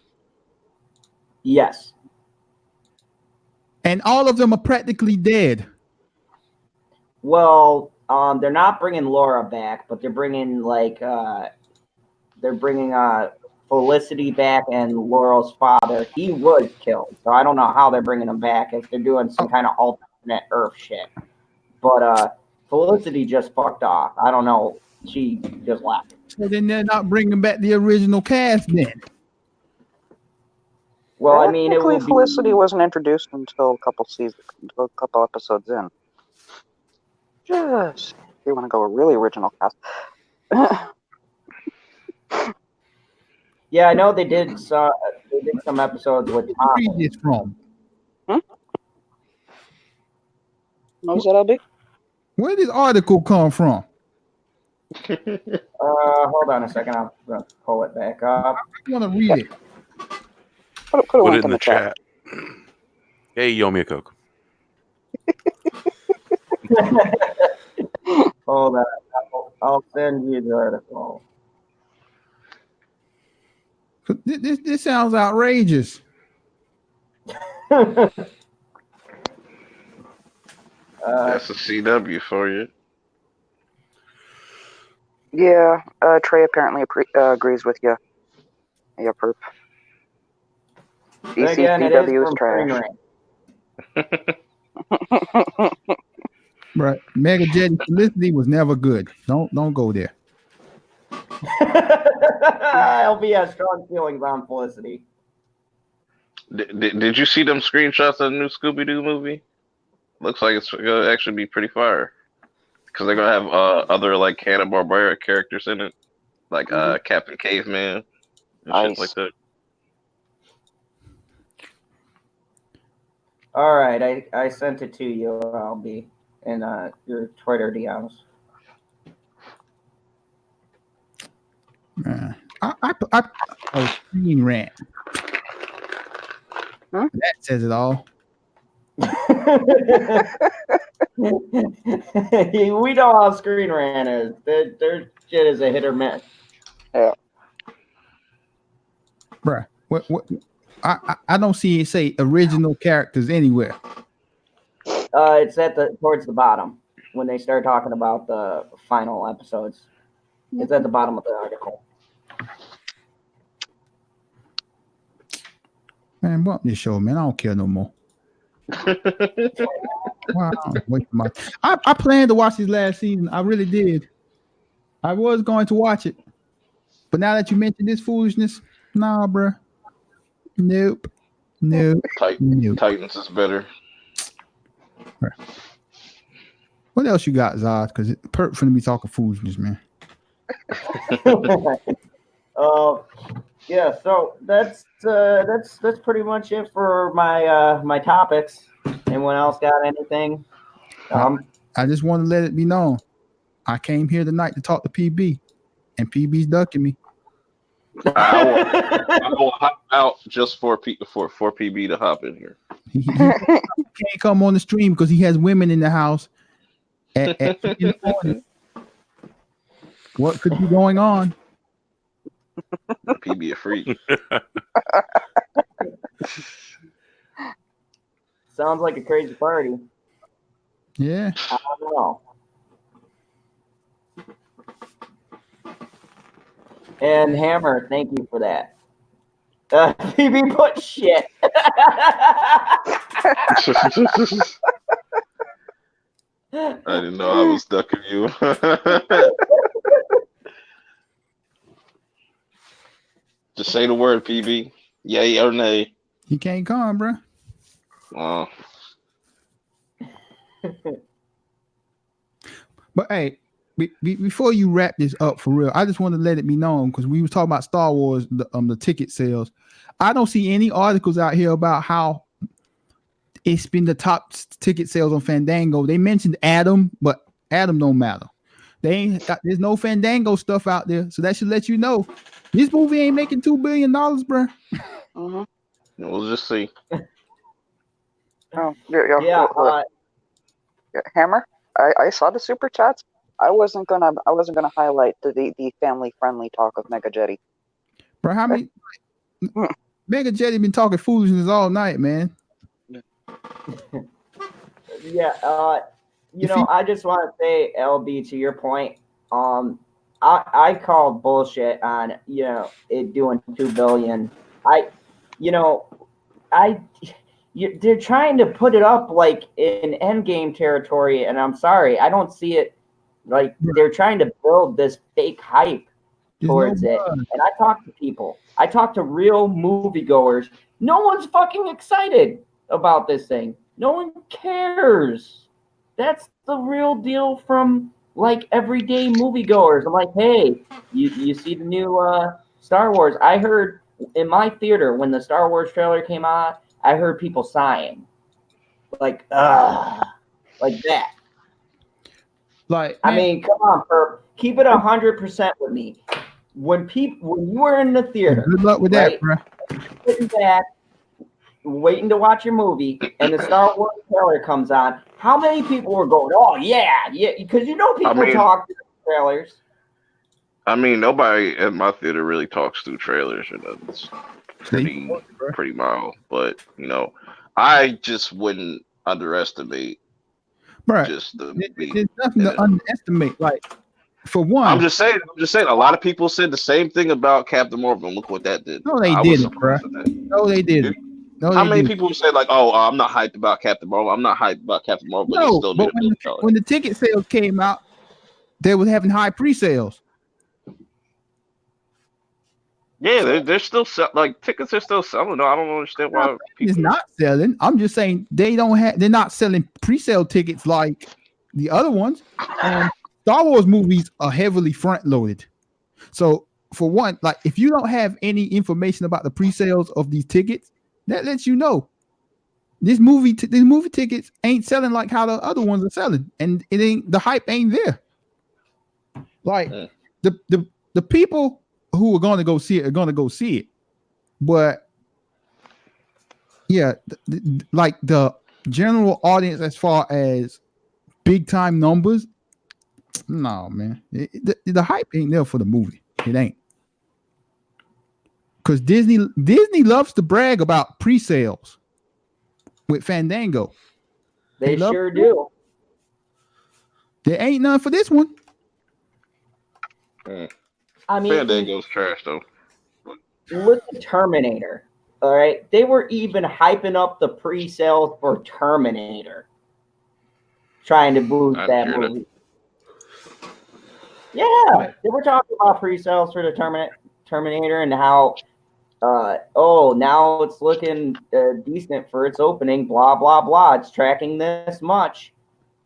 Yes. And all of them are practically dead. Well, they're not bringing Laura back, but they're bringing Felicity back and Laurel's father. He was killed, so I don't know how they're bringing him back if they're doing some kind of alternate Earth shit. But Felicity just fucked off. I don't know. She just left. So then they're not bringing back the original cast then. Well, I mean, it will be... Felicity wasn't introduced until a couple episodes in. Just if you want to go a really original cast. Yeah, I know they did some episodes with Tom. Where is it from? What was that, LB? Where did this article come from? Hold on a second. I'm going to pull it back up. I want to read it. Put it in the chat. Hey, you owe me a Coke. Hold on. I'll send you the article. This sounds outrageous. That's a CW for you. Yeah, Trey apparently agrees with you. Yeah, perp. DC Again, it CW is is from trash. Right. Mega Jetty Felicity was never good. Don't go there. LB has strong feelings on Felicity. Did you see them screenshots of the new Scooby Doo movie? Looks like it's gonna actually be pretty fire. Because they're gonna have other like Hanna-Barbera characters in it, like Captain Caveman and shit Nice. like that. All right, I sent it to you, LB, in your Twitter DMs. Oh, Screen Rant. Huh? That says it all. We know how Screen Rant is. Their shit is a hit or miss. Yeah. Bruh. What I don't see it say original characters anywhere. It's towards the bottom when they start talking about the final episodes. It's at the bottom of the article. Man, what this show, man? I don't care no more. Wow, I planned to watch this last season. I really did. I was going to watch it, but now that you mentioned this foolishness, nah, bruh. Nope. Nope. Titans is better. What else you got, Zod? Because Perp finna be talking foolishness, man. Yeah. So that's pretty much it for my my topics. Anyone else got anything? I just want to let it be known. I came here tonight to talk to PB, and PB's ducking me. I will hop out just for PB to hop in here. He can't come on the stream because he has women in the house at 3 in the morning. What could be going on? PB a freak. Sounds like a crazy party. Yeah. I don't know. And Hammer, thank you for that. PB put shit. I didn't know I was ducking you. Just say the word, PB. Yay or nay. He can't come, bro. But hey, before you wrap this up for real, I just want to let it be known because we were talking about Star Wars, the ticket sales. I don't see any articles out here about how it's been the top ticket sales on Fandango. They mentioned Adam, but Adam don't matter. There's no Fandango stuff out there, so that should let you know this movie ain't making $2 billion, bro. Mm-hmm. We'll just see. Oh, yeah. Hammer, I saw the super chats. I wasn't gonna highlight the family friendly talk of Mega Jetty. Bro, how many Mega Jetty been talking foolishness all night, man? Yeah, I just want to say, LB, to your point, I call bullshit on it doing $2 billion. They're trying to put it up like in Endgame territory, and I'm sorry, I don't see it. Like they're trying to build this fake hype towards it. And I talk to people. I talk to real moviegoers. No one's fucking excited about this thing. No one cares. That's the real deal from like everyday moviegoers. I'm like, hey, you see the new Star Wars? I heard in my theater when the Star Wars trailer came out, I heard people sighing. Like that. Like, I mean, come on, Perp. Keep it 100% with me. When you were in the theater, good luck with that, bro. Sitting back, waiting to watch your movie, and the Star Wars trailer comes on, how many people were going, "Oh yeah," because people talk to the trailers. I mean, nobody in my theater really talks through trailers, and it's pretty mild. But I just wouldn't underestimate just the there's nothing to underestimate. Like, for one, I'm just saying. A lot of people said the same thing about Captain Marvel. And look what that did. No, they didn't, bro. No, they didn't. No, how many people say like, "Oh, I'm not hyped about Captain Marvel. I'm not hyped about Captain Marvel," but no, still but when the ticket sales came out, they were having high pre-sales. Yeah, they're still like tickets are still selling. I don't understand why it's not selling. I'm just saying they're not selling pre-sale tickets like the other ones. Star Wars movies are heavily front-loaded. So for one, like if you don't have any information about the pre-sales of these tickets, that lets you know these movie tickets ain't selling like how the other ones are selling, and the hype ain't there. Like the people who are going to go see it are going to go see it, but yeah, like the general audience as far as big time numbers, no man, the hype ain't there for the movie. It ain't, because Disney loves to brag about pre-sales with Fandango. They sure do. There ain't none for this one. I mean, Fandango's trash though. Look at Terminator. All right, they were even hyping up the pre-sales for Terminator, trying to boost that movie. Yeah, they were talking about pre-sales for the Terminator and how, now it's looking decent for its opening. Blah blah blah. It's tracking this much,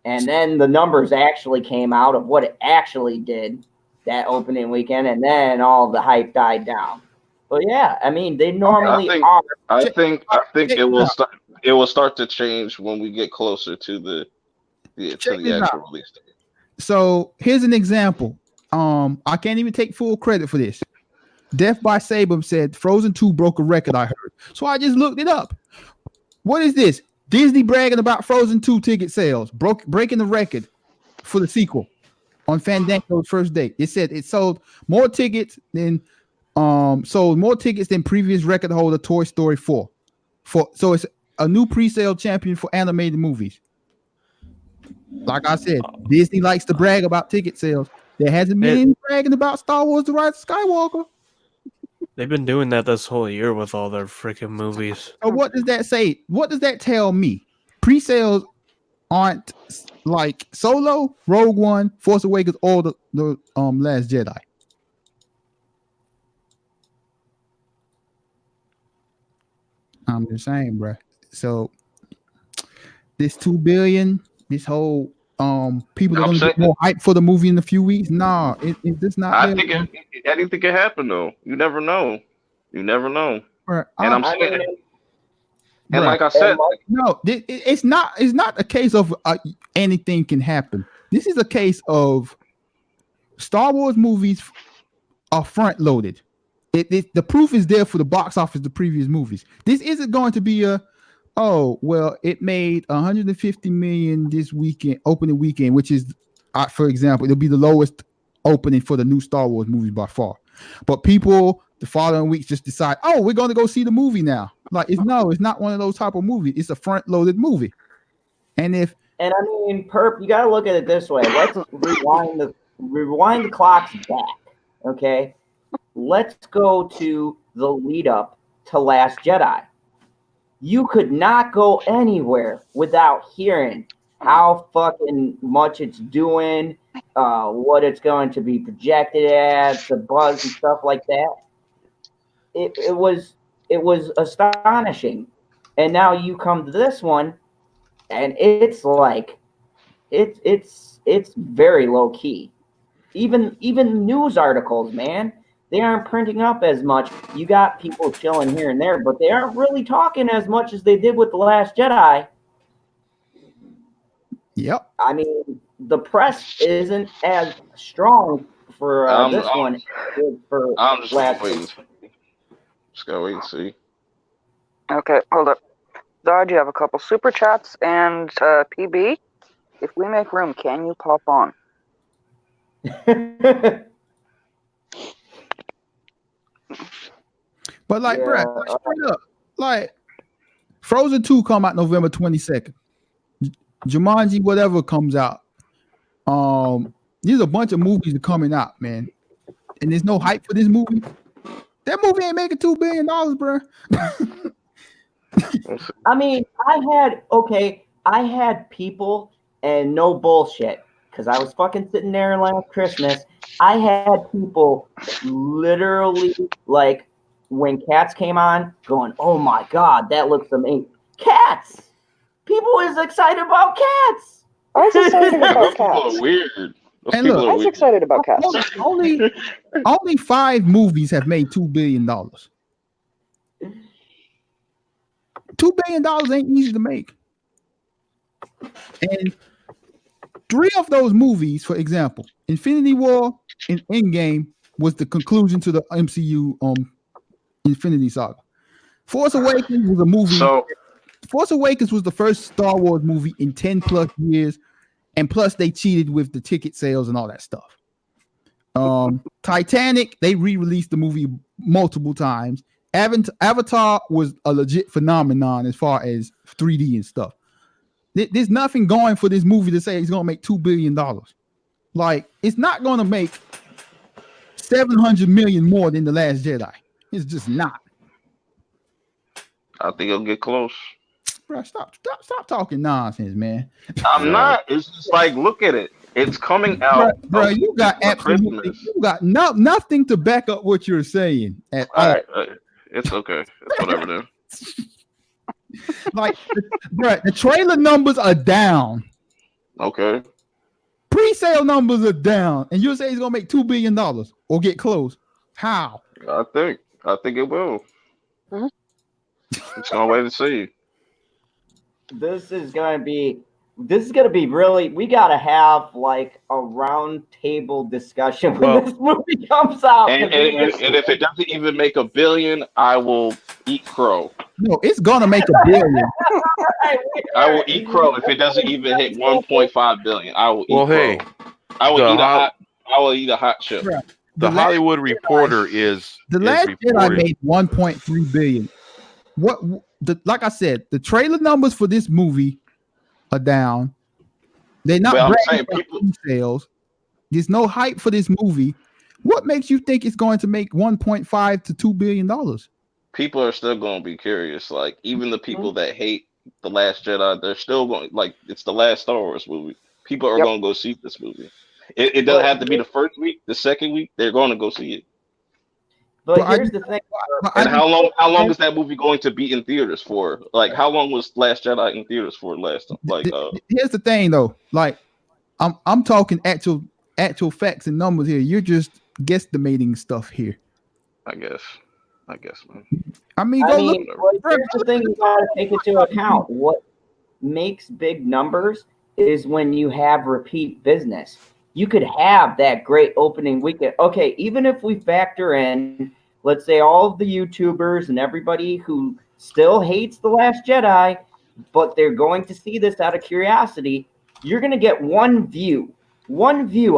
and then the numbers actually came out of what it actually did that opening weekend, and then all the hype died down. But yeah, I mean, they normally are. I think it will start. It will start to change when we get closer to the actual release date. So here's an example. I can't even take full credit for this. Death by Saber said Frozen 2 broke a record, I heard. So I just looked it up. What is this? Disney bragging about Frozen 2 ticket sales, breaking the record for the sequel on Fandango's first day. It said it sold more tickets than previous record holder Toy Story 4. So it's a new pre-sale champion for animated movies. Like I said, Disney likes to brag about ticket sales. There hasn't been any bragging about Star Wars: The Rise of Skywalker. They've been doing that this whole year with all their freaking movies. So what does that say? What does that tell me? Pre-sales aren't like Solo, Rogue One, Force Awakens, or the Last Jedi. I'm just saying, bro. So this $2 billion, this whole people are going to get more hype for the movie in a few weeks. Nah, it's just not. I think anything can happen though. You never know. Right. And I'm saying, and like I said, no, it's not a case of anything can happen. This is a case of Star Wars movies are front loaded. The proof is there for the box office. The previous movies. This isn't going to be it made 150 million this weekend, opening weekend, which is, for example, it'll be the lowest opening for the new Star Wars movies by far. But people the following weeks just decide, we're going to go see the movie now. Like it's not one of those type of movies. It's a front loaded movie. And I mean, Perp, you got to look at it this way. Let's rewind the clocks back. Okay. Let's go to the lead up to Last Jedi. You could not go anywhere without hearing how fucking much it's doing, what it's going to be projected at, the buzz and stuff like that. It was astonishing. And now you come to this one, and it's like it's very low key. Even news articles, man. They aren't printing up as much. You got people chilling here and there, but they aren't really talking as much as they did with The Last Jedi. Yep. I mean, the press isn't as strong for this one. I'm just waiting. Just gotta wait and see. Okay, hold up. Zod, you have a couple super chats, and PB, if we make room, can you pop on? But like, Yeah, bro, like, straight up, like Frozen 2 come out November 22nd. Jumanji, whatever comes out. There's a bunch of movies that are coming out, man. And there's no hype for this movie. That movie ain't making $2 billion, bro. I mean, I had people, and no bullshit, because I was fucking sitting there last Christmas. I had people literally, like, when Cats came on, going, "Oh my god, that looks amazing." Cats! People is excited about Cats! I was excited about Those people Cats. are weird. Those And people look, I are was weird. excited about Cats. only 5 movies have made $2 billion. $2 billion ain't easy to make. And 3 of those movies, for example, Infinity War and Endgame was the conclusion to the MCU Infinity Saga. Force Awakens was a movie. So Force Awakens was the first Star Wars movie in 10 plus years, and plus they cheated with the ticket sales and all that stuff. Titanic, they re-released the movie multiple times. Avatar was a legit phenomenon as far as 3D and stuff. There's nothing going for this movie to say it's going to make $2 billion. Like, it's not going to make $700 million more than The Last Jedi. It's just not. I think it'll get close. Bro, stop talking nonsense, man. I'm not. It's just like, look at it. It's coming out. Bro, you got absolutely, you got nothing to back up what you're saying at all. All right, it's okay. It's whatever then. Like, bro, the trailer numbers are down. Okay. Pre-sale numbers are down, and you're saying he's gonna make $2 billion or get close. How? I think it will. Mhm. It's gonna wait and see. This is gonna be really. We gotta have like a round table discussion when this movie comes out. And if it doesn't even make $1 billion, I will eat crow. No, it's gonna make $1 billion. I will eat crow if it doesn't even hit 1.5 billion. I will eat crow. Hey, I will eat a hot chip. Bro, the Hollywood Reporter is The Last Jedi reporting. made $1.3 billion. Like I said, the trailer numbers for this movie are down. They're not Well, I'm bragging saying about sales. There's no hype for this movie. What makes you think it's going to make $1.5 to $2 billion? People are still going to be curious. Like, even the people that hate The Last Jedi, they're still going, like, it's the last Star Wars movie. People are going to go see this movie. It doesn't have to be the first week, the second week, they're going to go see it. But here's the thing. And how long is that movie going to be in theaters for? Like, how long was Last Jedi in theaters for last time? Like, here's the thing though. Like, I'm talking actual facts and numbers here. You're just guesstimating stuff here. I guess, man. I mean, Here's the thing you gotta take into account. What makes big numbers is when you have repeat business. You could have that great opening weekend. Okay, even if we factor in, let's say, all of the YouTubers and everybody who still hates The Last Jedi, but they're going to see this out of curiosity, you're going to get one view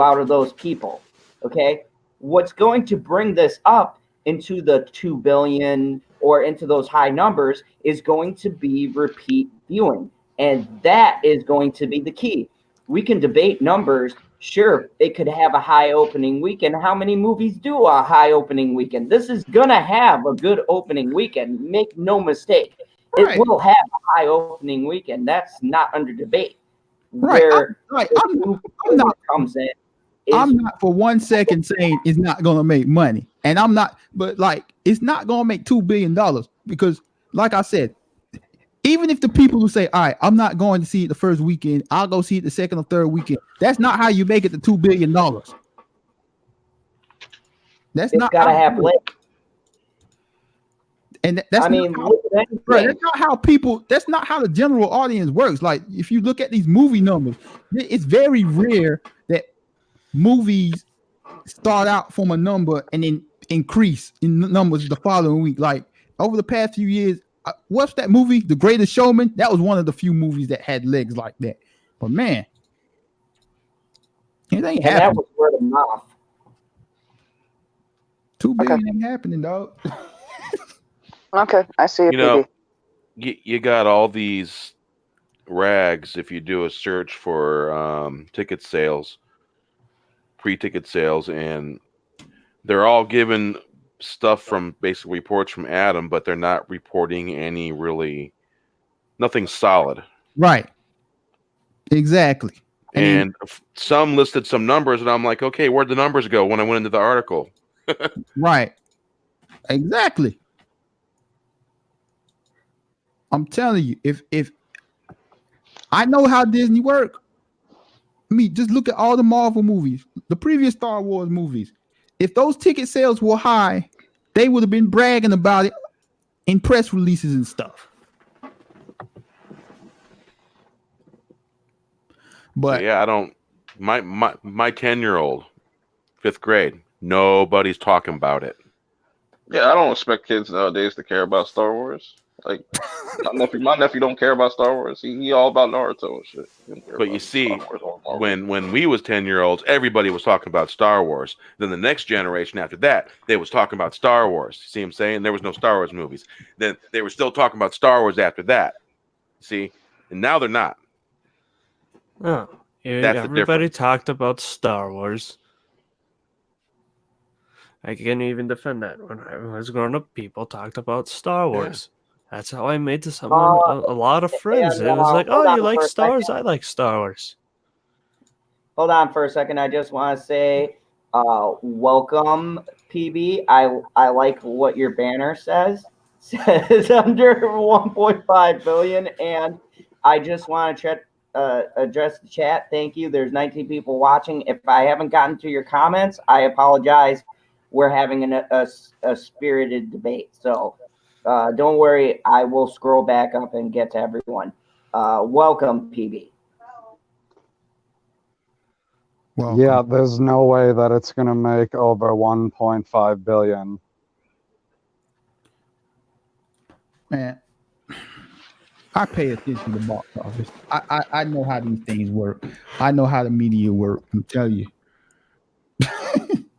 out of those people, okay? What's going to bring this up into the 2 billion or into those high numbers is going to be repeat viewing, and that is going to be the key. We can debate numbers. Sure, it could have a high opening weekend. How many movies do a high opening weekend? This is going to have a good opening weekend. Make no mistake. Right. It will have a high opening weekend. That's not under debate. Right. I'm not comes in. I'm not for 1 second saying it's not going to make money. And I'm not, but like, it's not going to make $2 billion because, like I said, even if the people who say, all right, I'm not going to see it the first weekend, I'll go see it the second or third weekend. That's not how you make it to $2 billion. That's it's not gotta have legs. And that's not how people, that's not how the general audience works. Like, if you look at these movie numbers, it's very rare that movies start out from a number and then increase in numbers the following week. Like, over the past few years, what's that movie, The Greatest Showman? That was one of the few movies that had legs like that. But man, it ain't happening. That was word of mouth. $2 billion ain't happening, dog. Okay, I see it, You know, PB. you got all these rags. If you do a search for ticket sales, pre-ticket sales, and they're all given stuff from basic reports from Adam, but they're not reporting nothing solid. Right. Exactly. And some listed some numbers, and I'm like, okay, where'd the numbers go when I went into the article? Right. Exactly. I'm telling you, if I know how Disney work, just look at all the Marvel movies, the previous Star Wars movies. If those ticket sales were high, they would have been bragging about it in press releases and stuff. But yeah, I don't. My 10-year-old, 5th grade, nobody's talking about it. Yeah, I don't expect kids nowadays to care about Star Wars. Like my nephew don't care about Star Wars. He all about Naruto and shit. But you see, when we was 10-year-olds, everybody was talking about Star Wars. Then the next generation after that, they was talking about Star Wars. See what I'm saying? There was no Star Wars movies. Then they were still talking about Star Wars after that. See? And now they're not. Oh, That's the everybody difference. talked about Star Wars. I can't even defend that. When I was growing up, people talked about Star Wars. That's how I made a lot of friends. and, it was like, hold oh, on you like for a Star Wars? second. I like Star Wars. Hold on for a second. I just want to say, welcome, PB. I like what your banner says. Says under 1.5 billion, and I just want to address the chat. Thank you. There's 19 people watching. If I haven't gotten to your comments, I apologize. We're having a spirited debate, so don't worry. I will scroll back up and get to everyone. Welcome, PB. well, Yeah, there's no way that it's going to make over 1.5 billion. man, I pay attention to box office. I know how these things work. I know how the media work. I'm telling you.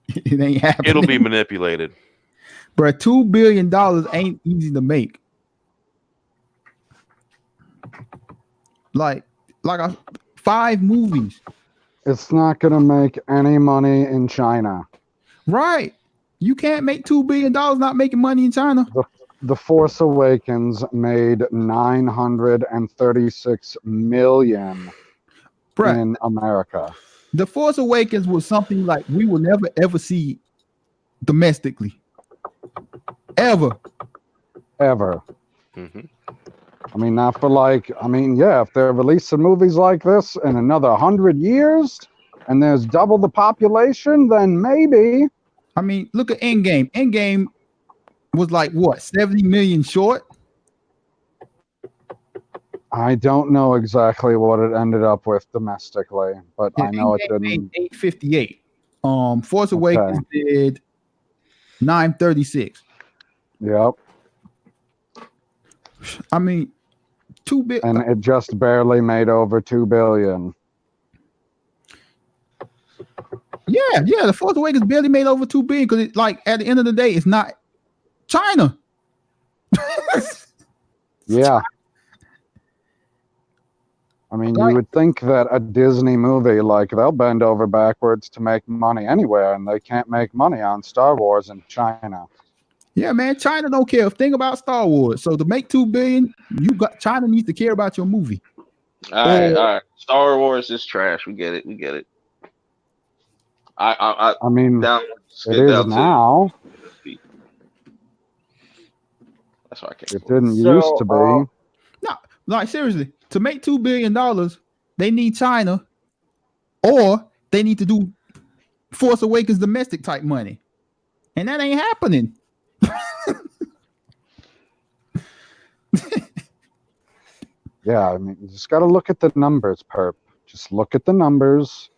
It ain't happening. It'll be manipulated. But $2 billion ain't easy to make. Like 5 movies. It's not going to make any money in China. Right. You can't make $2 billion not making money in China. The Force Awakens made 936 million Bruh, in America. The Force Awakens was something like we will never ever see domestically. Ever. Mm-hmm. I mean, not for if they're releasing movies like this in another 100 years and there's double the population, then maybe. I mean, look at Endgame. Endgame was like what, 70 million short? I don't know exactly what it ended up with domestically, but Yeah, I know it Endgame didn't. made 858. Force Awakens did 936. Yep. I mean, $2 billion. And it just barely made over 2 billion. Yeah, the Force Awakens barely made over 2 billion because at the end of the day, it's not China. Yeah. I mean, you would think that a Disney movie, they'll bend over backwards to make money anywhere, and they can't make money on Star Wars in China. Yeah, man, China don't care a thing about Star Wars. So to make $2 billion, China needs to care about your movie. All right. Star Wars is trash. We get it. I mean, it is now. That's why I can't. It didn't used to be. No, seriously, to make $2 billion, they need China, or they need to do Force Awakens domestic type money, and that ain't happening. Yeah, I mean, you just got to look at the numbers, Perp. Just look at the numbers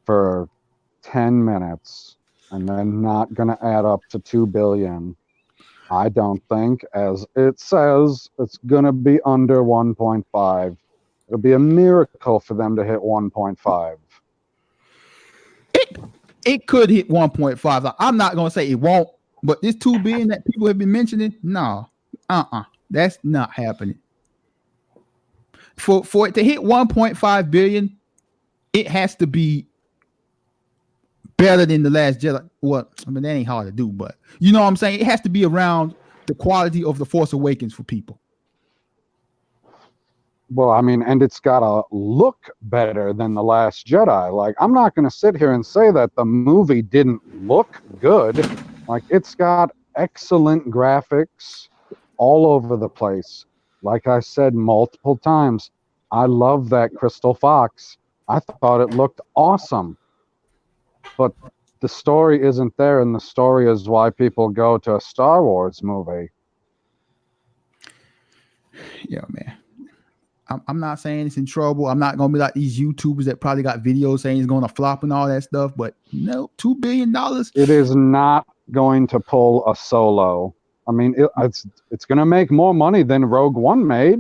for 10 minutes, and they're not going to add up to 2 billion. I don't think, as it says, it's going to be under 1.5. It'll be a miracle for them to hit 1.5. it could hit 1.5. I'm not gonna say it won't, but this 2 billion that people have been mentioning, no, that's not happening. For it to hit 1.5 billion, it has to be better than The Last Jedi. Well, I mean, that ain't hard to do, but you know what I'm saying? It has to be around the quality of The Force Awakens for people. Well, I mean, and it's got to look better than The Last Jedi. Like, I'm not going to sit here and say that the movie didn't look good. Like, it's got excellent graphics all over the place. Like I said multiple times, I love that Crystal Fox. I thought it looked awesome. But the story isn't there, and the story is why people go to a Star Wars movie. Yeah, man. I'm not saying it's in trouble. I'm not gonna be like these YouTubers that probably got videos saying it's gonna flop and all that stuff. But no, $2 billion. It is not going to pull a Solo. I mean, it's gonna make more money than Rogue One made.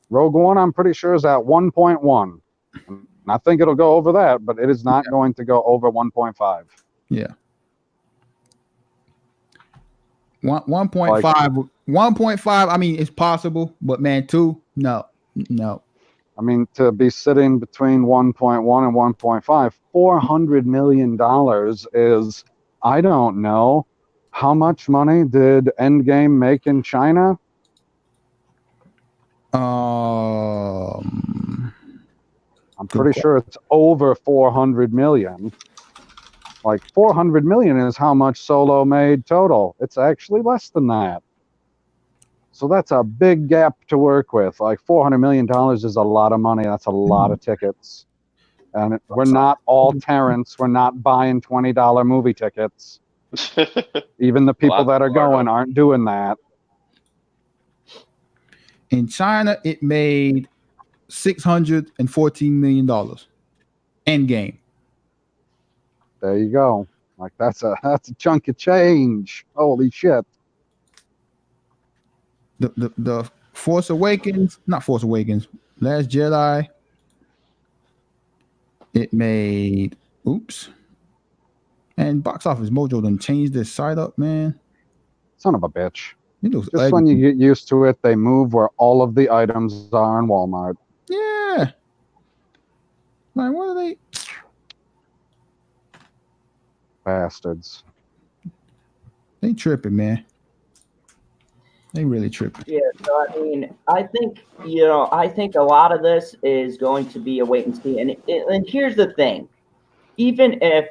Rogue One, I'm pretty sure, is at 1.1. I think it'll go over that, but it is not going to go over 1.5. Yeah. 1.5. 1.5. I mean, it's possible, but man, 2, no. I mean, to be sitting between 1.1 and 1.5, $400 million is, I don't know, how much money did Endgame make in China? I'm pretty sure it's over 400 million. Like 400 million is how much Solo made total. It's actually less than that. So that's a big gap to work with. Like $400 million is a lot of money. That's a lot of tickets. And we're not all Terrence. We're not buying $20 movie tickets. Even the people that are going aren't doing that. In China, it made $614 million. Endgame. There you go. Like that's a chunk of change. Holy shit. The Force Awakens, not Force Awakens, Last Jedi. It made and Box Office Mojo done changed this site up, man. Son of a bitch. Just ugly. When you get used to it, they move where all of the items are in Walmart. Yeah. Like, what are they? Bastards. They tripping, man. They really tripping. Yeah, so I mean, I think a lot of this is going to be a wait and see. And here's the thing: even if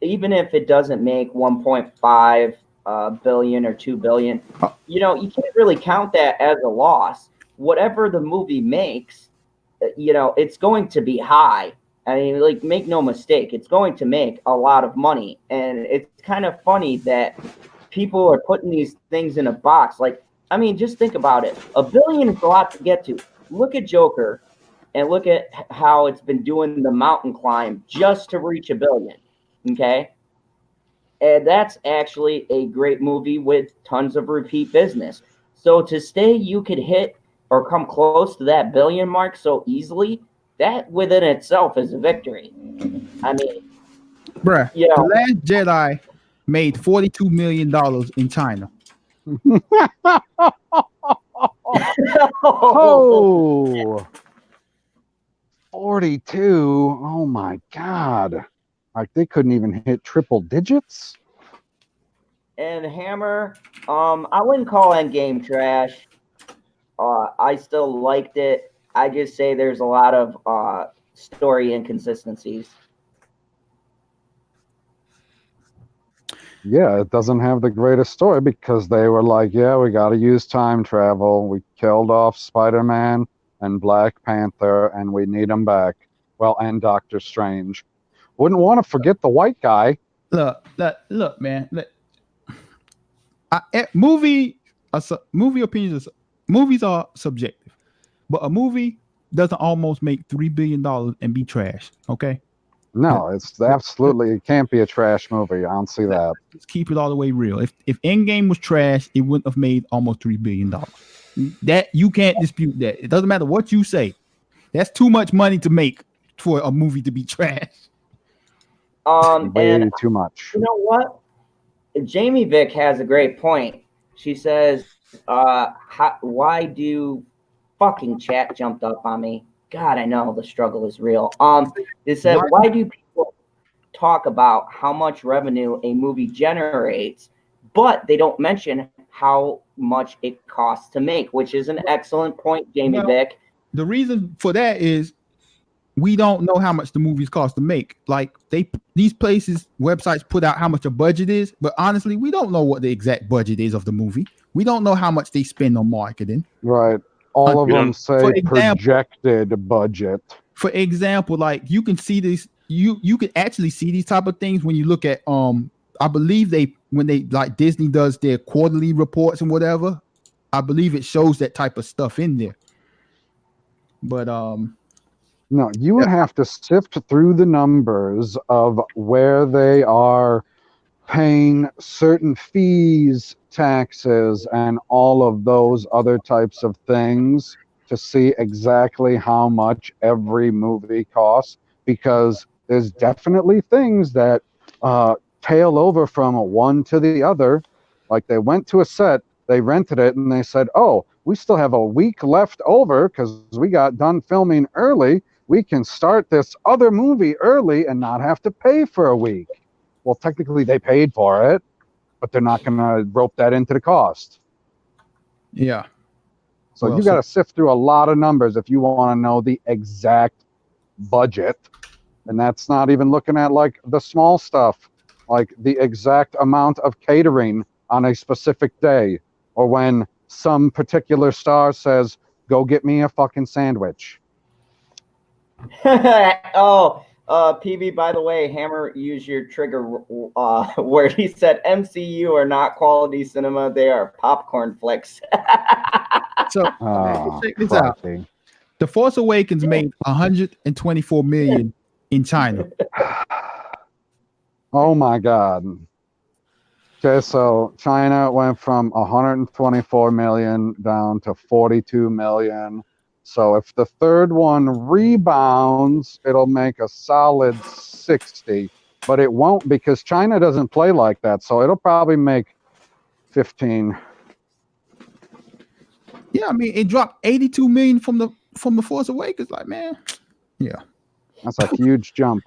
it doesn't make 1.5 billion or 2 billion, you can't really count that as a loss. Whatever the movie makes, it's going to be high. I mean, like, make no mistake, it's going to make a lot of money. And it's kind of funny that people are putting these things in a box. Like, I mean, just think about it. $1 billion is a lot to get to. Look at Joker and look at how it's been doing the mountain climb just to reach $1 billion. Okay. And that's actually a great movie with tons of repeat business. So to say you could hit or come close to that $1 billion mark so easily, that within itself is a victory. I mean, bruh, The Last Jedi made $42 million in China. Oh, 42. Oh my God. Like, they couldn't even hit triple digits. And Hammer, I wouldn't call Endgame trash. I still liked it. I just say there's a lot of story inconsistencies. Yeah, it doesn't have the greatest story because they were like, yeah, we got to use time travel. We killed off Spider-Man and Black Panther, and we need them back. Well, and Doctor Strange. Wouldn't want to forget the white guy. Look, man. Movie opinions. Movies are subjective, but a movie doesn't almost make $3 billion and be trash. Okay. No, it's absolutely, it can't be a trash movie. I don't see that. Let's keep it all the way real. If Endgame was trash, it wouldn't have made almost $3 billion. That you can't dispute that. It doesn't matter what you say. That's too much money to make for a movie to be trash. Way And too much. you know what? Jamie Vick has a great point. She says, why do fucking chat jumped up on me? God, I know the struggle is real. They said, why do people talk about how much revenue a movie generates, but they don't mention how much it costs to make, which is an excellent point, Jamie Vick. The reason for that is we don't know how much the movies cost to make. Like these places, websites put out how much a budget is, but honestly, we don't know what the exact budget is of the movie. We don't know how much they spend on marketing. Right. All of them say for example, projected budget. For example, like you can see this, you can actually see these type of things when you look at I believe when they like Disney does their quarterly reports and whatever, I believe it shows that type of stuff in there. But no, you would have to sift through the numbers of where they are paying certain fees, taxes, and all of those other types of things to see exactly how much every movie costs, because there's definitely things that tail over from one to the other. Like they went to a set, they rented it, and they said, oh, we still have a week left over because we got done filming early. We can start this other movie early and not have to pay for a week. Well, technically they paid for it, but they're not going to rope that into the cost. Yeah. So you got to sift through a lot of numbers if you want to know the exact budget. And that's not even looking at like the small stuff, like the exact amount of catering on a specific day, or when some particular star says, go get me a fucking sandwich. PB, by the way, Hammer used your trigger where he said MCU are not quality cinema, they are popcorn flicks. So check this out. The Force Awakens made 124 million in China. Oh my God. Okay, so China went from 124 million down to 42 million. So if the third one rebounds, it'll make a solid 60, but it won't because China doesn't play like that. So it'll probably make 15. Yeah, I mean, it dropped 82 million from the Force Awakens. Like, man, yeah, that's a huge jump.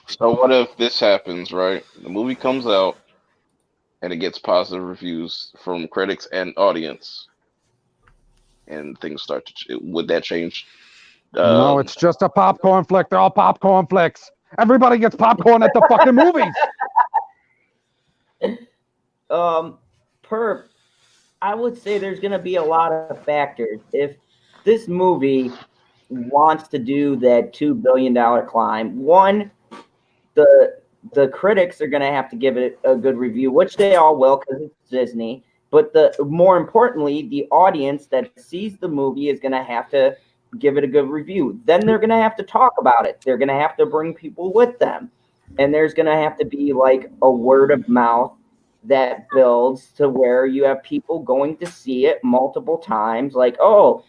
So what if this happens, right? The movie comes out and it gets positive reviews from critics and audience, and things start to would that change? No, it's just a popcorn flick. They're all popcorn flicks. Everybody gets popcorn at the fucking movies. Perp, I would say there's going to be a lot of factors. If this movie wants to do that $2 billion climb, one, the critics are going to have to give it a good review, which they all will because it's Disney. But more importantly, the audience that sees the movie is going to have to give it a good review. Then they're going to have to talk about it. They're going to have to bring people with them. And there's going to have to be like a word of mouth that builds to where you have people going to see it multiple times. Like, oh,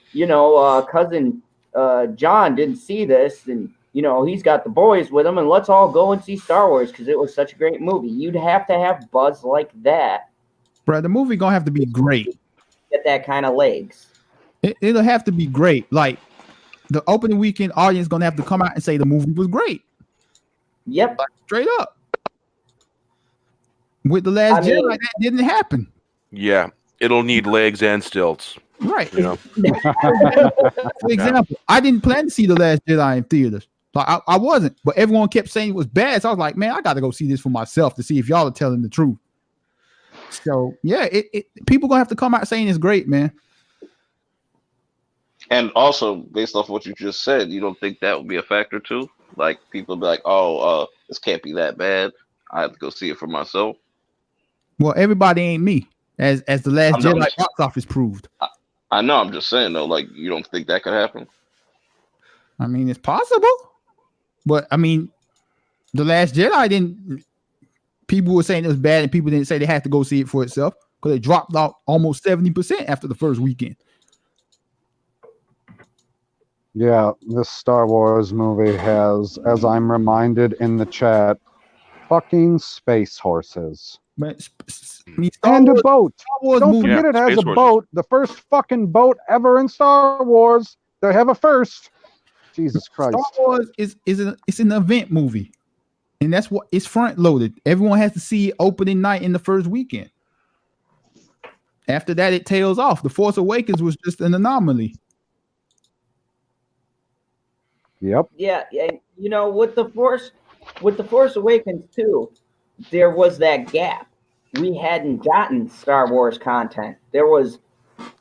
cousin John didn't see this, and he's got the boys with him, and let's all go and see Star Wars because it was such a great movie. You'd have to have buzz like that. Bro, the movie gonna have to be great. Get that kind of legs. It'll have to be great. Like the opening weekend audience gonna have to come out and say the movie was great. Yep. Like, straight up. With The Last Jedi, that didn't happen. Yeah, it'll need legs and stilts. Right. For example, I didn't plan to see The Last Jedi in theaters. Like I wasn't, but everyone kept saying it was bad. So I was like, man, I got to go see this for myself to see if y'all are telling the truth. So yeah, people gonna have to come out saying it's great, man. And also, based off what you just said, you don't think that would be a factor too? Like people be like, "Oh, this can't be that bad. I have to go see it for myself." Well, everybody ain't me, as The Last Jedi box office proved. I know. I'm just saying though. Like, you don't think that could happen? I mean, it's possible, but I mean, The Last Jedi didn't. People were saying it was bad, and people didn't say they had to go see it for itself because they dropped out almost 70% after the first weekend. Yeah, this Star Wars movie has, as I'm reminded in the chat, fucking space horses. But I mean, Star And a Wars, boat. Star Wars Don't movie. forget Yeah, it has space a horses. boat. The first fucking boat ever in Star Wars. They have a first. Jesus Christ. Star Wars it's an event movie, and that's what it's front loaded. Everyone has to see it opening night in the first weekend. After that, it tails off. The Force Awakens was just an anomaly. Yep. Yeah, and you know, with the Force Awakens too, there was that gap. We hadn't gotten Star Wars content. There was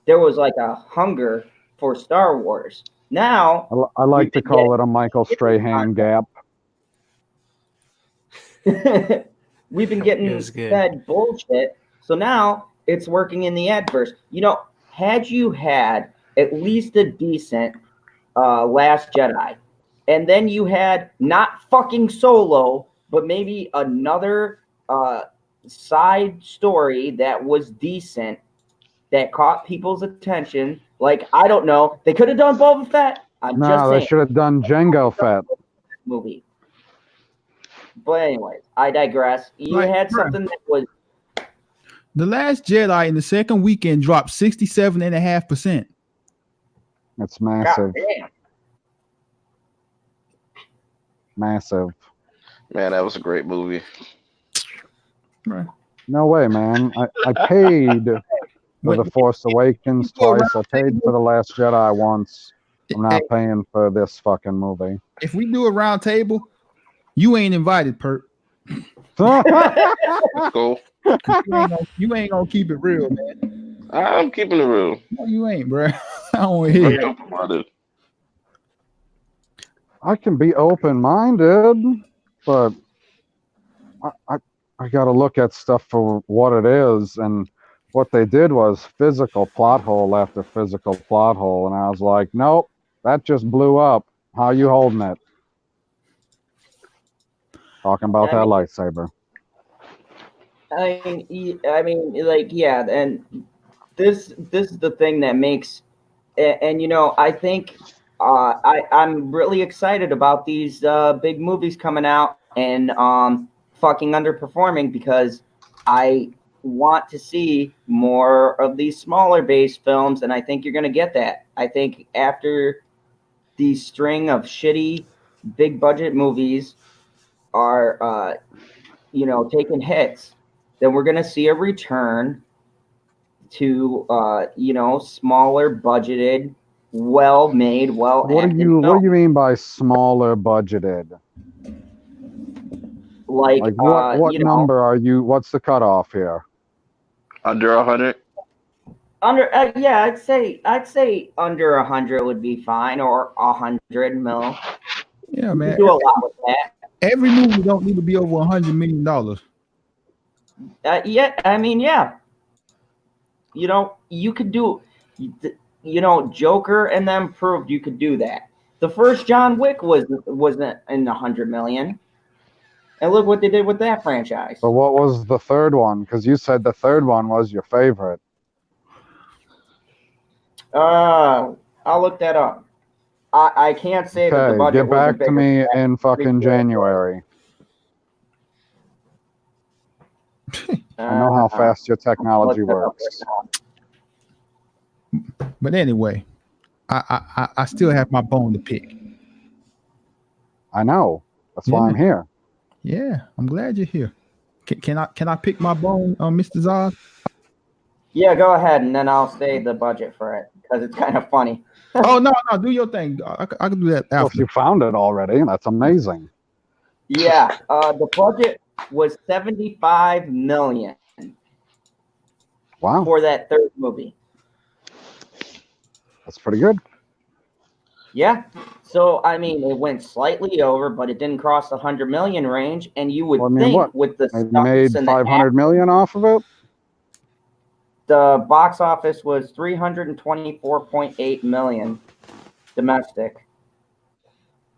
like a hunger for Star Wars. Now I like to call it a Michael Strahan gap. we've been getting It was good. fed bullshit. So now it's working in the adverse. You know, had you had at least a decent Last Jedi, and then you had not fucking Solo, but maybe another side story that was decent, that caught people's attention. Like, I don't know, they could have done Boba Fett. I'm just No, they saying. should have done Jango Fett. Movie. But anyways, I digress. You Like, had bruh. something that was The Last Jedi in the second weekend dropped 67.5%. It's massive. goddamn. Massive. Man, that was a great movie. Right. No way, man. I paid for When- The Force Awakens you go twice. I paid for The Last Jedi once. I'm not Hey, paying for this fucking movie. if we do a round table, you ain't invited, Perp. It's cool. You ain't gonna keep it real, man. I'm keeping it real. No, you ain't, bro. I don't want to hear I'm it. open-minded. I can be open-minded, but I got to look at stuff for what it is. And what they did was physical plot hole after physical plot hole. And I was like, nope, that just blew up. How you holding it? Talking about that lightsaber. I mean, like, yeah, and this is the thing that makes, and you know, I think I'm really excited about these big movies coming out and fucking underperforming, because I want to see more of these smaller based films, and I think you're gonna get that. I think after the string of shitty big budget movies are you know, taking hits, then we're going to see a return to you know, smaller budgeted, well made, well What acted do films. you mean by smaller budgeted? Like what you know, number are you? What's the cutoff here? Under 100. under yeah, I'd say under 100 would be fine, or 100 mil. Yeah, You man. can do a lot with that. Every movie don't need to be over $100 million. Yeah, I mean, yeah. You know, you could do, you know, Joker and them proved you could do that. The first John Wick wasn't in the 100 million, and look what they did with that franchise. So what was the third one? Because you said the third one was your favorite. I'll look that up. I can't say that the Okay, budget get back wasn't to bigger. me in fucking January. I know how fast your technology works. But anyway, I still have my bone to pick. I know. That's why Yeah. I'm here. Yeah, I'm glad you're here. Can I pick my bone, Mr. Zod? Yeah, go ahead, and then I'll say the budget for it, because it's kind of funny. Oh no, do your thing. I can do that Well, if after. you found it already, that's amazing. Yeah, the budget was 75 million Wow, for that third movie. that's pretty good. Yeah. So I mean, it went slightly over, but it didn't cross the 100 million range. And you would Well, I mean, think what? with the They stunts made and the 500 million off of it. the box office was 324.8 million domestic.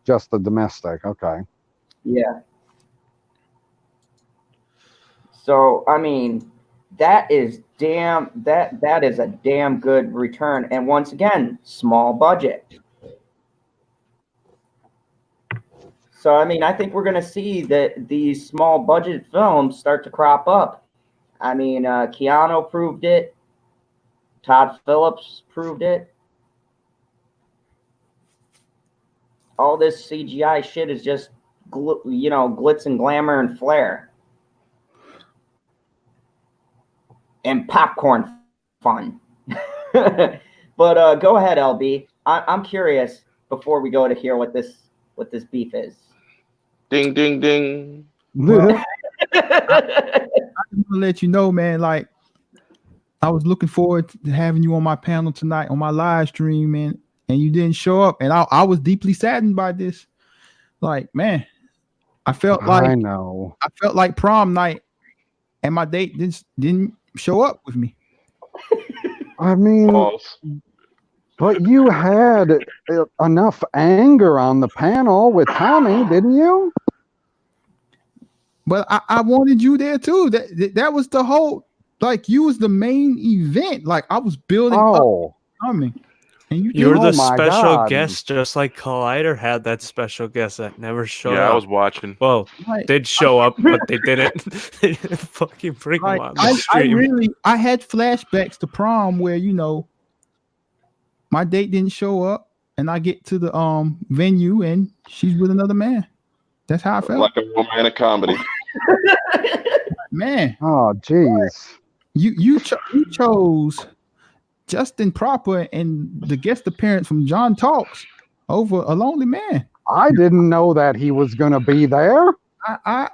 Just the domestic. Okay. Yeah. So I mean, that is that is a damn good return. And once again, small budget. So I mean, I think we're gonna see that these small budget films start to crop up. I mean, Keanu proved it. Todd Phillips proved it. All this CGI shit is just, glitz and glamour and flair. And popcorn fun. But go ahead, LB. I'm curious before we go to hear what this beef is. Ding, ding, ding. Well, I'm gonna let you know, man. Like, I was looking forward to having you on my panel tonight on my live stream, man, and you didn't show up, and I was deeply saddened by this. Like, man, I felt like prom night, and my date didn't show up with me. I mean, but you had enough anger on the panel with Tommy, didn't you? But I wanted you there too. That was the whole, like, you was the main event. Like, I was building up Tommy. And you were the special guest, just like Collider had that special guest that never showed up. Yeah, I was watching. Well, did show up, but they didn't. They didn't fucking bring him on the stream. I had flashbacks to prom where, my date didn't show up, and I get to the venue and she's with another man. That's how I felt. Like a romantic comedy. Man. Oh, jeez. You chose Justin Proper and the guest appearance from John Talks over A Lonely Man. I didn't know that he was going to be there. I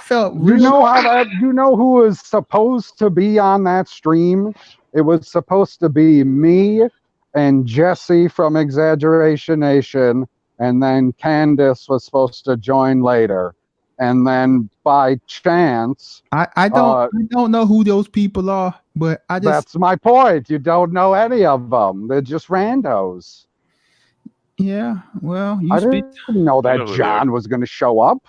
felt really. You know who was supposed to be on that stream? It was supposed to be me and Jesse from Exaggeration Nation, and then Candace was supposed to join later. And then by chance, I don't know who those people are, but that's my point. You don't know any of them. They're just randos. Yeah, well, I didn't know that John was going to show up.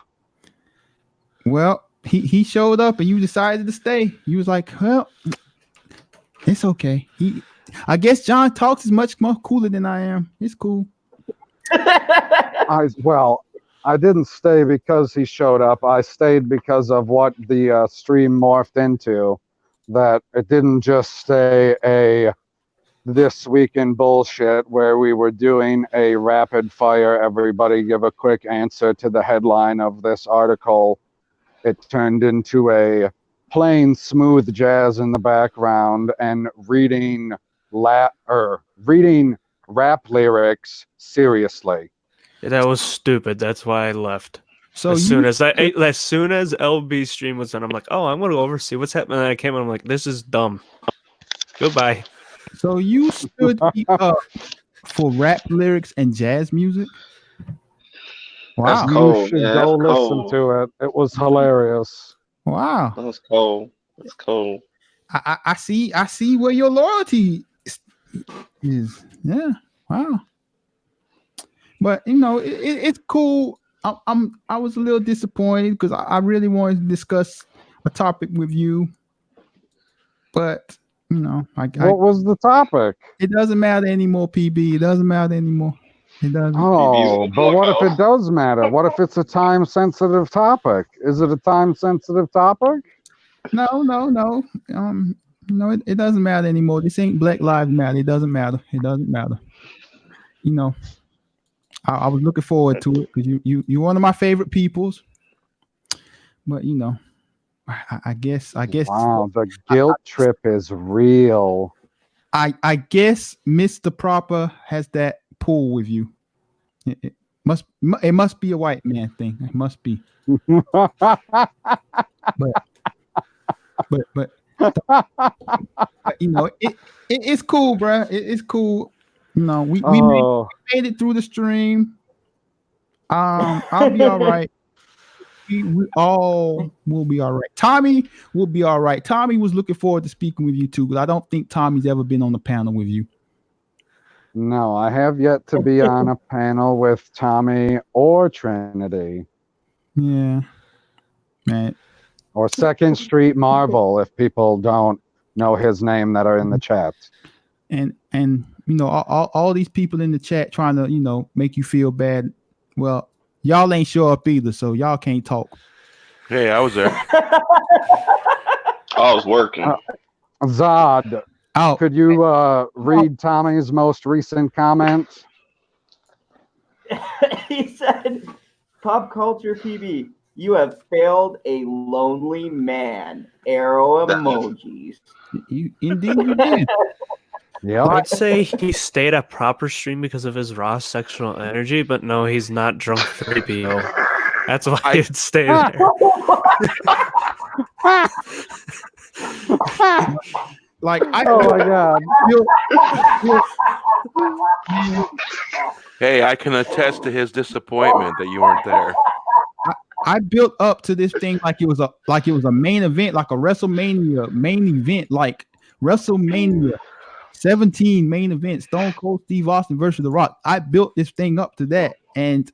Well, he showed up, and you decided to stay. You was like, well, it's okay. I guess John Talks is much more cooler than I am. It's cool. I didn't stay because he showed up. I stayed because of what the stream morphed into. That it didn't just stay a This Week in Bullshit where we were doing a rapid fire, everybody give a quick answer to the headline of this article. It turned into a plain smooth jazz in the background and reading rap lyrics seriously. That was stupid. That's why I left. So as soon as LB's stream was done, I'm like, oh, I'm gonna go over see what's happening. And I came in, I'm like, this is dumb. Goodbye. So you stood up for rap lyrics and jazz music? Wow. You should go listen to it. It was hilarious. Wow. That's cold. That's cold. I see where your loyalty is. Yeah. Wow. But it's cool. I was a little disappointed because I really wanted to discuss a topic with you. But what was the topic? It doesn't matter anymore, PB. It doesn't matter anymore. It doesn't. Oh, but what if it does matter? What if it's a time-sensitive topic? Is it a time-sensitive topic? No. It doesn't matter anymore. This ain't Black Lives Matter. It doesn't matter. I was looking forward to it because you're one of my favorite peoples. But I guess. Wow, the guilt trip is real. I guess Mr. Proper has that pull with you. It must be a white man thing. It must be. but it's cool, bro. It's cool. We made it through the stream. I'll be all right. We all will be all right. Tommy will be all right. Tommy was looking forward to speaking with you too, because I don't think Tommy's ever been on the panel with you. No, I have yet to be on a panel with Tommy or Trinity. Yeah, man. Or Second Street Marvel, if people don't know his name that are in the chat. And all these people in the chat trying to make you feel bad. Well, Y'all ain't show up either, so y'all can't talk. Hey, I was there. I was working. Zod, Oh, could you read Tommy's most recent comment? He said, "Pop culture PB, you have failed a lonely man." Arrow emojis. indeed you did. Yep. I'd say he stayed at proper stream because of his raw sexual energy, but no, he's not drunk 3PO. That's why he'd stay there. Like Oh my god. Hey, I can attest to his disappointment that you weren't there. I built up to this thing like it was a main event, like a WrestleMania main event, like WrestleMania 17 main event, Stone Cold Steve Austin versus The Rock. I built this thing up to that, and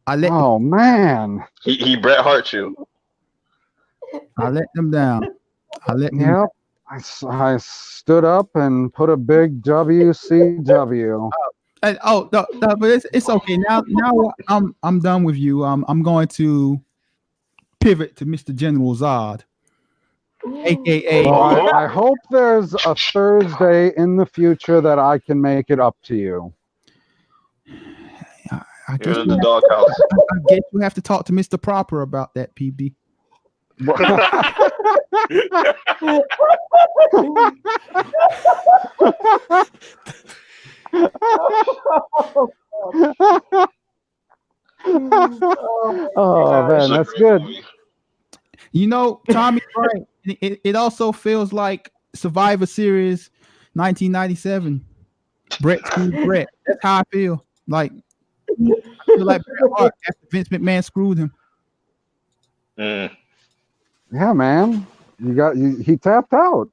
I let Oh man. He Bret Hart you. I let them down. I let them. Yep. I stood up and put a big WCW. And, no, but it's okay. Now I'm done with you. I'm going to pivot to Mr. General Zod, aka. Well, I hope there's a Thursday in the future that I can make it up to you. I guess You're in the doghouse. I guess you have to talk to Mr. Proper about that, PB. Oh man, that's good. You know, Tommy's right. It also feels like Survivor Series 1997. Brett screwed Brett. That's how I feel. Like, I feel like Bret Hart after Vince McMahon screwed him. Yeah, man. He tapped out.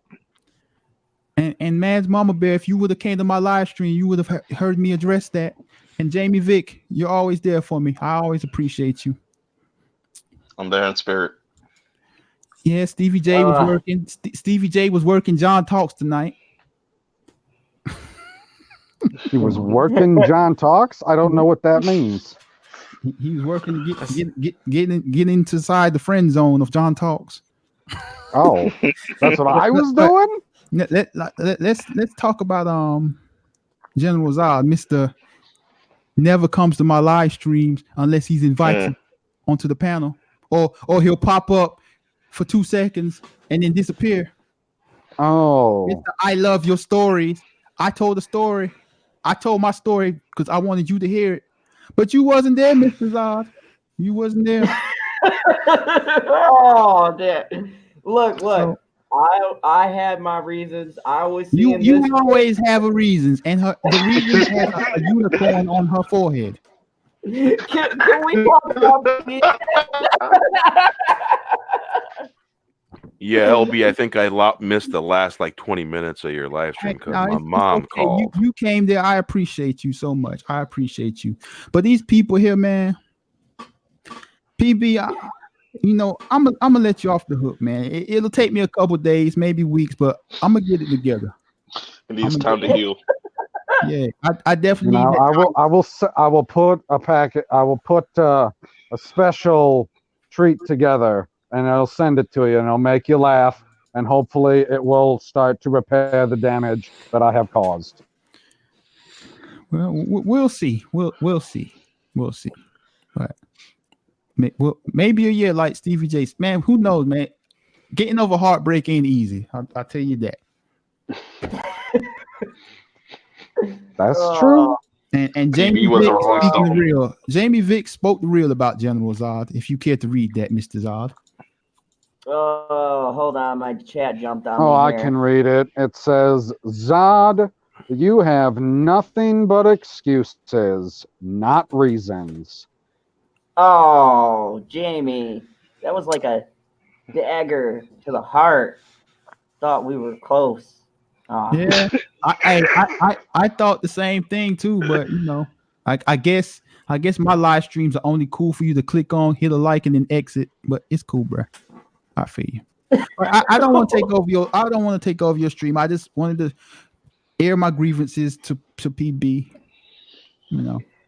And Man's Mama Bear, if you would have came to my live stream, you would have heard me address that. And Jamie Vick, you're always there for me. I always appreciate you. I'm there in spirit. Yeah, Stevie J was working. Stevie J was working John Talks tonight. He was working John Talks. I don't know what that means. He was working to get inside the friend zone of John Talks. Oh, that's what I was doing. Let's talk about General Zod. Mr. Never comes to my live streams unless he's invited onto the panel, or he'll pop up for 2 seconds and then disappear. Oh, Mr. I love your stories. I told the story. I told my story because I wanted you to hear it, but you wasn't there, Mr. Zod. You wasn't there. Oh, damn. Look. So, I had my reasons. I was seeing you always have a reasons, and the reasons has a unicorn on her forehead. Can we talk about Yeah, LB, I think I missed the last like 20 minutes of your live stream because my mom called. You came there. I appreciate you so much. I appreciate you. But these people here, man, PB, I'm gonna let you off the hook, man. It'll take me a couple days, maybe weeks, but I'm gonna get it together. It needs time to heal. Yeah, I definitely. I will put a packet. I will put a special treat together, and I'll send it to you, and it'll make you laugh, and hopefully it will start to repair the damage that I have caused. Well, we'll see. We'll see. But maybe a year like Stevie J. Man, who knows, man? Getting over heartbreak ain't easy. I'll tell you that. That's true. And Jamie Vick speaking the real. Jamie Vick spoke the real about General Zod. If you care to read that, Mr. Zod. Oh, hold on, my chat jumped on. Oh, I can read it. It says, Zod, you have nothing but excuses, not reasons. Oh, Jamie, that was like a dagger to the heart. Thought we were close. Oh. Yeah, I thought the same thing too, but I guess my live streams are only cool for you to click on, hit a like, and then exit. But it's cool, bro. I feel you. I don't want to take over your. I don't want to take over your stream. I just wanted to air my grievances to PB.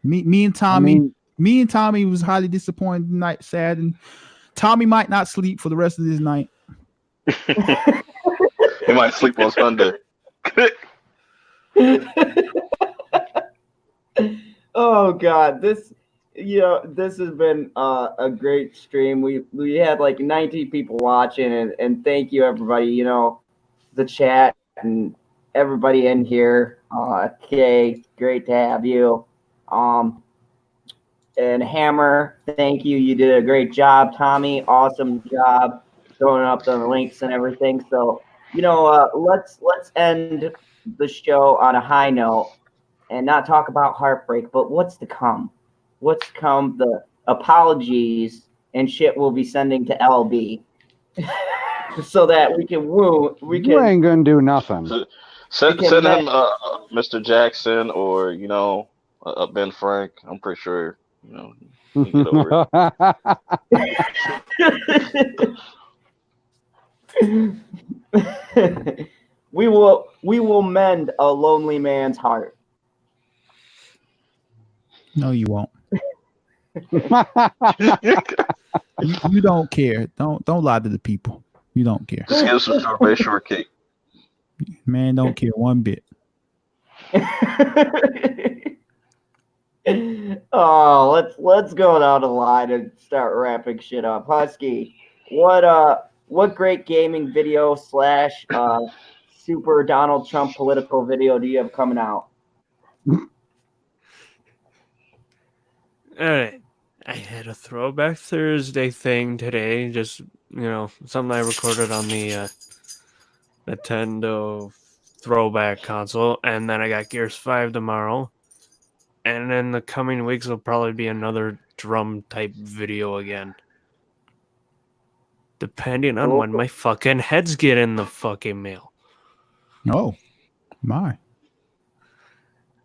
Me and Tommy. Me and Tommy was highly disappointed tonight, sad, and Tommy might not sleep for the rest of this night. He might sleep on Sunday. Oh God, this has been a great stream. We had like 19 people watching, and thank you everybody. The chat and everybody in here. Kay, great to have you. And Hammer, thank you. You did a great job. Tommy, awesome job throwing up the links and everything. So let's end the show on a high note and not talk about heartbreak, but what's to come. What's to come? The apologies and shit we'll be sending to LB so that we can woo. You ain't gonna do nothing. Send him Mr. Jackson or Ben Frank. I'm pretty sure he can get over it. We will mend a lonely man's heart. No, you won't. you don't care. Don't lie to the people. You don't care. Just give some strawberry shortcake. Man, don't care one bit. Oh, let's go down the line and start wrapping shit up. Husky, what great gaming video / super Donald Trump political video do you have coming out? All right. I had a Throwback Thursday thing today. Just, something I recorded on the Nintendo Throwback console. And then I got Gears 5 tomorrow. And in the coming weeks, will probably be another drum type video again. Depending on when my fucking heads get in the fucking mail. Oh, my.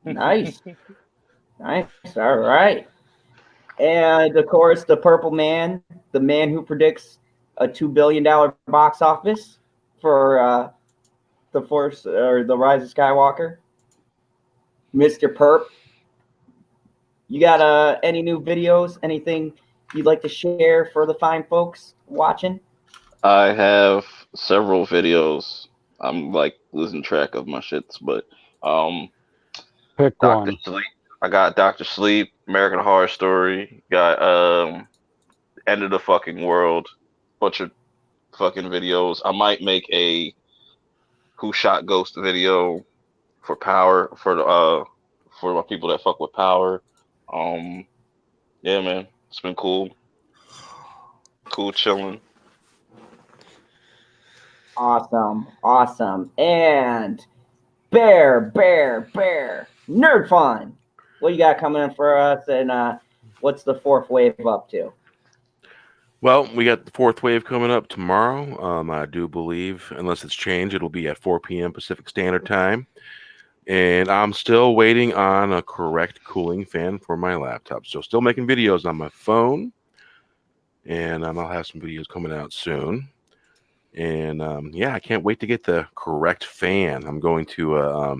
Nice. Nice. All right. And of course, the Purple Man, the man who predicts a $2 billion box office for the Force or the Rise of Skywalker, Mr. Perp. You got any new videos? Anything you'd like to share for the fine folks watching? I have several videos. I'm like losing track of my shits, but pick Dr. one. Sleep. I got Dr. Sleep, American Horror Story, got End of the Fucking World, bunch of fucking videos. I might make a Who Shot Ghost video for Power for my people that fuck with Power. Yeah, man, it's been cool. Cool chilling. Awesome. And Bear, Nerd Fun. What you got coming in for us, and what's the fourth wave up to? Well, we got the fourth wave coming up tomorrow. I do believe, unless it's changed, it'll be at 4 p.m. Pacific Standard Time. And I'm still waiting on a correct cooling fan for my laptop. So still making videos on my phone. And I'll have some videos coming out soon. And I can't wait to get the correct fan. I'm going to a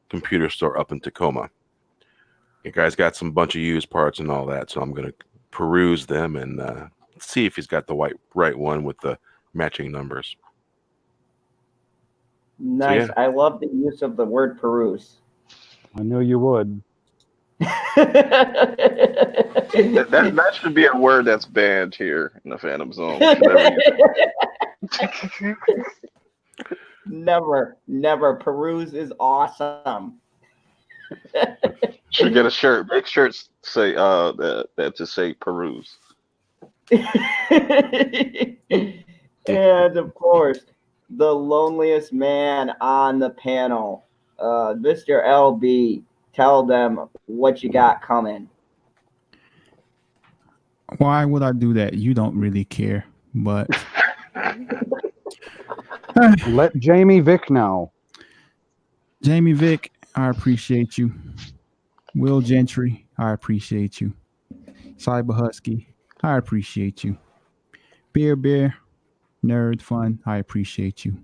computer store up in Tacoma. The guy's got some bunch of used parts and all that, so I'm going to peruse them and see if he's got the right one with the matching numbers. Nice. So, I love the use of the word peruse. I knew you would. That should be a word that's banned here in the Phantom Zone. Never. Peruse is awesome. Should get a shirt. Make shirts say that to say peruse. And of course, the loneliest man on the panel, Mr. LB. Tell them what you got coming. Why would I do that? You don't really care, but let Jamie Vick know. Jamie Vick, I appreciate you. Will Gentry, I appreciate you. Cyber Husky, I appreciate you. Bear, Nerd Fun, I appreciate you.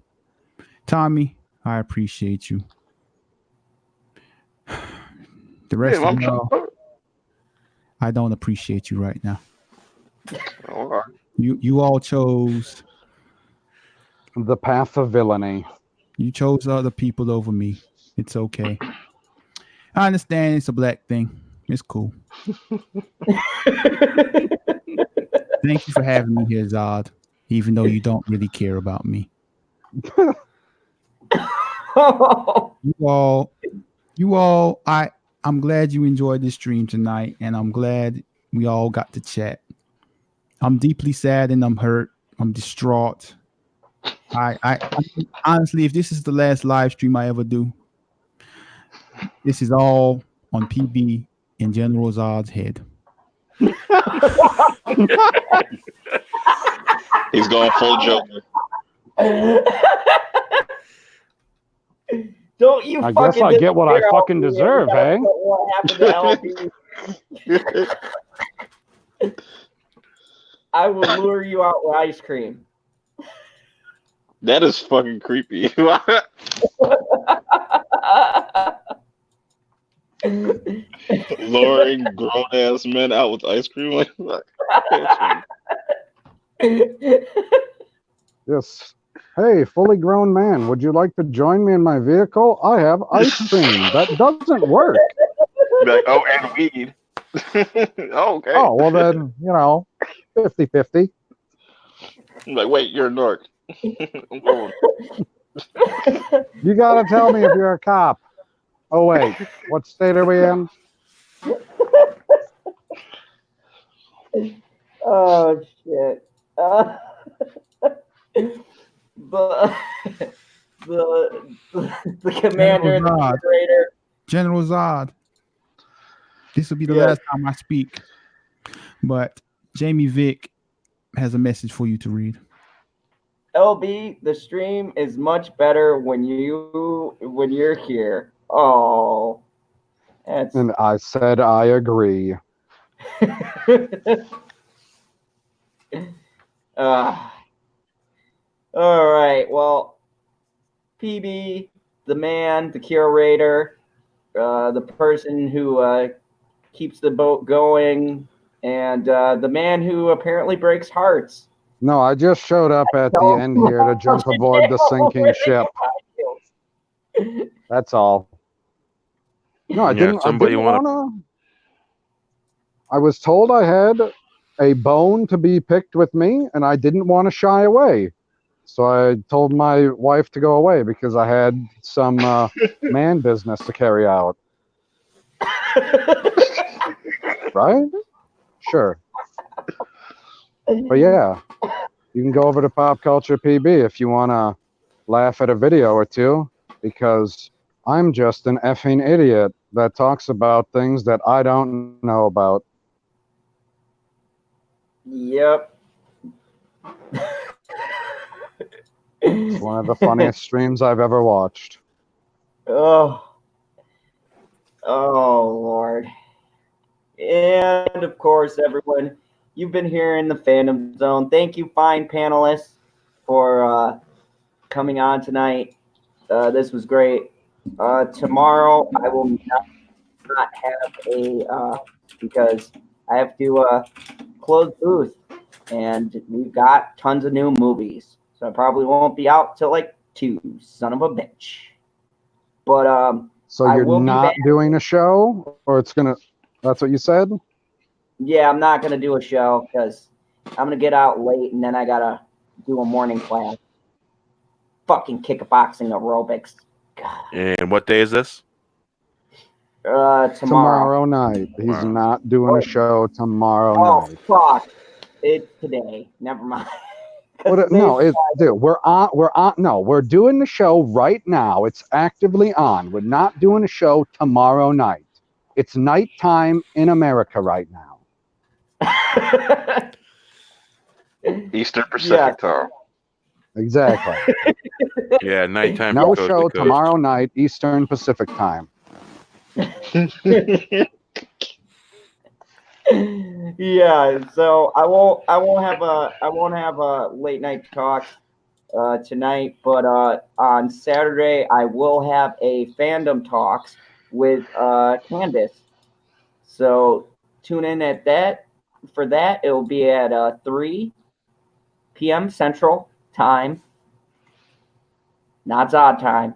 Tommy, I appreciate you. The rest of y'all, I don't appreciate you right now. All right. You all chose The path of villainy. you chose other people over me. It's okay. I understand it's a black thing. It's cool. Thank you for having me here, Zod. Even though you don't really care about me. You all, I'm glad you enjoyed this stream tonight, and I'm glad we all got to chat. I'm deeply sad and I'm hurt. I'm distraught. I honestly, if this is the last live stream I ever do, this is all on PB and General Zod's head. He's going full Joker. Don't you I fucking guess I get what I disappear fucking out here. deserve, That's eh? what happened to LP. I will lure you out with ice cream. That is fucking creepy. Luring grown ass men out with ice cream like Yes. Hey, fully grown man, would you like to join me in my vehicle? I have ice cream. That doesn't work. like, oh, and weed. Oh, okay. Oh, well then, 50-50. Like, wait, you're a narc. I'm going. You gotta tell me if you're a cop. Oh wait, what state are we in? Oh shit. The commander and the Zod. curator. General Zod. This will be the Yes. last time I speak. But Jamie Vick has a message for you to read. LB, the stream is much better when you're here. Oh, that's And I said I agree. All right. Well, PB, the man, the curator, the person who keeps the boat going, and the man who apparently breaks hearts. No, I just showed up at the end here to jump aboard the sinking ship. That's all. No, I Yeah, didn't. somebody I didn't wanna- wanna. I was told I had a bone to be picked with me, and I didn't want to shy away. So I told my wife to go away because I had some man business to carry out. Right? Sure. But yeah, you can go over to Pop Culture PB if you want to laugh at a video or two, because I'm just an effing idiot that talks about things that I don't know about. Yep. It's one of the funniest streams I've ever watched. Oh Lord. And of course, everyone, you've been here in the Fandom Zone. Thank you, fine panelists, for coming on tonight. This was great. Tomorrow, I will not have a because I have to close booth, and we've got tons of new movies, so I probably won't be out till like 2. Son of a bitch. But So I you're will be not back. doing a show, or it's gonna? That's what you said. Yeah, I'm not gonna do a show because I'm gonna get out late, and then I gotta do a morning class. Fucking kickboxing aerobics. God. And what day is this? Tomorrow. Tomorrow night. He's not doing a show tomorrow Oh night. fuck! It's today. Never mind. No, dude, we're on. No, we're doing the show right now. It's actively on. We're not doing a show tomorrow night. It's nighttime in America right now. Eastern Pacific time. Exactly. Yeah, nighttime. No from coast show to coast. tomorrow night, Eastern Pacific time. Yeah, so I won't have a late night talk tonight, but on Saturday I will have a fandom talks with Candace. So tune in at that. For that, it will be at 3 p.m. Central Time, not Zod time.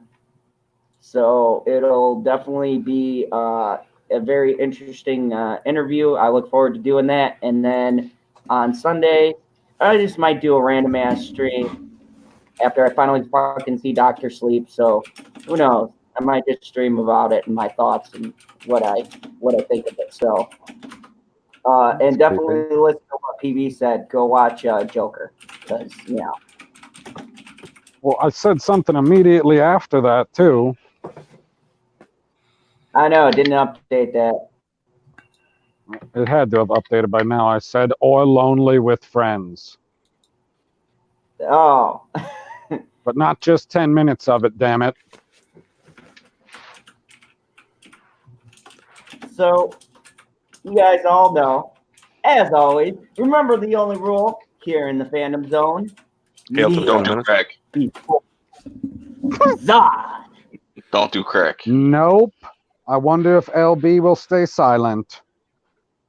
So it'll definitely be a very interesting interview. I look forward to doing that. And then on Sunday, I just might do a random ass stream after I finally fucking see Doctor Sleep. So who knows? I might just stream about it and my thoughts and what I think of it. So and definitely listen to what PV said. Go watch Joker because Well, I said something immediately after that too. I know it didn't update that. It had to have updated by now. I said, or lonely with friends. Oh. But not just 10 minutes of it, damn it. So, you guys all know, as always, remember the only rule here in the Fandom Zone. Hail to the Don't do minutes. crack. Zod. Don't do crack. Nope. I wonder if LB will stay silent.